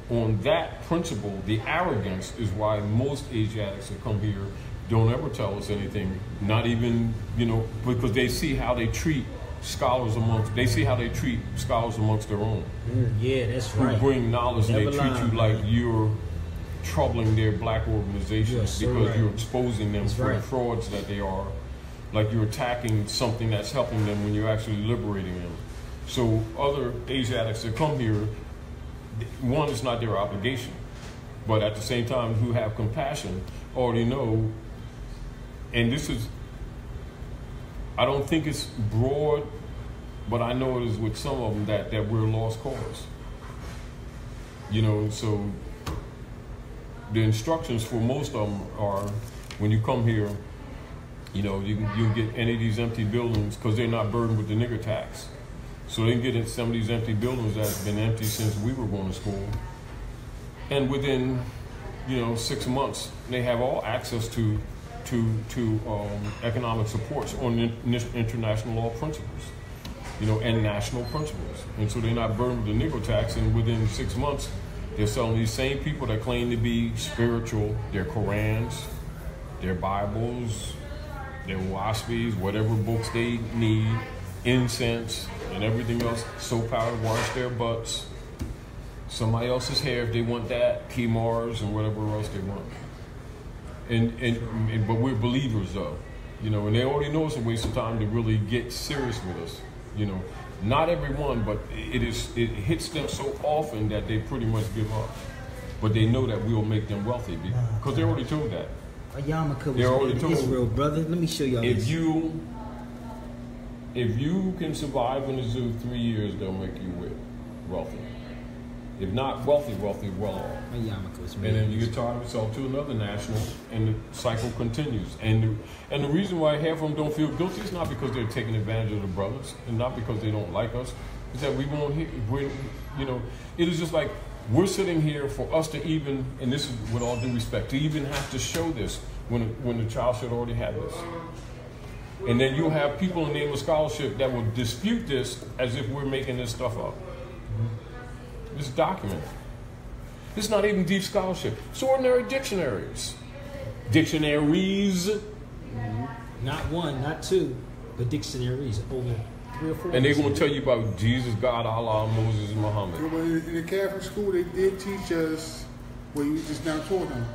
on that principle, the arrogance is why most Asiatics that come here don't ever tell us anything, not even, because they see how they treat scholars amongst their own. Yeah, that's right. Who bring knowledge and they treat you like you're troubling their black organizations because you're exposing them for the frauds that they are. Like you're attacking something that's helping them when you're actually liberating them. So other Asiatics that come here, one, it's not their obligation, but at the same time, who have compassion already know, and this is, I don't think it's broad, but I know it is with some of them that we're lost cause. You know, so the instructions for most of them are, when you come here, you know, you get any of these empty buildings because they're not burdened with the nigger tax. So they can get in some of these empty buildings that's been empty since we were going to school. And within, you know, 6 months, they have all access to economic supports on international law principles, you know, and national principles. And so they're not burdened with the Negro tax, and within 6 months, they're selling these same people that claim to be spiritual, their Qurans, their Bibles, their waspis, whatever books they need, incense, and everything else, soap powder to wash their butts, somebody else's hair if they want that, Kimars and whatever else they want. But we're believers though, you know, and they already know it's a waste of time to really get serious with us, you know. Not everyone, but it hits them so often that they pretty much give up. But they know that we'll make them wealthy because they're already told that. A yarmulke was in Israel, brother. Let me show y'all this. If you can survive in the zoo 3 years, they'll make you wealthy. If not wealthy, well off. A yarmulke was and then you get tired of yourself to another national, and the cycle continues. And the reason why half of them don't feel guilty is not because they're taking advantage of the brothers, and not because they don't like us. It's that we won't hear. You know, it is just like we're sitting here for us to even, and this is with all due respect, to even have to show this when the child should already have this. And then you'll have people in the name of scholarship that will dispute this as if we're making this stuff up. It's documented. It's not even deep scholarship. It's ordinary dictionaries. Dictionaries. Not one, not two, but dictionaries over 3 or 4. And they're going to tell you about Jesus, God, Allah, Moses, and Muhammad. In the Catholic school, they did teach us what you just now taught them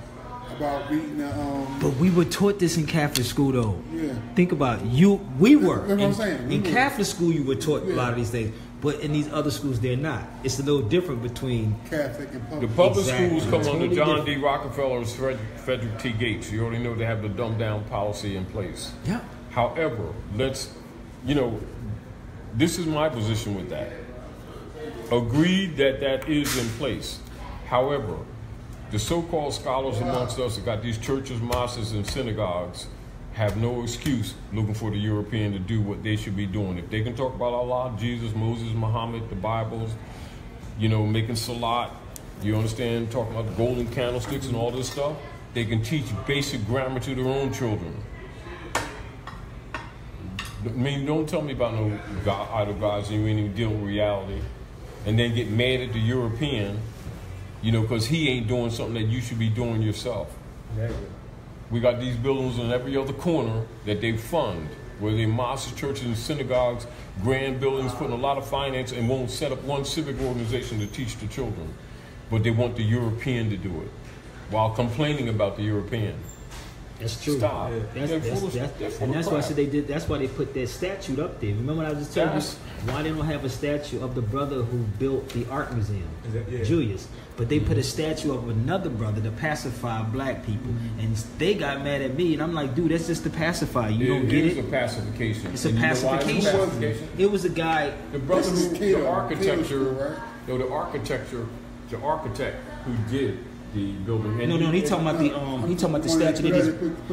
about reading the. But we were taught this in Catholic school, though. Yeah. Think about it. We were. That's what I'm saying. In Catholic school, you were taught a lot of these things. But in these other schools, they're not. It's a little different between Catholic and public. The public Exactly. schools come Totally under John D. different. Rockefeller's Frederick T. Gates. You already know they have the dumb down policy in place. Yeah. However, this is my position with that. Agreed that is in place. However, the so-called scholars amongst us that got these churches, mosques, and synagogues have no excuse looking for the European to do what they should be doing. If they can talk about Allah, Jesus, Moses, Muhammad, the Bibles, you know, making salat, you understand, talking about the golden candlesticks and all this stuff, they can teach basic grammar to their own children. I mean, don't tell me about no idol gods and you ain't even deal with reality. And then get mad at the European, you know, because he ain't doing something that you should be doing yourself. Exactly. We got these buildings in every other corner that they fund, where they mosques, churches, and synagogues, grand buildings, putting a lot of finance, and won't set up one civic organization to teach the children. But they want the European to do it, while complaining about the European. That's true. Stop. Yeah. That's why I said they did. That's why they put that statue up there. Remember, I was just telling you why they don't have a statue of the brother who built the art museum, Julius. But they put a statue of another brother to pacify black people, and they got mad at me. And I'm like, dude, that's just to pacify. You don't get it. It's a pacification. It's a pacification. It was a guy. The brother who, the architecture, the architect who did the building. No, he talking about the statue.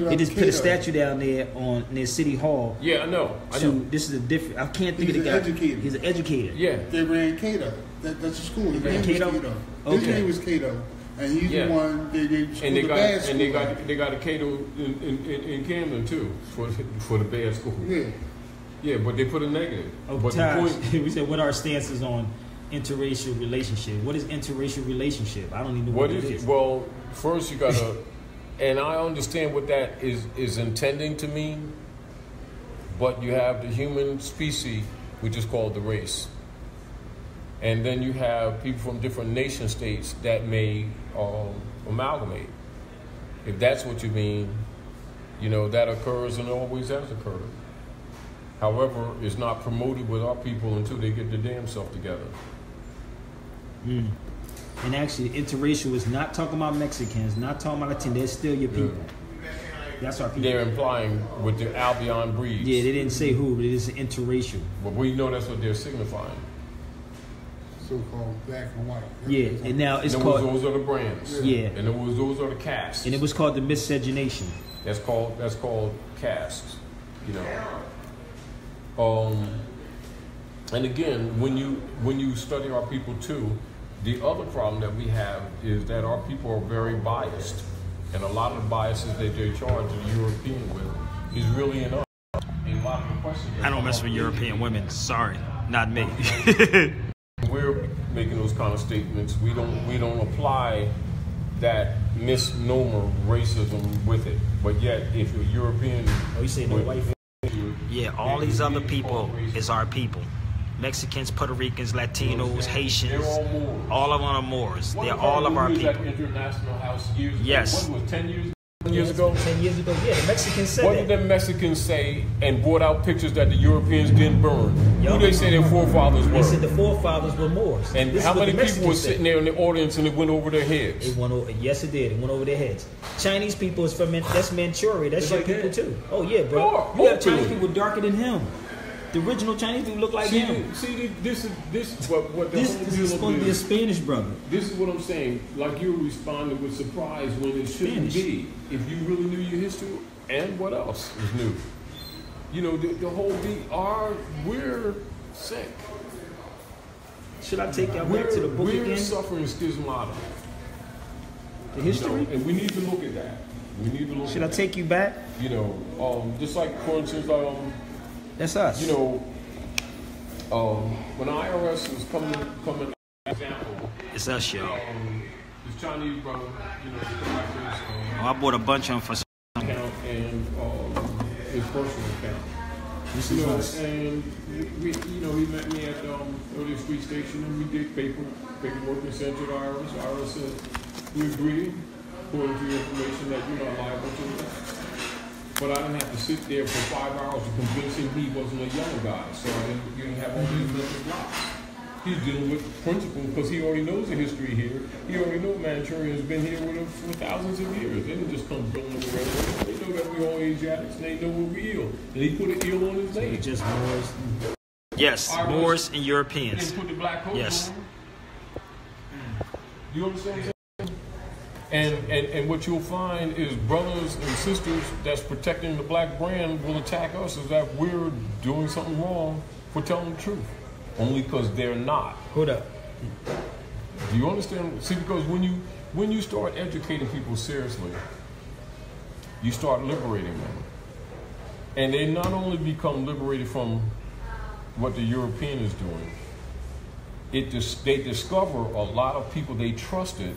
They just put a statue down there near City Hall. Yeah, I know. This is a different. I can't think of the guy. He's an educator. Yeah. They ran Cato. That's a school. His name was Cato? His Okay. name was Cato, and he's the one they and they got school. a Cato in Camden too for the bad school. Yeah, but they put a negative. But the point, we said, what are our stances on interracial relationship? What is interracial relationship? I don't even know what it is. Well, first you gotta, and I understand what that is intending to mean, but you have the human species, which is called the race. And then you have people from different nation states that may amalgamate. If that's what you mean, you know, that occurs and always has occurred. However, it's not promoted with our people until they get their damn self together. And actually, interracial is not talking about Mexicans, not talking about Latino. They're still your people. That's our people. They're implying with the Albion breeds. Yeah, they didn't say who, but it is interracial. But we know that's what they're signifying. so-called black and white. Yeah, and now it's called. Those are the brands. Yeah. And those are the castes. And it was called the miscegenation. That's called castes. You know. And again, when you study our people too, the other problem that we have is that our people are very biased, and a lot of the biases that they charge the European with is really in us. And a lot of the questions. I don't mess with European women. Sorry, not me. We're making those kind of statements. We don't apply that misnomer racism with it. But yet, if you're European, you say no white? Yeah, all these other people is our people. Mexicans, Puerto Ricans, Latinos, Haitians, all of them are Moors. They're all of our people. International House years ago. Yes. What was 10 years ago? 10 years ago, yeah. The Mexicans said What did the Mexicans say and brought out pictures that the Europeans didn't burn? Who they say their forefathers were? They said the forefathers were Moors. And how many people were sitting there in the audience and it went over their heads? It went over, yes, it did. It went over their heads. Chinese people is from that's Manchuria. That's your people too. Oh yeah, bro. You have Chinese people darker than him. The original Chinese people look like him. This is what the this whole is deal supposed to be a Spanish brother. This is what I'm saying. Like you're responding with surprise when it shouldn't be. If you really knew your history and what else is new. You know, the whole we're sick. Should I take y'all back to the book again? We're suffering schismata. The history? You know, and we need to look at that. We need to look Should I take you back? You know, just like, for instance, that's us. You know, when IRS was coming example. It's us, y'all. This Chinese brother, you know, collectors. I bought a bunch of them for some account and his personal account. This is us. And we, you know, he met me at earlier street station, and we did paperwork and sent to the IRS. The IRS said we agreed, according to the information, that you're not liable to it. But I didn't have to sit there for 5 hours to convince him he wasn't a yellow guy. So you didn't have all these mental blocks. He's dealing with principle because he already knows the history here. He already knows Manchuria has been here with us for thousands of years. They didn't just come building the railroad. They know that we're all Asiatics and they know we're real. And he put an ill on his name. Just Moors. Yes, Moors and Europeans. They put the black coat yes. on. You understand what I'm saying? And what you'll find is brothers and sisters that's protecting the black brand will attack us is that we're doing something wrong for telling the truth. Only because they're not. Hold up. Do you understand? See, because when you start educating people seriously, you start liberating them. And they not only become liberated from what the European is doing, they discover a lot of people they trusted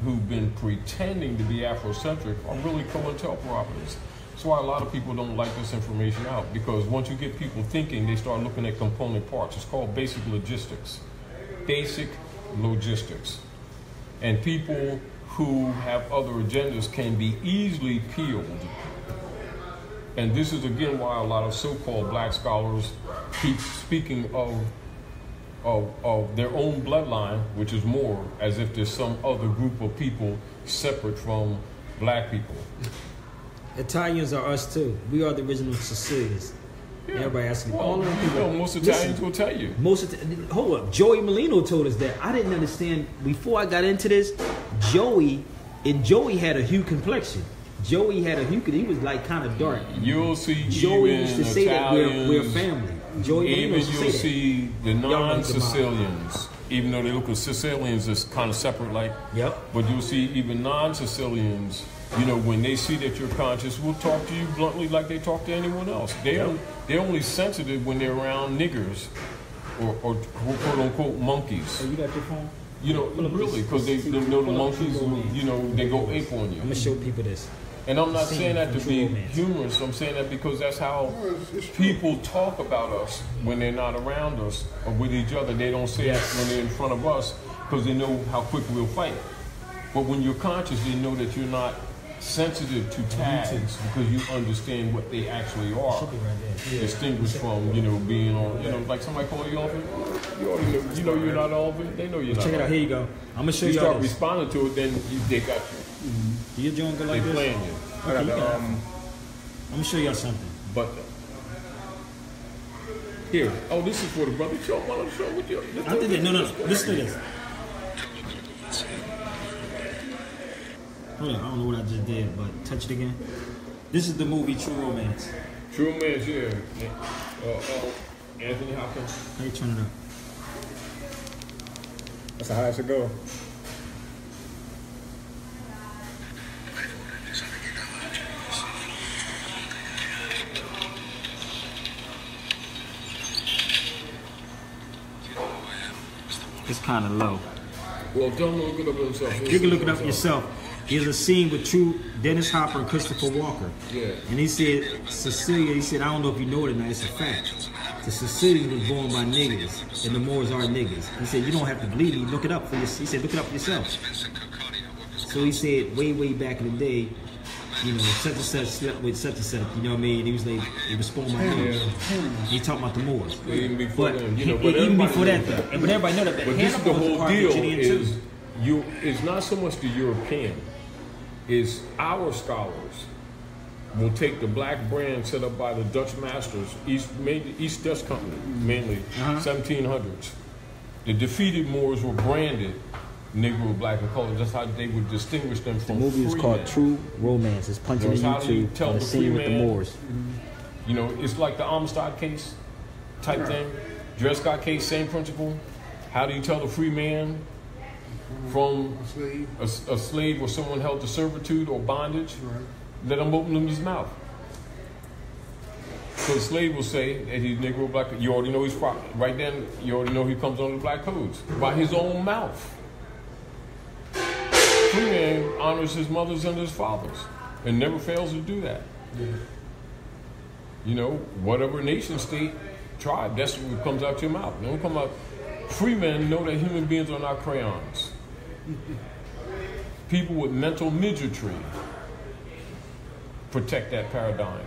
who've been pretending to be Afrocentric are really COINTELPROPers. That's why a lot of people don't like this information out, because once you get people thinking, they start looking at component parts. It's called basic logistics. Basic logistics. And people who have other agendas can be easily peeled. And this is again why a lot of so-called black scholars keep speaking of their own bloodline, which is more as if there's some other group of people separate from black people. Italians are us too. We are the original Sicilians. Yeah. Everybody asks me. Well, most Italians will tell you. Hold up. Joey Molino told us that. I didn't understand before I got into this. Joey had a hue complexion. Joey had a hue. He was like kind of dark. You'll see. Joey used to say Italians, that we're family. Joey even used to you'll say see the non-Sicilians, even though they look at Sicilians as kind of separate, like. Yep. But you'll see even non-Sicilians. You know, when they see that you're conscious, will talk to you bluntly like they talk to anyone else. They're only sensitive when they're around niggers or quote unquote monkeys. Oh, you got your phone? You know, really, because they know the monkeys. You know, they go ape on you. I'm gonna show people this. And I'm not saying that to be humorous. I'm saying that because that's how people talk about us when they're not around us or with each other. They don't say it when they're in front of us because they know how quick we'll fight. But when you're conscious, they know that you're not sensitive to tags because you understand what they actually are. Distinguished from, you know, being on, you know, like somebody calling you elephant. You already know, you know you're not elephant. They know you're not. Check it out. Here you go. I'm gonna show you. You start responding to it, then they got you. You're doing good like they this. Playing you. Okay, I'm gonna show y'all something. But Here. Oh, this is for the brother. Show with you. I did it. No. Listen to this. Hold on. I don't know what I just did, but touch it again. This is the movie True Romance. True Romance, yeah. Anthony Hopkins. How you turn it up? That's how it should go. It's kind of low. Well, don't look it up yourself. You can look it up yourself. There's a scene with True Dennis Hopper and Christopher Walker. Yeah. And he said, Cecilia, he said, I don't know if you know it or not, it's a fact. The Sicilians was born by niggas, and the Moors are niggas. He said, you don't have to believe me, look it up for yourself. He said, look it up for yourself. So he said, way back in the day, you know, such and such slept with such and such, you know what I mean? He was like, it was born by niggas. He talking about the Moors. Even before them, you know, even before that, though. But everybody know that. But this is the whole deal is, it's not so much the European, is our scholars will take the black brand set up by the Dutch masters, East Dutch Company, mainly, 1700s. The defeated Moors were branded Negro, black, and colored. That's how they would distinguish them from the movie is called men. True Romance. It's punching in YouTube on the scene with the Moors. You know, it's like the Amistad case type thing. Dred Scott case, same principle. How do you tell the free man from a slave or someone held to servitude or bondage? Right. Let him open his mouth. So the slave will say that he's Negro, black. You already know he's right then. You already know he comes under the black codes by his own mouth. Free man honors his mothers and his fathers, and never fails to do that. Yeah. You know, whatever nation, state, tribe, that's what comes out your mouth. Don't come out. Free men know that human beings are not crayons. People with mental midgetry protect that paradigm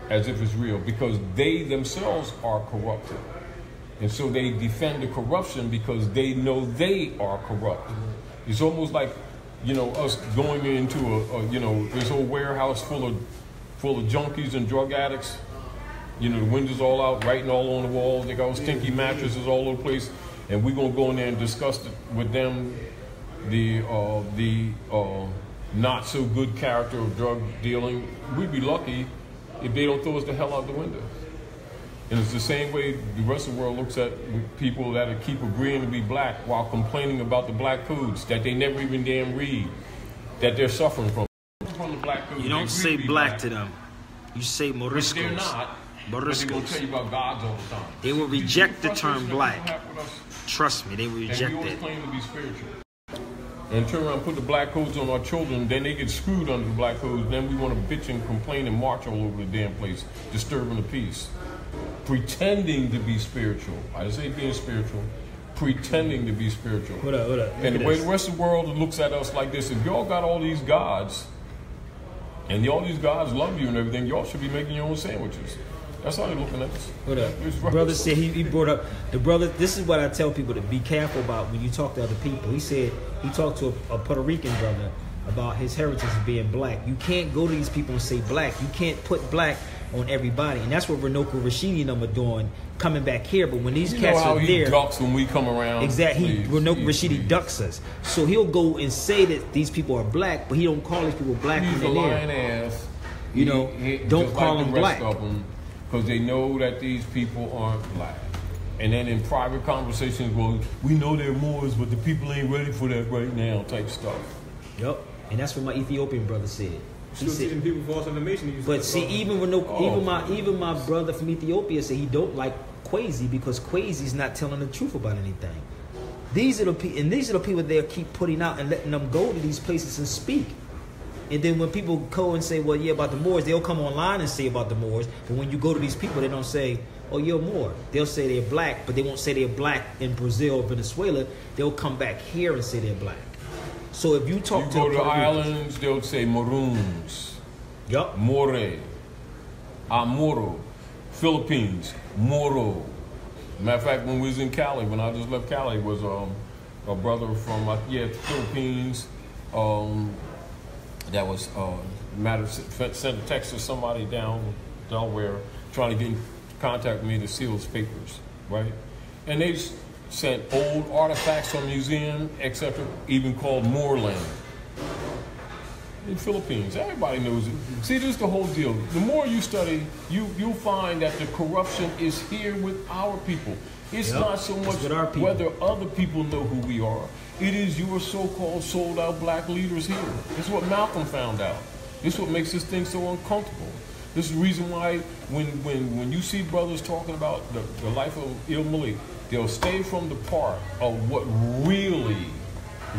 as if it's real, because they themselves are corrupted. And so they defend the corruption because they know they are corrupt. It's almost like, you know, us going into you know, this whole warehouse full of junkies and drug addicts. You know, the windows all out, writing all on the walls. They got stinky mattresses all over the place, and we're gonna go in there and discuss with them the not so good character of drug dealing. We'd be lucky if they don't throw us the hell out the window. And it's the same way the rest of the world looks at people that keep agreeing to be black while complaining about the black codes that they never even damn read, that they're suffering from the black codes. You don't say black to them. You say Moriscos. They're not. But they're going to tell you about gods all the time. They will reject the term black. Trust me, they will reject and we always it. claim to be spiritual. And turn around and put the black codes on our children, then they get screwed under the black codes, then we want to bitch and complain and march all over the damn place, disturbing the peace. Pretending to be spiritual. I didn't say being spiritual. Pretending to be spiritual. Hold up. And the way the rest of the world looks at us like this, if y'all got all these gods, and all these gods love you and everything, y'all should be making your own sandwiches. That's how they're looking at us. Hold up. Brother said he brought up the brother. This is what I tell people to be careful about when you talk to other people. He said he talked to a Puerto Rican brother about his heritage as being black. You can't go to these people and say black. You can't put black on everybody, and that's what Renoko Rashidi and them are doing, coming back here. But when these cats are there, he ducks when we come around. Exactly, Renoko Rashidi ducks us. So he'll go and say that these people are black, but he don't call these people black He's when a they're lying ass. You know, don't call them black. Because they know that these people aren't black. And then in private conversations, well, we know they're Moors, but the people ain't ready for that right now, type stuff. Yep, and that's what my Ethiopian brother said. He said, teaching people false information. But see, even my brother from Ethiopia said he don't like Kwesi because Kwesi's not telling the truth about anything. These are the people they'll keep putting out and letting them go to these places and speak. And then when people go and say, well, yeah, about the Moors, they'll come online and say about the Moors. But when you go to these people, they don't say, oh, you're Moor. They'll say they're black, but they won't say they're black in Brazil or Venezuela. They'll come back here and say they're black. So if you talk to the islands, they'll say Maroons. Yup. More. Amoro. Philippines. Moro. Matter of fact, when we was in Cali, when I just left Cali, was a brother from the Philippines. That was sent a text to somebody down Delaware trying to get in contact me to seal his papers, right? And they sent old artifacts from museum, etc., even called Moorland. In Philippines, everybody knows it. See, this is the whole deal. The more you study, you'll find that the corruption is here with our people. It's not so much whether other people know who we are. It is your so-called sold-out black leaders here. This is what Malcolm found out. This is what makes this thing so uncomfortable. This is the reason why when you see brothers talking about the life of Il Malik, they'll stay from the part of what really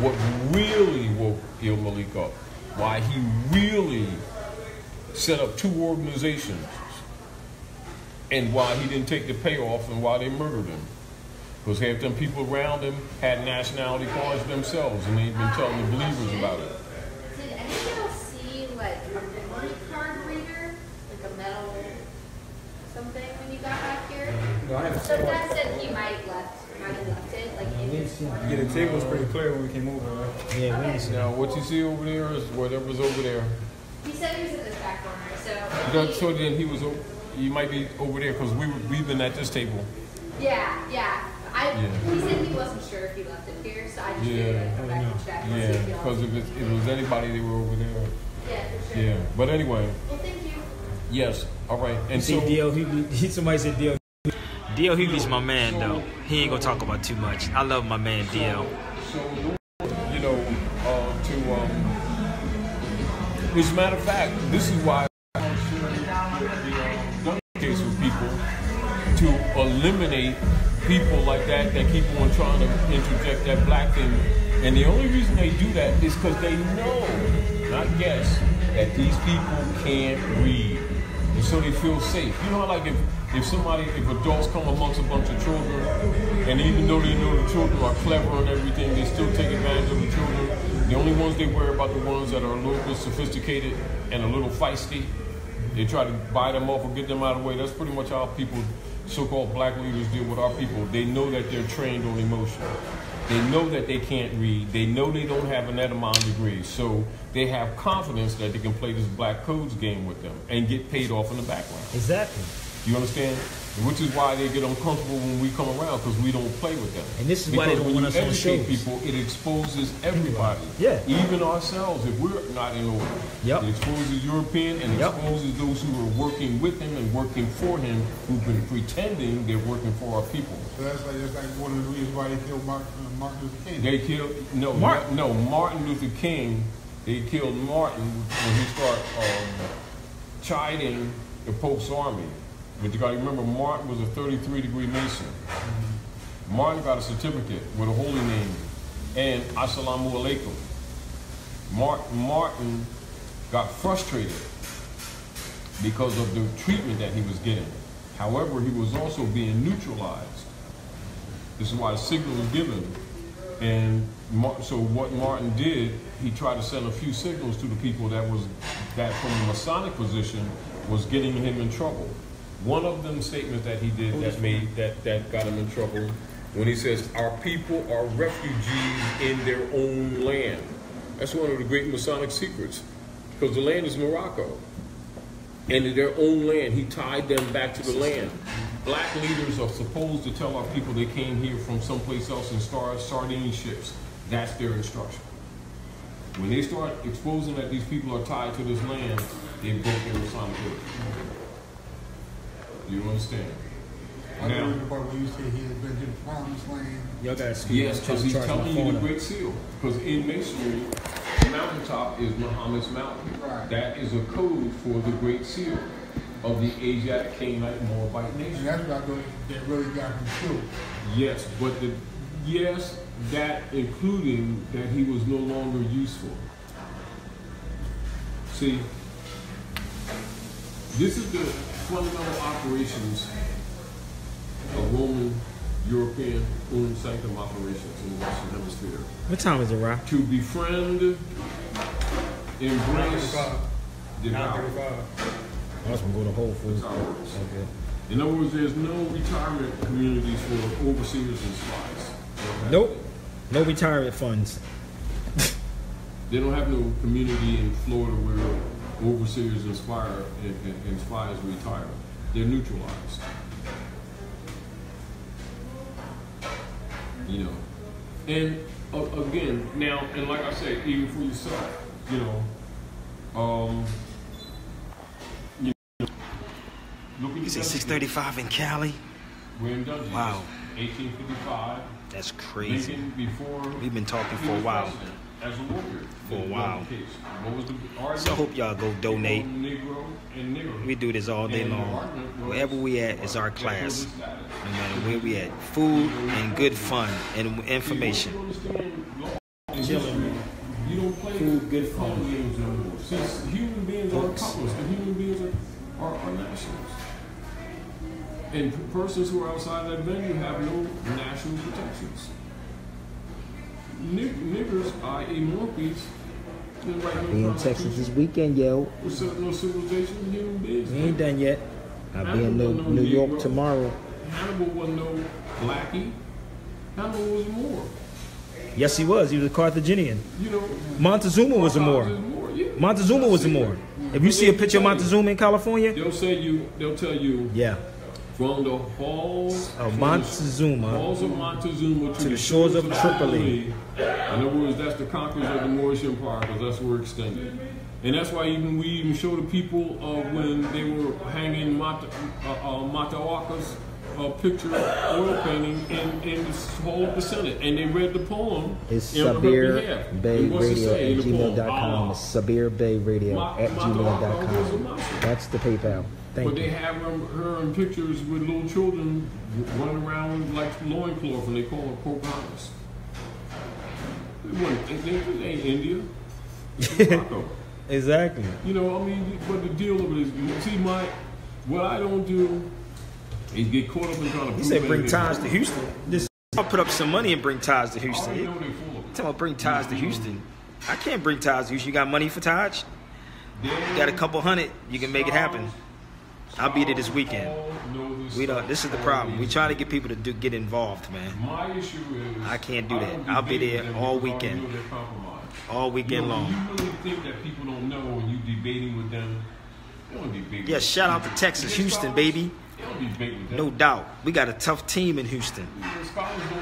woke Il Malik up. Why he really set up 2 organizations, and why he didn't take the payoff, and why they murdered him. Because half them people around him had nationality cards themselves, and they've been telling the believers about it. Did any of y'all see like a memory card reader, like a metal something when you got back here? No, I haven't So seen Dad one. said he might have left it, like in his Yeah, the table was pretty clear when we came over, right? Yeah, we didn't see. Now, what you see over there is whatever's over there. He said he was in this back corner, so. So then he was, you might be over there because we've been at this table. Yeah. He said he wasn't sure if he left it here, so I just figured I'd come back and check. Yeah, because if it was anybody, they were over there. Yeah, for sure. Yeah, but anyway. Well, thank you. Yes, all right. And See, so D.L. Hughley, somebody said D.L. D.L. Hughley's my man, though. He ain't gonna talk about too much. I love my man, D.L. So, you know, as a matter of fact, this is why the case with people to eliminate people like that keep on trying to interject that black thing. And the only reason they do that is because they know, not guess, that these people can't read. And so they feel safe. You know how like if adults come amongst a bunch of children, and even though they know the children are clever and everything, they still take advantage of the children. The only ones they worry about the ones that are a little bit sophisticated and a little feisty. They try to buy them off or get them out of the way. That's pretty much how people, so-called black leaders, deal with our people. They know that they're trained on emotion. They know that they can't read. They know they don't have an etymology degree. So they have confidence that they can play this black codes game with them and get paid off in the background. Exactly. You understand? Which is why they get uncomfortable when we come around, because we don't play with them. And this is why they don't want us on shows. When you educate people, it exposes everybody. Yeah. Even ourselves, if we're not in order. Yep. It exposes European and exposes those who are working with him and working for him, who've been pretending they're working for our people. So that's like one of the reasons why they killed Martin Luther King. They killed Martin Luther King. They killed Martin when he started chiding the Pope's army. But you got to remember, Martin was a 33-degree Mason. Martin got a certificate with a holy name and Assalamu Alaikum. Martin got frustrated because of the treatment that he was getting. However, he was also being neutralized. This is why a signal was given. And so what Martin did, he tried to send a few signals to the people that from a Masonic position was getting him in trouble. One of them statements that he did that got him in trouble when he says, "Our people are refugees in their own land." That's one of the great Masonic secrets, because the land is Morocco. And in their own land, he tied them back to the land. Black leaders are supposed to tell our people they came here from someplace else in sardine ships. That's their instruction. When they start exposing that these people are tied to this land, they broke their Masonic oath. You understand? I remember the part where you said he had been to the promised land. Y'all got to yes, because he's telling you the Great Seal. Because in Masonry, the mountaintop is Muhammad's mountain. Right. That is a code for the Great Seal of the Asiatic Canaanite Moabite nation. And that's what I thought that really got him killed. Yes, but that including that he was no longer useful. See, this is the fundamental operations of Roman, European, unum sanctum operations in the Western Hemisphere. What time is it, Rob? To befriend, embrace, devour. 9:35. I was going to go to Whole Foods. That's how it works. Okay. In other words, there's no retirement communities for overseers and spies. Nope. No retirement funds. They don't have no community in Florida where overseers and spies retire. They're neutralized. You know, and again, now, and like I said, even for yourself, you know, look at You say 6:35 in Cali? We're in Dungeons. Wow. 1855. That's crazy. Lincoln before We've been talking he for a was while. president as a lawyer. For a while. What was the argument? So I hope y'all go donate. Negro and Negro. We do this all day And the long. argument was Wherever we at is our that class. was the status. No matter where we at. Food and good fun and information. You understand law and history. You don't play Food, good fun. fun games anymore. Since human beings are colonists and human beings are nationals. And persons who are outside that venue have no national protections. Niggers, i.e. monkeys, Be in Texas this weekend, yo. no civilization, human beings. We ain't done yet. I'll be in New York tomorrow. Hannibal wasn't no blackie. Hannibal was a Moor. Yes, he was. He was a Carthaginian. You know, Montezuma was a Moor. Yeah. Montezuma was a Moor. If you see a picture of Montezuma in California, They'll tell you yeah. from the halls Of Montezuma halls of Montezuma to the shores of Tripoli. In other words, that's the conquerors of the Moorish Empire, because that's where it extended. And that's why we even show the people when they were hanging Matawakas picture, oil painting in the hall of the Senate, and they read the poem. It's on her Sabir behalf. Bay And what's it Radio say in at the poem? gmail.com. It's Sabir Bay Radio at gmail.com. That's the PayPal. Thank But they you. have her in pictures with little children running around with like loincloth, and they call her Pocahontas. It ain't India. It's Morocco. Exactly. You know, I mean, but the deal of it is, see, what I don't do is get caught up in trying to. He said bring ties to Houston. I'll put up some money and bring ties to I Houston. already know they're full of it. Tell me bring ties to Houston. I can't bring ties to Houston. You got money for Taj? You got a couple hundred, you can make it happen. I'll be there this weekend. We don't. This is the problem. We try to get people to get involved, man. My issue is I can't do that. I'll be there all weekend. All weekend long. You really think that people don't know when you debating with them? They don't debate with Yeah, shout out to Texas, Houston, baby. They don't debate with them. No doubt. We got a tough team in Houston.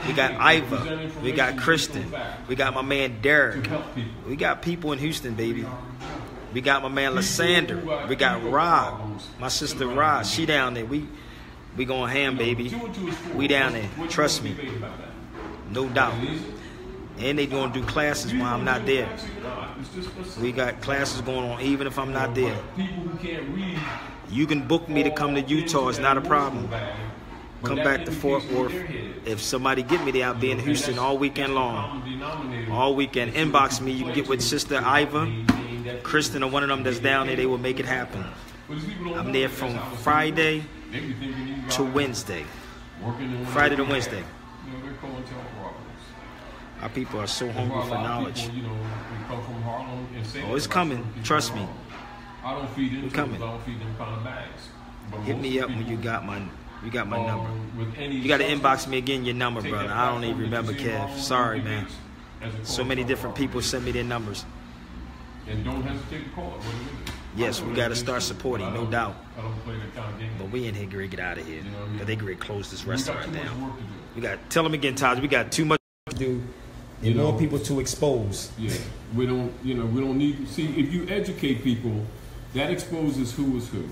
We got Iva. We got Kristen. We got my man Derek. We got people in Houston, baby. We got my man Lysander. We got Rob. My sister Rob. She down there. We going ham, baby. We down there. Trust me. No doubt. And they gonna do classes while I'm not there. We got classes going on even if I'm not there. People who can't read. You can book me to come to Utah. It's not a problem. Come back to Fort Worth. If somebody get me there, I'll be in Houston all weekend long. All weekend. Inbox me. You can get with Sister Iva, Kristen, or one of them that's down there. They will make it happen. I'm there from Friday to Wednesday. Friday to Wednesday. Our people are so hungry for knowledge. Oh, it's coming. Trust me. I don't feed them. We're coming. I don't feed them kind of bags. Hit me up when you got my number. You got to inbox me again your number, brother. I don't even remember, Kev. Sorry, man. So many different people send me their numbers. And don't hesitate to call it. Yes, we got to start supporting, no doubt. I don't play that kind of game. But we in here great get out of here. But they great close this restaurant We got too down. much work to do. We got tell them again, Taj. We got too much to do. And more people to expose. Yeah, we don't need. See, if you educate people, that exposes who is who.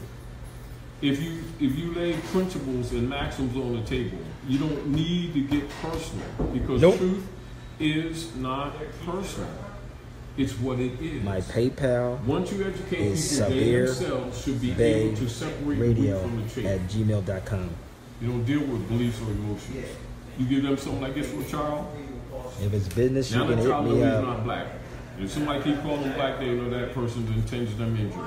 If you lay principles and maxims on the table, you don't need to get personal because truth is not personal. It's what it is. My PayPal Once you educate is people, they Sabir themselves should be Bay able to separate the Radio wheat from the chaff. at gmail.com. You don't deal with beliefs or emotions. You give them something like this for a child. If it's business, you Now can the hit child knows me he's up. not black. If somebody keep calling them black, they know that person intends them injury.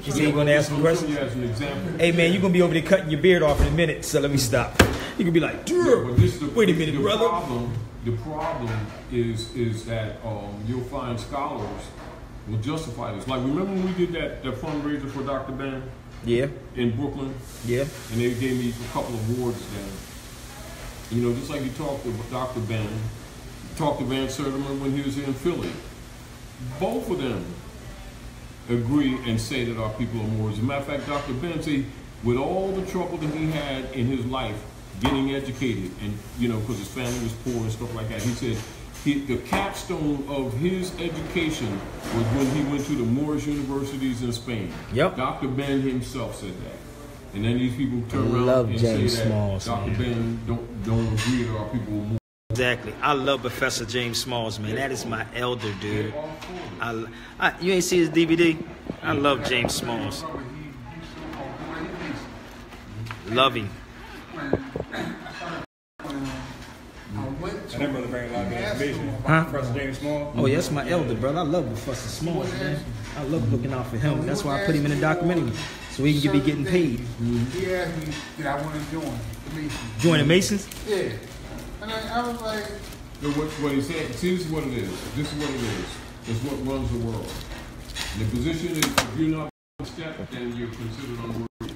You say you're going to ask a question? Yeah, as an example. Hey, man, you're going to be over there cutting your beard off in a minute, so let me stop. You can be like, But this is the, wait a minute, the brother. The problem is that you'll find scholars will justify this. Like, remember when we did that fundraiser for Dr. Ben Yeah, in Brooklyn? yeah. And they gave me a couple of awards then. You know, just like you talked to Dr. Ben, talked to Van Sertimer when he was in Philly. Both of them agree and say that our people are Moors. As a matter of fact, Dr. Ben said with all the trouble that he had in his life getting educated, and because his family was poor and stuff like that, he said the capstone of his education was when he went to the Moorish universities in Spain. Yep. Dr. Ben himself said that. And then these people turn around love and James say that Smalls, Dr. man. Ben don't agree that our people were more. Exactly. I love Professor James Smalls, man. That is my elder, dude. You ain't see his DVD? I love James Smalls. Love him. And that brother bring a lot of information. Huh? Professor James Small. Oh, yeah, that's my elder, brother. I love Professor Smalls, man. I love looking out for him. That's why I put him in the documentary, so he can be getting paid. He asked me did I want to join the Masons. Join the Masons? Yeah. And I was like, So what he said, see, this is what it is. This is what it is. It's what runs the world. The position is, if you're not on step, then you're considered unworthy.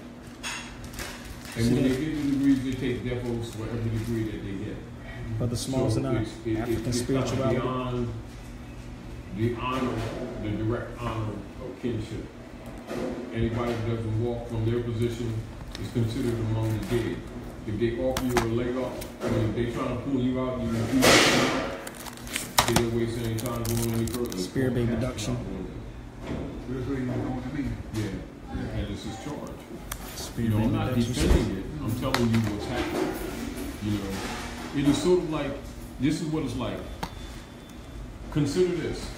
And when they get the degrees, they take death oaths for every degree that they get. Brother Smalls and I, African spirituality. Beyond the honor, the direct honor of kinship. Anybody that doesn't walk from their position is considered among the dead. If they offer you a leg up, if they trying to pull you out, you refuse to come out. They didn't waste any time going any further. Spirit baby reduction. Yeah, and it's his charge. Spirit I'm baby not reduction. defending it. I'm telling you what's happening. It is sort of like, this is what it's like. Consider this.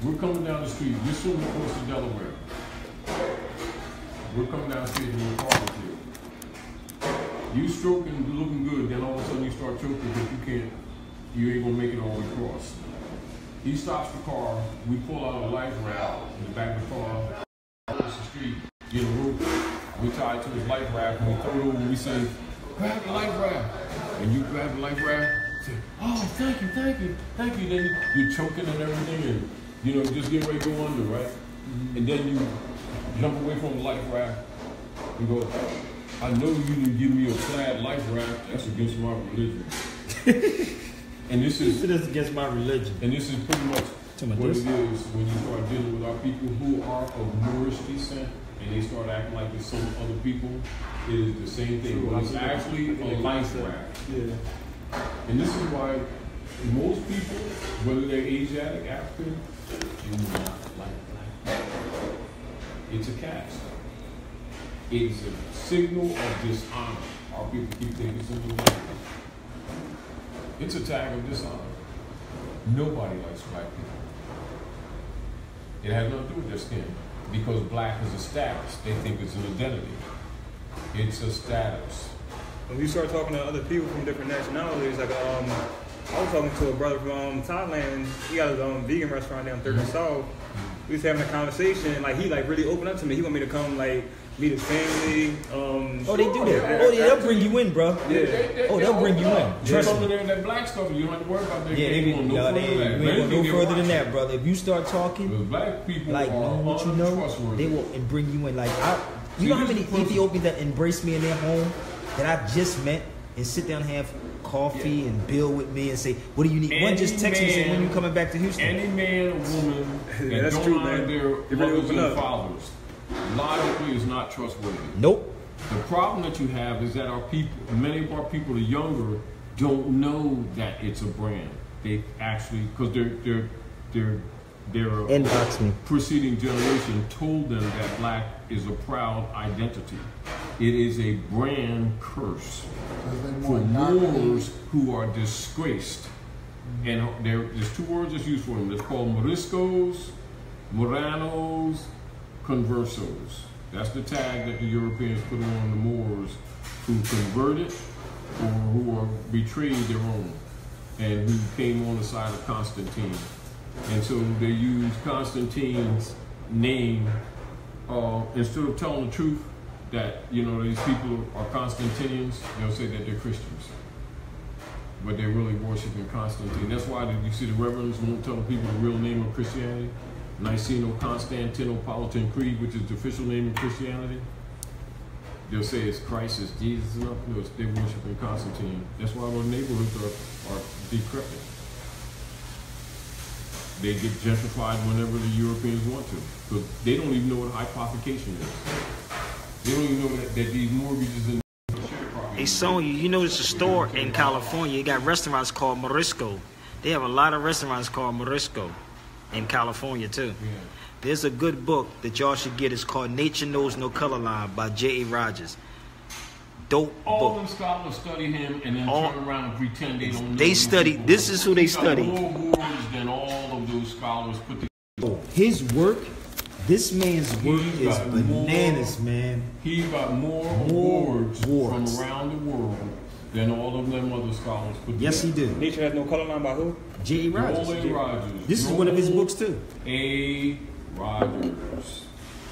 We're coming down the street. You're swimming across to Delaware. We're coming down the street and we're car with you. You stroking, looking good, then all of a sudden you start choking because you ain't gonna make it all the way across. He stops the car, we pull out a life raft in the back of the car, across the street, get a rope, we tie it to his life raft, and we throw it over and we say, grab the life raft. And you grab the life raft, say, oh, thank you. Then you're choking and everything, and just get ready to go under, right? And then you jump away from the life raft and go, I know you didn't give me a flat life raft, that's against my religion. And this is against my religion. And this is pretty much what it is when you start dealing with our people who are of Moorish descent and they start acting like there's some other people. It is the same thing. But it's actually a life raft. Yeah. And this is why most people, whether they're Asiatic, African, do not like black. It's a caste. It's a signal of dishonor. Our people keep thinking it's a little. It's a tag of dishonor. Nobody likes black people. It has nothing to do with their skin. Because black is a status. They think it's an identity. It's a status. When you start talking to other people from different nationalities, like I was talking to a brother from Thailand. He got his own vegan restaurant down 3rd and South. We was having a conversation. Like he really opened up to me. He wanted me to come meet his family. Oh, they do that. Oh, yeah, they'll bring you in, bro. Yeah. They'll bring you in. Trust me. That black stuff, you don't have to worry about that. Yeah, they ain't go no further than that, brother. If you start talking, black people like knowing what you know, they will bring you in. Like, you know how many Ethiopians that embrace me in their home that I just met and sit down and have coffee and build with me and say, what do you need? One just text me and say, when you coming back to Houston? Any man or woman that that's don't true, honor man. their mothers and fathers logically is not trustworthy. Nope. The problem that you have is that our people, many of our people, the younger, don't know that it's a brand. They actually, because their Inbox me. preceding generation told them that black is a proud identity. It is a brand curse for Moors who are disgraced. And there's 2 words that's used for them. It's called Moriscos, Moranos, Conversos. That's the tag that the Europeans put on the Moors who converted or who are betrayed their own and who came on the side of Constantine. And so they used Constantine's name instead of telling the truth that, these people are Constantinians, they'll say that they're Christians. But they're really worshiping Constantine. That's why you see the reverends won't tell people the real name of Christianity. Niceno-Constantinopolitan Creed, which is the official name of Christianity. They'll say it's Christ, it's Jesus, no, they're worshiping Constantine. That's why our neighborhoods are decrepit. They get gentrified whenever the Europeans want to, because they don't even know what hypothecation is. They don't even know that these mortgages and Hey, Sonya, you know there's a store in California. You got restaurants called Morisco. They have a lot of restaurants called Morisco in California, too. Yeah. There's a good book that y'all should get. It's called Nature Knows No Color Line by J.A. Rogers. Dope all book. them scholars study him and then turn around and pretend they don't know. They study. This is who they study. More words than all of those scholars put together. His work, this man's work is bananas, man. He got more awards from around the world than all of them other scholars put together. Yes, he did. Nature Has No Color Line by who? J.A. Rogers. J.A. Rogers. This is one of his books, too. A. Rogers.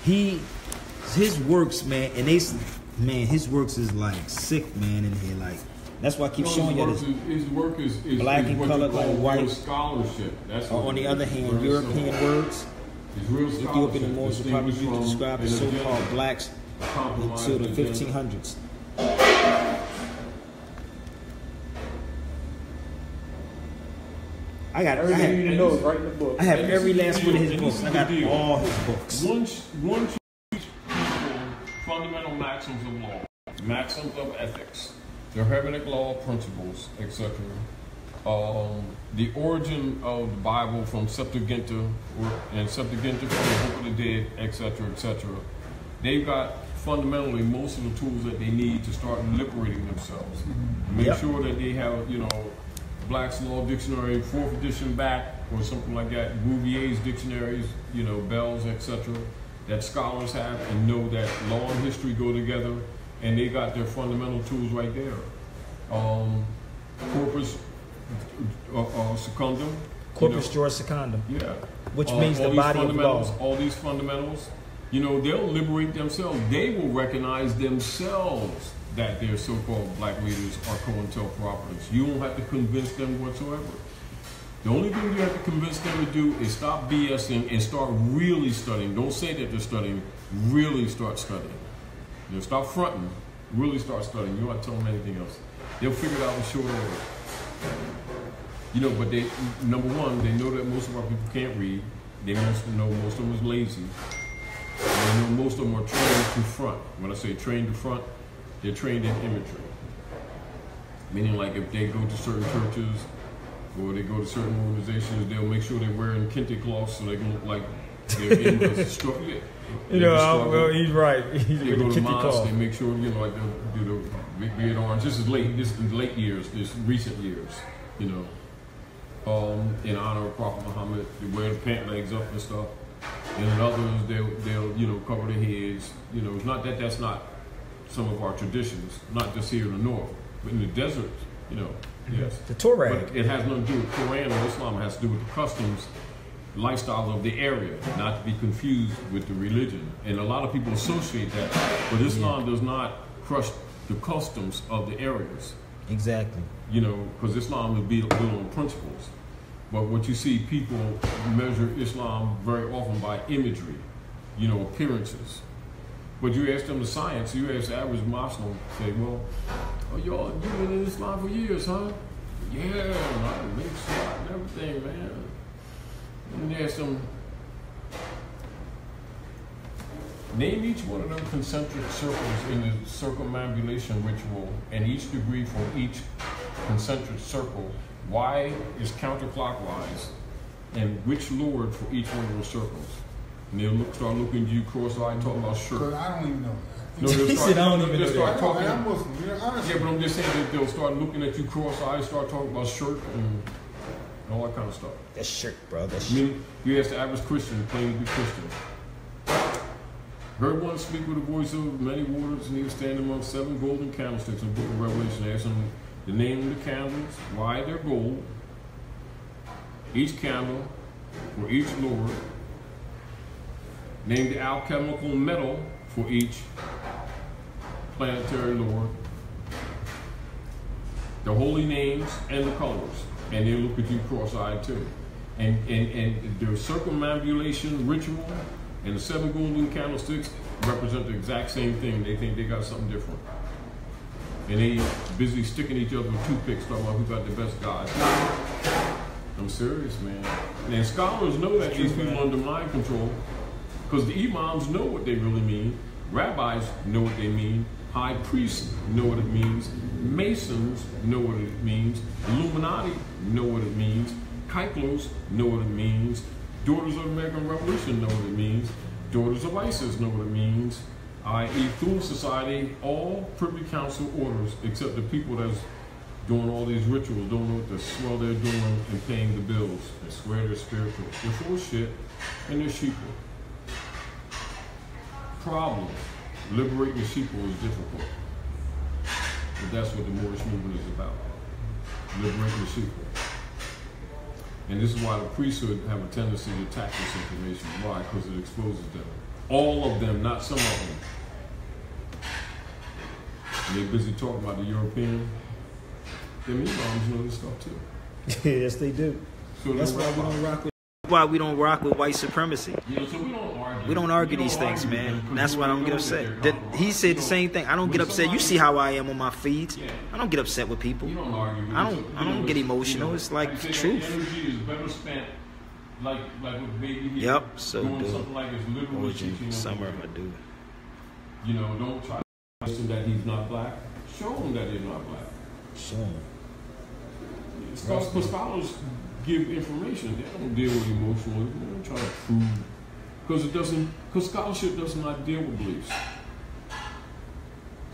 His works, man, and his works is like sick, man, in here. Like, that's why I keep showing you this. His work is black and colored, like white. Scholarship. That's on the other hand, European words. Ethiopian words are probably used to describe the so-called blacks until the 1500s. I have every last one of his books. I got all his books. Once you teach people fundamental maxims of law, maxims of ethics, the Hermeneutic law principles, etc., the origin of the Bible from Septuaginta and Septuaginta from the Book of the Dead, etc., etc., they've got fundamentally most of the tools that they need to start liberating themselves. Make sure that they have, Black's Law Dictionary, 4th edition back, or something like that, Bouvier's dictionaries, Bell's, etc., that scholars have and know that law and history go together, and they got their fundamental tools right there. Corpus secundum. Corpus juris secundum. Yeah. Which means the body of law. All these fundamentals, they'll liberate themselves. They will recognize themselves that their so-called black leaders are COINTELPROPers. You won't have to convince them whatsoever. The only thing you have to convince them to do is stop BSing and start really studying. Don't say that they're studying, really start studying. Stop fronting, really start studying. You don't have to tell them anything else. They'll figure it out in short order. But they, number one, they know that most of our people can't read. They know most of them is lazy. And they know most of them are trained to front. When I say trained to front, they're trained in imagery. Meaning, like, if they go to certain churches or they go to certain organizations, they'll make sure they're wearing kente cloths so they can look like they're in the struggle. Well, he's right. They go to mosque, they make sure, like they'll do the big beard orange. This is late years, this recent years, in honor of Prophet Muhammad. They wear the pant legs up and stuff. And in others, they'll cover their heads. It's not that that's not some of our traditions, not just here in the north, but in the desert, yes. The Torah. But it has nothing to do with Quran or Islam. It has to do with the customs, lifestyles of the area, not to be confused with the religion. And a lot of people associate that, but Islam does not crush the customs of the areas. Exactly. Because Islam is built on principles. But what you see, people measure Islam very often by imagery, appearances. But you ask them the science, you ask the average Muslim, say, well, y'all, you've been in Islam for years, huh? Yeah, I make shot and everything, man. And then ask them, name each one of them concentric circles in the circumambulation ritual, and each degree for each concentric circle. Y is counterclockwise, and which Lord for each one of those circles? And they'll start looking at you cross-eyed, talking about shirt. Because I don't even know that. No, they'll start, I don't even know that. talking. I'm Muslim. Yeah, but I'm just saying that they'll start looking at you cross-eyed, start talking about shirt and all that kind of stuff. That shirt, bro. That I shirt. mean, you ask the average Christian, claim to be Christian. Heard one speak with a voice of many waters, and he was standing among 7 golden candlesticks in the book of Revelation. Asked him the name of the candles, why they're gold, each candle for each Lord. Name the alchemical metal for each planetary Lord. The holy names and the colors. And they'll look at you cross-eyed too. And the circumambulation ritual and the 7 golden candlesticks represent the exact same thing. They think they got something different. And they busy sticking each other with toothpicks talking about who got the best God. I'm serious, man. And scholars know that these people are under mind control because the imams know what they really mean. Rabbis know what they mean. High priests know what it means. Masons know what it means. Illuminati know what it means. Kyclos know what it means. Daughters of the American Revolution know what it means. Daughters of ISIS know what it means. I.e. through society, all Privy Council orders, except the people that's doing all these rituals, don't know what the swell they're doing and paying the bills and swear they're spiritual. They're full of shit and they're sheeple. Problem. Liberating the sheeple is difficult. But that's what the Moorish movement is about. Liberating the sheeple. And this is why the priesthood have a tendency to attack this information. Why? Because it exposes them. All of them, not some of them. And they're busy talking about the European. Them imams know this stuff too. Yes, they do. So that's why we don't rock with white supremacy. Yeah, so we don't argue these things, man. That's why I don't get upset. He said the same thing. I don't get upset. You see how I am on my feeds. I don't get upset with people. I don't get emotional. It's like the truth. Energy is better spent like with baby here. Yep, so doing do. Something like it's literally Origin, summer of a dude. You know, don't try to assume that he's not black. Show him that he's not black. Show him. Because scholars give information. They don't deal with emotionalism. They don't try to prove. Because scholarship does not deal with beliefs.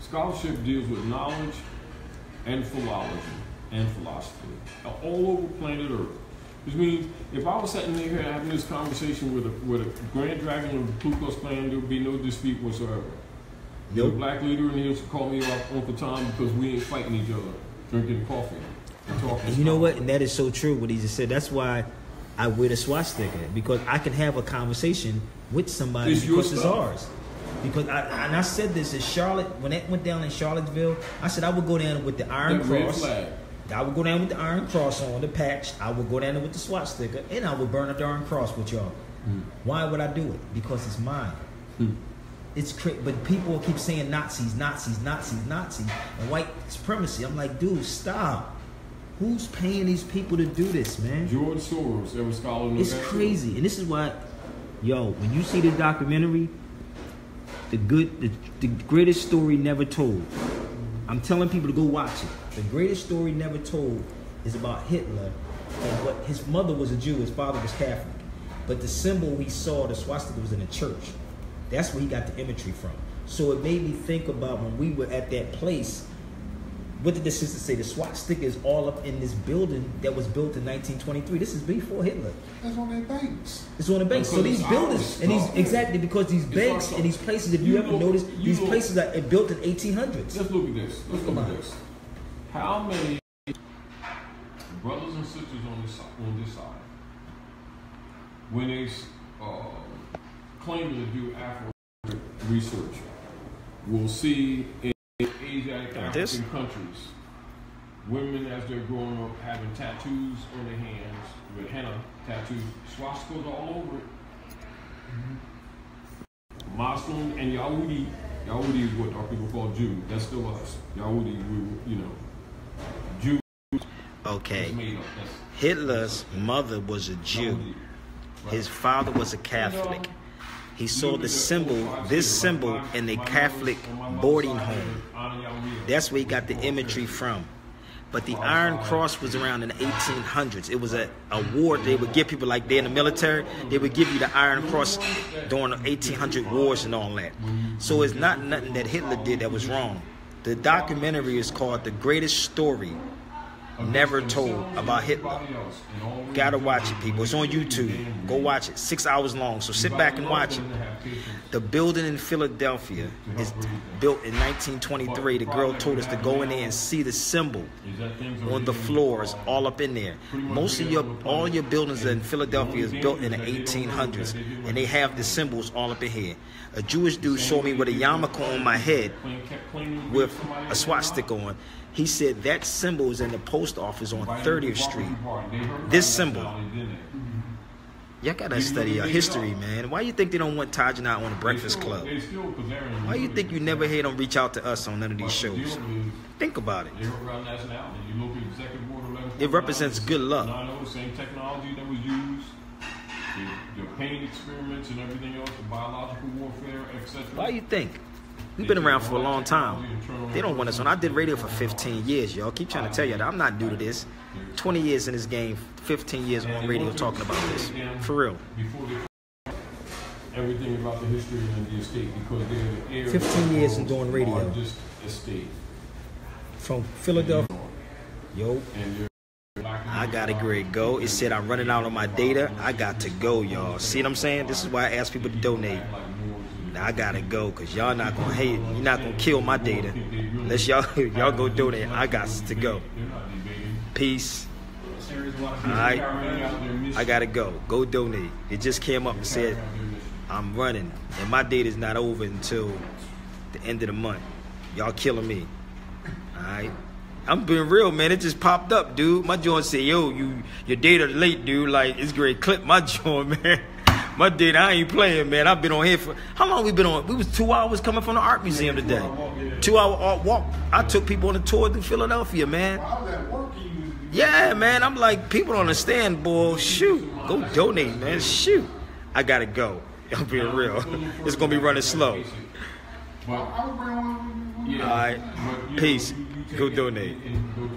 Scholarship deals with knowledge and philology and philosophy. All over planet Earth. Which means if I was sitting here having this conversation with a grand dragon of the Ku Klux Klan, there would be no dispute whatsoever. You're a black leader and he'll call me up Uncle Tom because we ain't fighting each other, drinking coffee. And you know what? And that is so true what he just said. That's why I wear the swastika, because I can have a conversation with somebody because it's ours. Because I said this in Charlotte, when that went down in Charlottesville, I said I would go down with the Iron Cross. I would go down with the Iron Cross on the patch. I would go down there with the swastika, and I would burn a darn cross with y'all. Why would I do it? Because it's mine. It's but people keep saying Nazis, Nazis, Nazis, Nazis, and white supremacy. I'm like, dude, stop. Who's paying these people to do this, man? George Soros, every scholar knows. It's crazy. And this is why, when you see the documentary, the greatest story never told. I'm telling people to go watch it. The greatest story never told is about Hitler and what his mother was a Jew, his father was Catholic. But the symbol we saw, the swastika, was in a church. That's where he got the imagery from. So it made me think about when we were at that place. What did the sister say? The swastika is all up in this building that was built in 1923. This is before Hitler. That's on their banks. It's on the banks. So these buildings, and because these banks and these places, if you ever notice, these places are built in 1800s. Let's look at this. Let's look at this. How many brothers and sisters on this side, when they claim to do Afro research, will see in Asiatic African countries, women as they're growing up having tattoos on their hands with henna tattoos, swastikas all over it. Muslim and Yahudi is what our people call Jew. That's still us. Yahudi, Jew. Okay. Hitler's mother was a Jew. His father was a Catholic. He saw this symbol in a Catholic boarding home. That's where he got the imagery from. But the Iron Cross was around in the 1800s. It was a award they would give people, like they're in the military. They would give you the Iron Cross during the 1800 wars and all that. So it's not nothing that Hitler did that was wrong. The documentary is called The Greatest Story Never Told about Hitler. Gotta watch it, people. It's on YouTube. Go watch it. 6 hours long. So sit back and watch it. The building in Philadelphia is built in 1923. The girl told us to go in there and see the symbol on the floors, all up in there. All your buildings in Philadelphia is built in the 1800s, and they have the symbols all up in here. A Jewish dude showed me with a yarmulke on my head with a swastika on. He said that symbol is in the post office on 30th Street. This symbol. Y'all gotta study your history, man. Why you think they don't want Taj and I on the Breakfast Club? Why you think you never hear them reach out to us on none of these shows? Think about it. It represents good luck. The same technology that was used, the pain experiments and everything else, the biological warfare, etc. Why you think? We've been around for a long time. They don't want us on. I did radio for 15 years, y'all. Keep trying to tell you that I'm not new to this. 20 years in this game, 15 years on radio talking about this. For real. Everything about the history of the estate because they're the heirs 15 years in doing radio. Largest estate. From Philadelphia. Yo. I gotta go. It said I'm running out on my data. I got to go, y'all. See what I'm saying? This is why I ask people to donate. Now I gotta go, cause y'all not gonna hate. You're not gonna kill my data unless y'all go donate. I got to go. Peace. Alright. I gotta go. Go donate. It just came up and said I'm running, and my date is not over until the end of the month. Y'all killing me. Alright. I'm being real, man. It just popped up, dude. My joint said, yo, your data late, dude. Like, it's great. Clip my joint, man. My data, I ain't playing, man. I've been on here for, how long we been on? We was 2 hours coming from the art museum today. 2 hour art walk. I took people on a tour through Philadelphia, man. Yeah, man. I'm like, people don't understand, boy. Shoot. Go donate, man. Shoot. I gotta go. I'm being real. It's gonna be running slow. Alright. Peace. Go donate.